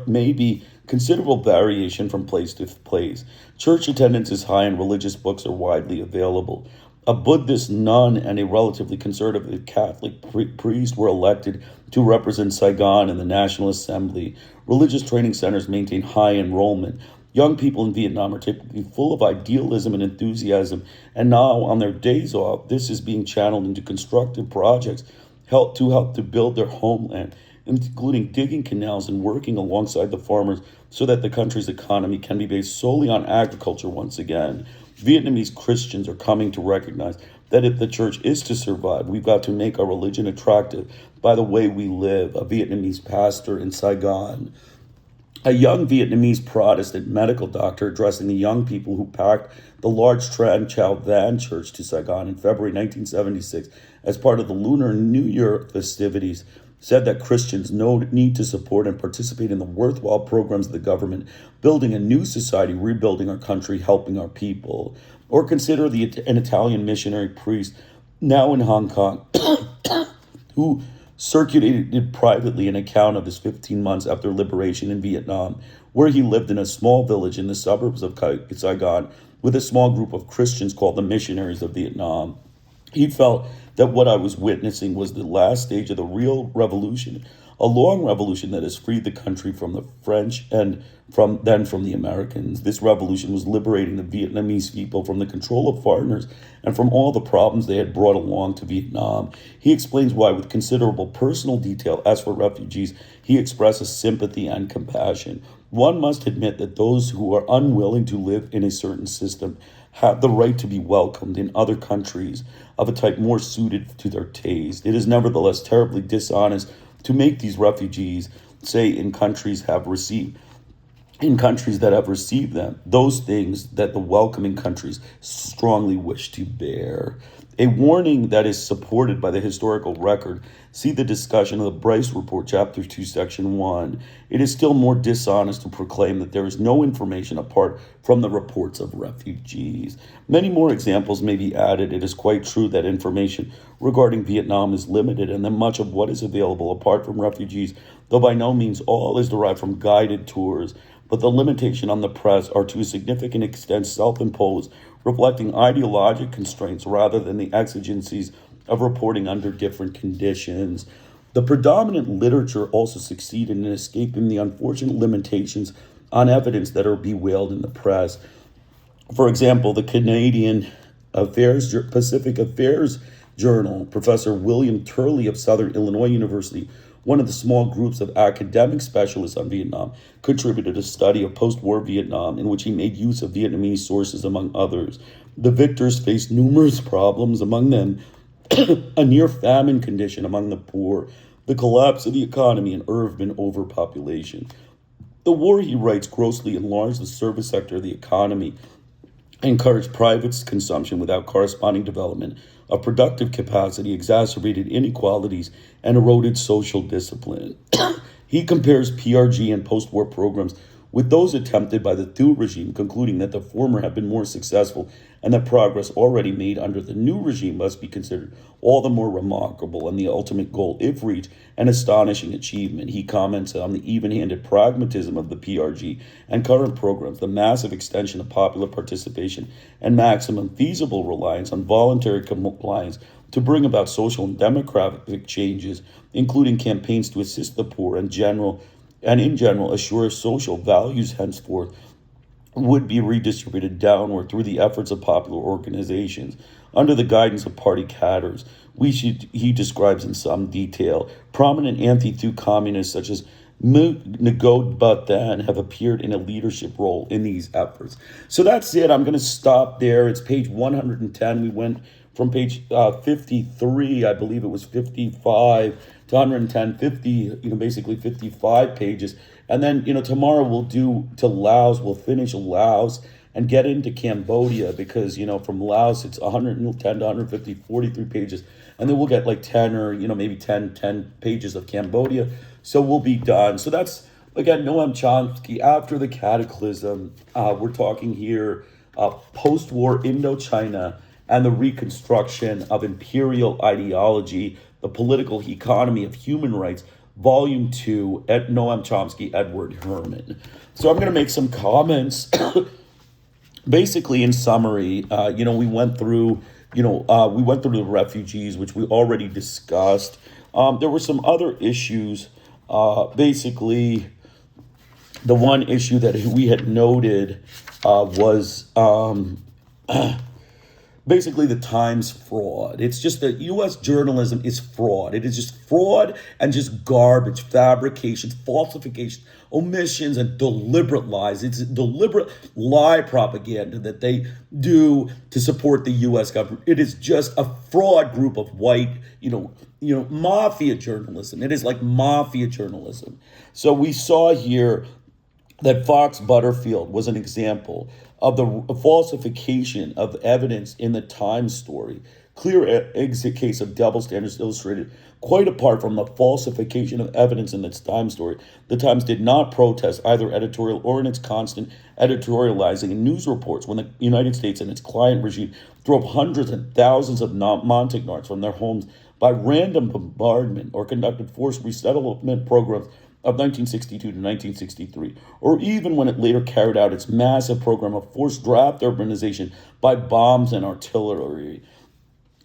may be considerable variation from place to place. Church attendance is high and religious books are widely available. A Buddhist nun and a relatively conservative Catholic priest were elected to represent Saigon in the National Assembly. Religious training centers maintain high enrollment. Young people in Vietnam are typically full of idealism and enthusiasm, and now on their days off, this is being channeled into constructive projects help to build their homeland, including digging canals and working alongside the farmers so that the country's economy can be based solely on agriculture once again. Vietnamese Christians are coming to recognize that if the church is to survive, we've got to make our religion attractive by the way we live. A Vietnamese pastor in Saigon, a young Vietnamese Protestant medical doctor addressing the young people who packed the large Tran Chau Van church to Saigon in February 1976 as part of the Lunar New Year festivities, said that Christians need to support and participate in the worthwhile programs of the government, building a new society, rebuilding our country, helping our people. Or consider an Italian missionary priest now in Hong Kong who circulated privately an account of his 15 months after liberation in Vietnam, where he lived in a small village in the suburbs of Saigon with a small group of Christians called the Missionaries of Vietnam. He felt that what I was witnessing was the last stage of the real revolution, a long revolution that has freed the country from the French and from the Americans. This revolution was liberating the Vietnamese people from the control of foreigners and from all the problems they had brought along to Vietnam. He explains why, with considerable personal detail, as for refugees, he expresses sympathy and compassion. One must admit that those who are unwilling to live in a certain system have the right to be welcomed in other countries of a type more suited to their taste. It is nevertheless terribly dishonest to make these refugees, say in countries that have received them, those things that the welcoming countries strongly wish to bear. A warning that is supported by the historical record. See the discussion of the Bryce Report, Chapter 2, Section 1. It is still more dishonest to proclaim that there is no information apart from the reports of refugees. Many more examples may be added. It is quite true that information regarding Vietnam is limited and that much of what is available apart from refugees, though by no means all, is derived from guided tours. But the limitation on the press are to a significant extent self-imposed, reflecting ideologic constraints rather than the exigencies of reporting under different conditions. The predominant literature also succeeded in escaping the unfortunate limitations on evidence that are bewailed in the press. For example, the Canadian Pacific Affairs Journal, Professor William Turley of Southern Illinois University, one of the small groups of academic specialists on Vietnam, contributed a study of post-war Vietnam in which he made use of Vietnamese sources, among others. The victors faced numerous problems, among them a near-famine condition among the poor, the collapse of the economy, and urban overpopulation. The war, he writes, grossly enlarged the service sector of the economy, encouraged private consumption without corresponding development of productive capacity, exacerbated inequalities, and eroded social discipline. He compares PRG and post-war programs with those attempted by the Thieu regime, concluding that the former have been more successful and that progress already made under the new regime must be considered all the more remarkable and the ultimate goal, if reached, an astonishing achievement. He comments on the even-handed pragmatism of the PRG and current programs, the massive extension of popular participation, and maximum feasible reliance on voluntary compliance to bring about social and demographic changes, including campaigns to assist the poor and in general assure social values henceforth would be redistributed downward through the efforts of popular organizations under the guidance of party cadres. He describes in some detail. Prominent anti-Thieu communists such as Ngo Ba Thanh have appeared in a leadership role in these efforts. So that's it. I'm going to stop there. It's page 110. We went from page 53, I believe it was 55 to 110, 50, basically 55 pages. And then, tomorrow we'll do to Laos. We'll finish Laos and get into Cambodia because, from Laos, it's 110 to 150, 43 pages. And then we'll get like 10 or, maybe 10 pages of Cambodia. So we'll be done. So that's, again, Noam Chomsky. After the Cataclysm, we're talking here post-war Indochina and the reconstruction of imperial ideology, the political economy of human rights, Volume 2, at Noam Chomsky, Edward Herman. So I'm going to make some comments. Basically, in summary, we went through the refugees, which we already discussed. There were some other issues. Basically, the one issue that we had noted was basically the Times fraud. It's just that U.S. journalism is fraud. It is just fraud and just garbage, fabrications, falsifications, omissions, and deliberate lies. It's deliberate lie propaganda that they do to support the U.S. government. It is just a fraud group of white, mafia journalism. It is like mafia journalism. So we saw here that Fox Butterfield was an example of the falsification of evidence in the Times story. Clear exit case of double standards illustrated. Quite apart from the falsification of evidence in its Times story, the Times did not protest either editorial or in its constant editorializing in news reports when the United States and its client regime drove hundreds and thousands of Montagnards from their homes by random bombardment or conducted forced resettlement programs of 1962 to 1963, or even when it later carried out its massive program of forced draft urbanization by bombs and artillery.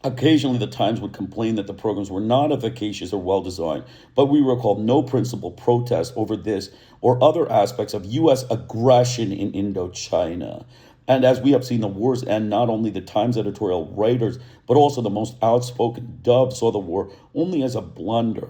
Occasionally, the Times would complain that the programs were not efficacious or well-designed, but we recall no principled protest over this or other aspects of U.S. aggression in Indochina. And as we have seen the wars end, not only the Times editorial writers, but also the most outspoken Dove saw the war only as a blunder.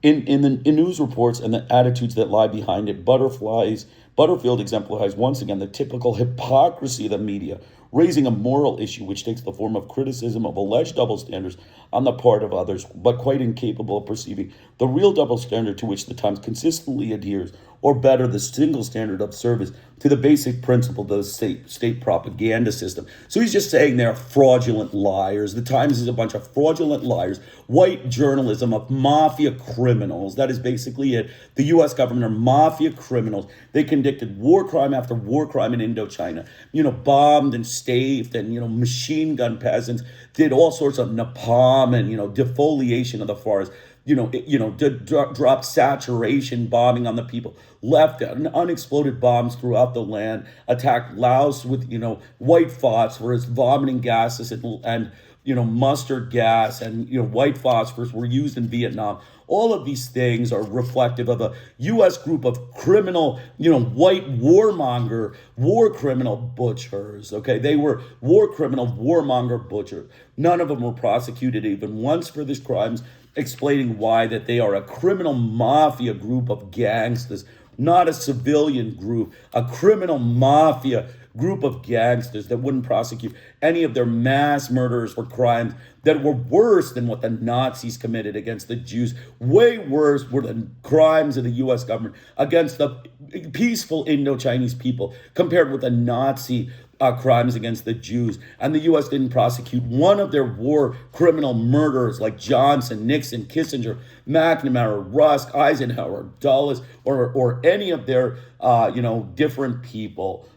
In news reports and the attitudes that lie behind it, Butterfield exemplifies once again the typical hypocrisy of the media, raising a moral issue which takes the form of criticism of alleged double standards on the part of others, but quite incapable of perceiving the real double standard to which the Times consistently adheres, or better, the single standard of service to the basic principle of the state propaganda system. So he's just saying they're fraudulent liars. The Times is a bunch of fraudulent liars, white journalism of mafia criminals. That is basically it. The U.S. government are mafia criminals. They conducted war crime after war crime in Indochina, bombed and staved and, machine gun peasants, did all sorts of napalm and, defoliation of the forest. Dropped saturation bombing on the people, left unexploded bombs throughout the land, attacked Laos with, white phosphorus, vomiting gases and mustard gas and, white phosphorus were used in Vietnam. All of these things are reflective of a U.S. group of criminal, white warmonger, war criminal butchers, okay? They were war criminal, warmonger butchers. None of them were prosecuted even once for these crimes, explaining why that they are a criminal mafia group of gangsters, not a civilian group, a criminal mafia group of gangsters that wouldn't prosecute any of their mass murderers for crimes that were worse than what the Nazis committed against the Jews. Way worse were the crimes of the U.S. government against the peaceful Indochinese people compared with the Nazi crimes against the Jews. And the U.S. didn't prosecute one of their war criminal murderers like Johnson, Nixon, Kissinger, McNamara, Rusk, Eisenhower, Dulles, or any of their, different people.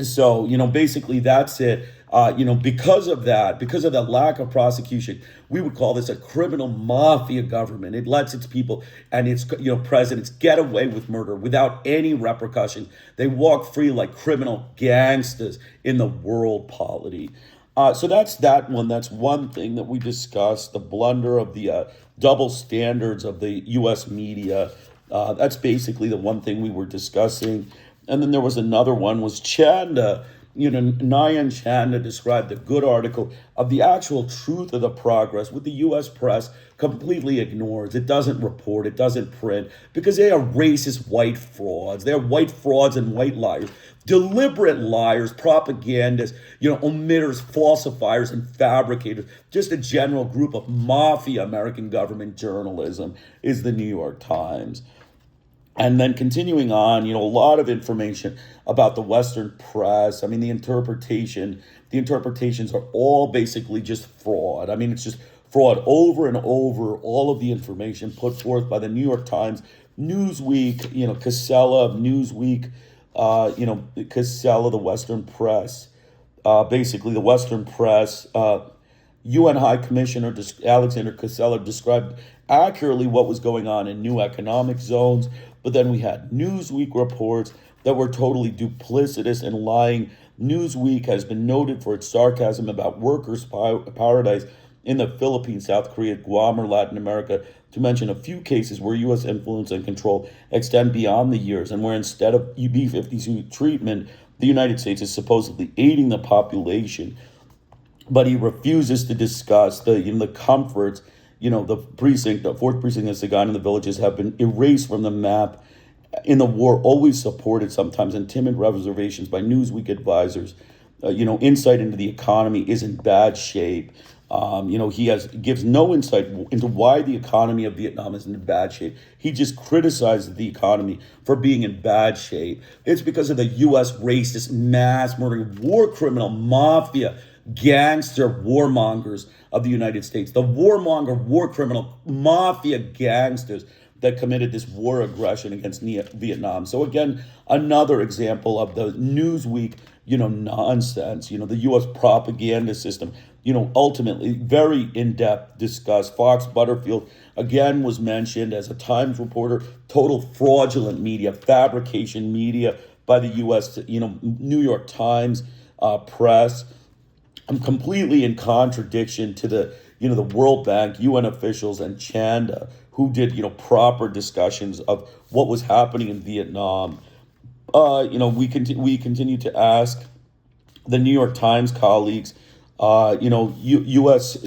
So, basically that's it. Because of that lack of prosecution, we would call this a criminal mafia government. It lets its people and its, presidents get away with murder without any repercussion. They walk free like criminal gangsters in the world polity. So that's that one. That's one thing that we discussed, the blunder of the double standards of the U.S. media. That's basically the one thing we were discussing. And then there was another one, was Chanda. Nyan Chanda described a good article of the actual truth of the progress, with the U.S. press completely ignores. It doesn't report, it doesn't print, because they are racist white frauds. They are white frauds and white liars, deliberate liars, propagandists, omitters, falsifiers, and fabricators. Just a general group of mafia American government journalism is the New York Times. And then continuing on, a lot of information about the Western press. I mean, the interpretations are all basically just fraud. I mean, it's just fraud over and over. All of the information put forth by the New York Times, Newsweek, Casella of Newsweek, Casella, the Western press. Basically, the Western press, UN High Commissioner Alexander Casella described accurately what was going on in new economic zones. But then we had Newsweek reports that were totally duplicitous and lying. Newsweek has been noted for its sarcasm about workers' paradise in the Philippines, South Korea, Guam, or Latin America, to mention a few cases where U.S. influence and control extend beyond the years, and where instead of B-52 treatment, the United States is supposedly aiding the population. but he refuses to discuss the comforts. The fourth precinct of Sagan and the villages have been erased from the map in the war, always supported sometimes in timid reservations by Newsweek advisors. Insight into the economy is in bad shape. He gives no insight into why the economy of Vietnam is in bad shape. He just criticizes the economy for being in bad shape. It's because of the U.S. racist, mass murdering, war criminal, mafia, gangster warmongers of the United States. The warmonger, war criminal, mafia gangsters that committed this war aggression against Vietnam. So again, another example of the Newsweek, nonsense, the U.S. propaganda system, ultimately very in-depth discussed. Fox Butterfield, again, was mentioned as a Times reporter, total fraudulent media, fabrication media by the U.S., New York Times press. I'm completely in contradiction to the World Bank, UN officials, and Chanda, who did, proper discussions of what was happening in Vietnam. We continue to ask the New York Times colleagues, U.S.,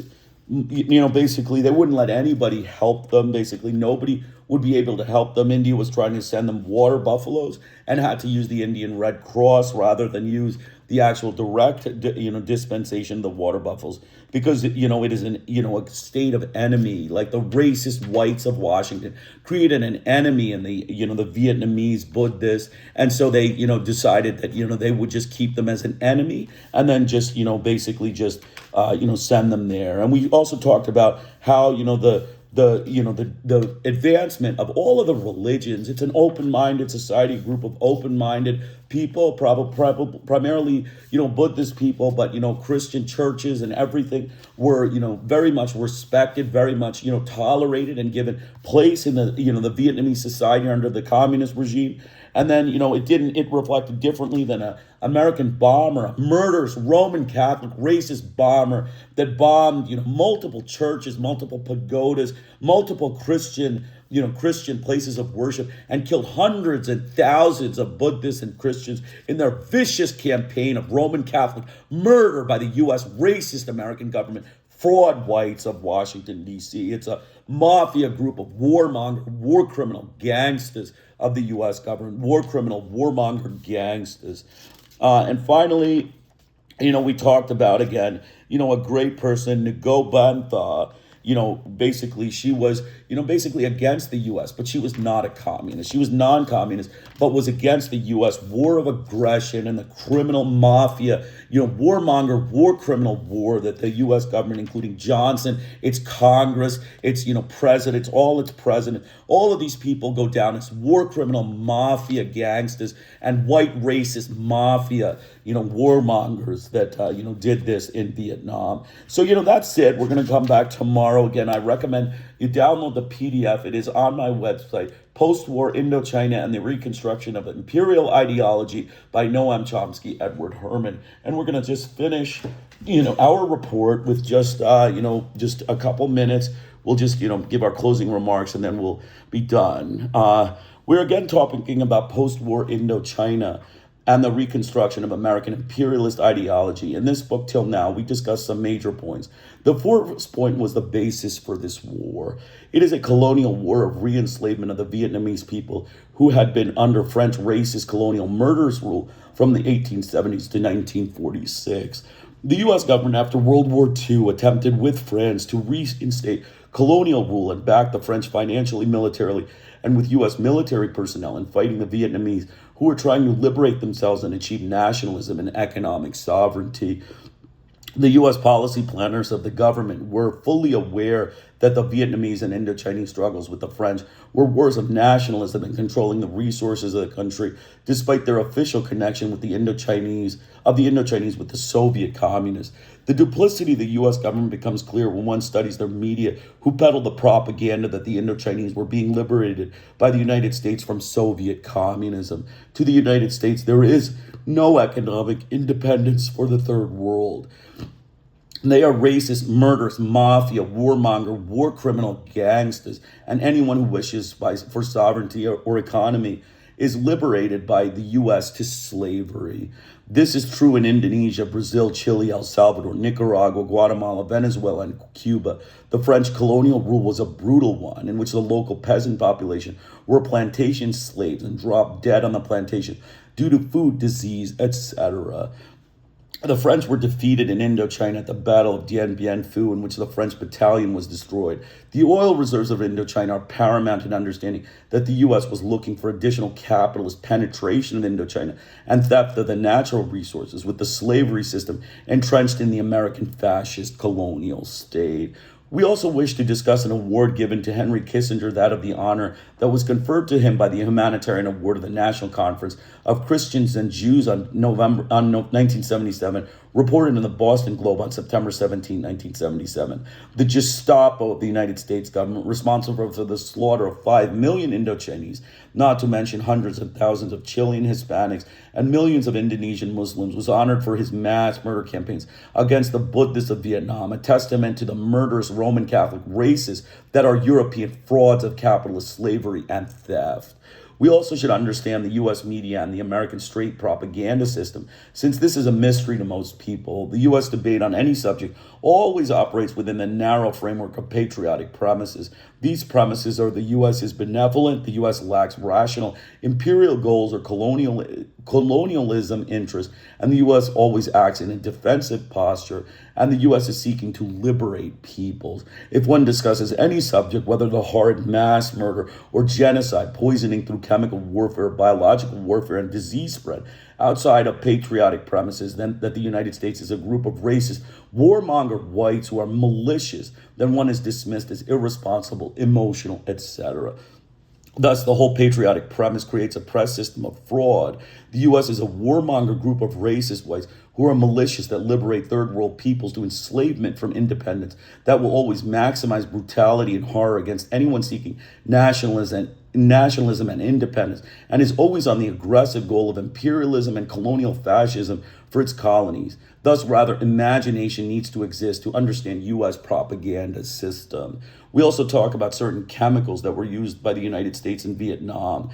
basically they wouldn't let anybody help them. Basically, nobody would be able to help them. India was trying to send them water buffaloes and had to use the Indian Red Cross rather than use the actual direct, dispensation of the water buffaloes, because, it is a state of enemy, like the racist whites of Washington created an enemy in the Vietnamese Buddhists. And so they, decided that, they would just keep them as an enemy and then just, basically just, send them there. And we also talked about how, the advancement of all of the religions. It's an open-minded society, a group of open-minded people, probably primarily, Buddhist people, but, Christian churches and everything were, very much respected, very much, tolerated and given place in the, the Vietnamese society under the communist regime. And then, it reflected differently than an American bomber, a murderous Roman Catholic racist bomber that bombed, multiple churches, multiple pagodas, multiple Christian places of worship, and killed hundreds and thousands of Buddhists and Christians in their vicious campaign of Roman Catholic murder by the U.S. racist American government, fraud whites of Washington, D.C. It's a mafia group of warmonger, war criminal gangsters of the U.S. government, war criminal, warmonger gangsters. And finally, we talked about, again, a great person, Ngo Bantha. Basically she was, basically against the U.S., but she was not a communist. She was non-communist, but was against the U.S. war of aggression and the criminal mafia, warmonger, war criminal war that the U.S. government, including Johnson, its Congress, its, presidents, all its presidents, all of these people go down as war criminal mafia gangsters and white racist mafia, warmongers that, did this in Vietnam. So, that's it. We're going to come back tomorrow. Again, I recommend you download the PDF. It is on my website, Post-War Indochina and the Reconstruction of Imperial Ideology by Noam Chomsky, Edward Herman. And we're going to just finish, our report with just a couple minutes. We'll just, give our closing remarks and then we'll be done. We're again talking about post-war Indochina and the reconstruction of American imperialist ideology. In this book, till now, we discussed some major points. The first point was the basis for this war. It is a colonial war of reenslavement of the Vietnamese people who had been under French racist colonial murderous rule from the 1870s to 1946. The U.S. government, after World War II, attempted with France to reinstate colonial rule and back the French financially, militarily, and with U.S. military personnel in fighting the Vietnamese who were trying to liberate themselves and achieve nationalism and economic sovereignty. The U.S. policy planners of the government were fully aware that the Vietnamese and Indochinese struggles with the French were wars of nationalism and controlling the resources of the country, despite their official connection with the Indochinese with the Soviet communists. The duplicity of the U.S. government becomes clear when one studies their media, who peddled the propaganda that the Indochinese were being liberated by the United States from Soviet communism. To the United States, there is no economic independence for the third world. They are racist, murderous, mafia, warmonger, war criminal gangsters, and anyone who wishes for sovereignty or economy is liberated by the U.S. to slavery. This is true in Indonesia, Brazil, Chile, El Salvador, Nicaragua, Guatemala, Venezuela, and Cuba. The French colonial rule was a brutal one in which the local peasant population were plantation slaves and dropped dead on the plantation due to food, disease, etc. The French were defeated in Indochina at the Battle of Dien Bien Phu, in which the French battalion was destroyed. The oil reserves of Indochina are paramount in understanding that the U.S. was looking for additional capitalist penetration of Indochina and theft of the natural resources, with the slavery system entrenched in the American fascist colonial state. We also wish to discuss an award given to Henry Kissinger, that of the honor that was conferred to him by the Humanitarian Award of the National Conference of Christians and Jews on 1977, reported in the Boston Globe on September 17, 1977. The Gestapo of the United States government, responsible for the slaughter of 5 million Indochinese, not to mention hundreds of thousands of Chilean Hispanics and millions of Indonesian Muslims, was honored for his mass murder campaigns against the Buddhists of Vietnam, a testament to the murderous Roman Catholic races that are European frauds of capitalist slavery and theft. We also should understand the U.S. media and the American straight propaganda system, since this is a mystery to most people. The U.S. debate on any subject always operates within the narrow framework of patriotic premises. These premises are: the U.S. is benevolent, the U.S. lacks rational imperial goals or colonialism interests, and the U.S. always acts in a defensive posture, and the U.S. is seeking to liberate peoples. If one discusses any subject, whether the horrid mass murder or genocide, poisoning through chemical warfare, biological warfare, and disease spread, outside of patriotic premises, then that the United States is a group of racist, warmonger whites who are malicious, then one is dismissed as irresponsible, emotional, etc. Thus, the whole patriotic premise creates a press system of fraud. The U.S. is a warmonger group of racist whites who are malicious, that liberate third world peoples to enslavement from independence, that will always maximize brutality and horror against anyone seeking nationalism and independence, and is always on the aggressive goal of imperialism and colonial fascism for its colonies. Thus, rather, imagination needs to exist to understand U.S. propaganda system. We also talk about certain chemicals that were used by the United States in Vietnam.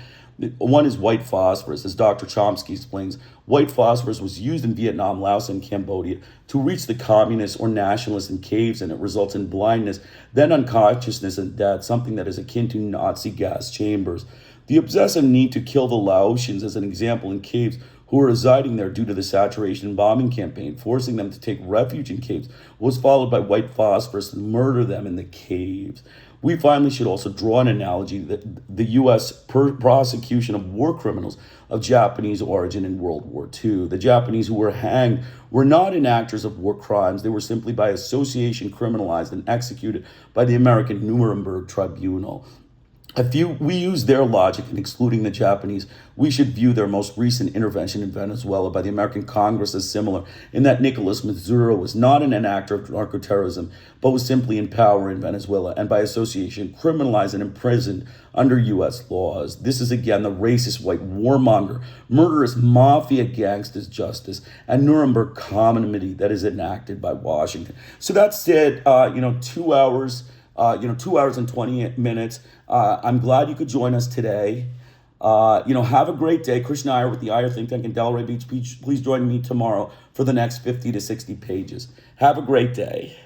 One is white phosphorus. As Dr. Chomsky explains, white phosphorus was used in Vietnam, Laos, and Cambodia to reach the communists or nationalists in caves, and it results in blindness, then unconsciousness and death, something that is akin to Nazi gas chambers. The obsessive need to kill the Laotians, as an example, in caves, who were residing there due to the saturation bombing campaign, forcing them to take refuge in caves, was followed by white phosphorus and murder them in the caves. We finally should also draw an analogy that the U.S. prosecution of war criminals of Japanese origin in World War II. The Japanese who were hanged were not enactors of war crimes. They were simply by association criminalized and executed by the American Nuremberg Tribunal. If we use their logic in excluding the Japanese, we should view their most recent intervention in Venezuela by the American Congress as similar, in that Nicolas Maduro was not an enactor of narco-terrorism, but was simply in power in Venezuela, and by association criminalized and imprisoned under U.S. laws. This is again the racist white warmonger, murderous mafia gangsters justice, and Nuremberg commonality that is enacted by Washington. So that's it. 2 hours. 2 hours and 20 minutes. I'm glad you could join us today. Have a great day. Krishna Iyer with the Iyer Think Tank in Delray Beach. Please join me tomorrow for the next 50 to 60 pages. Have a great day.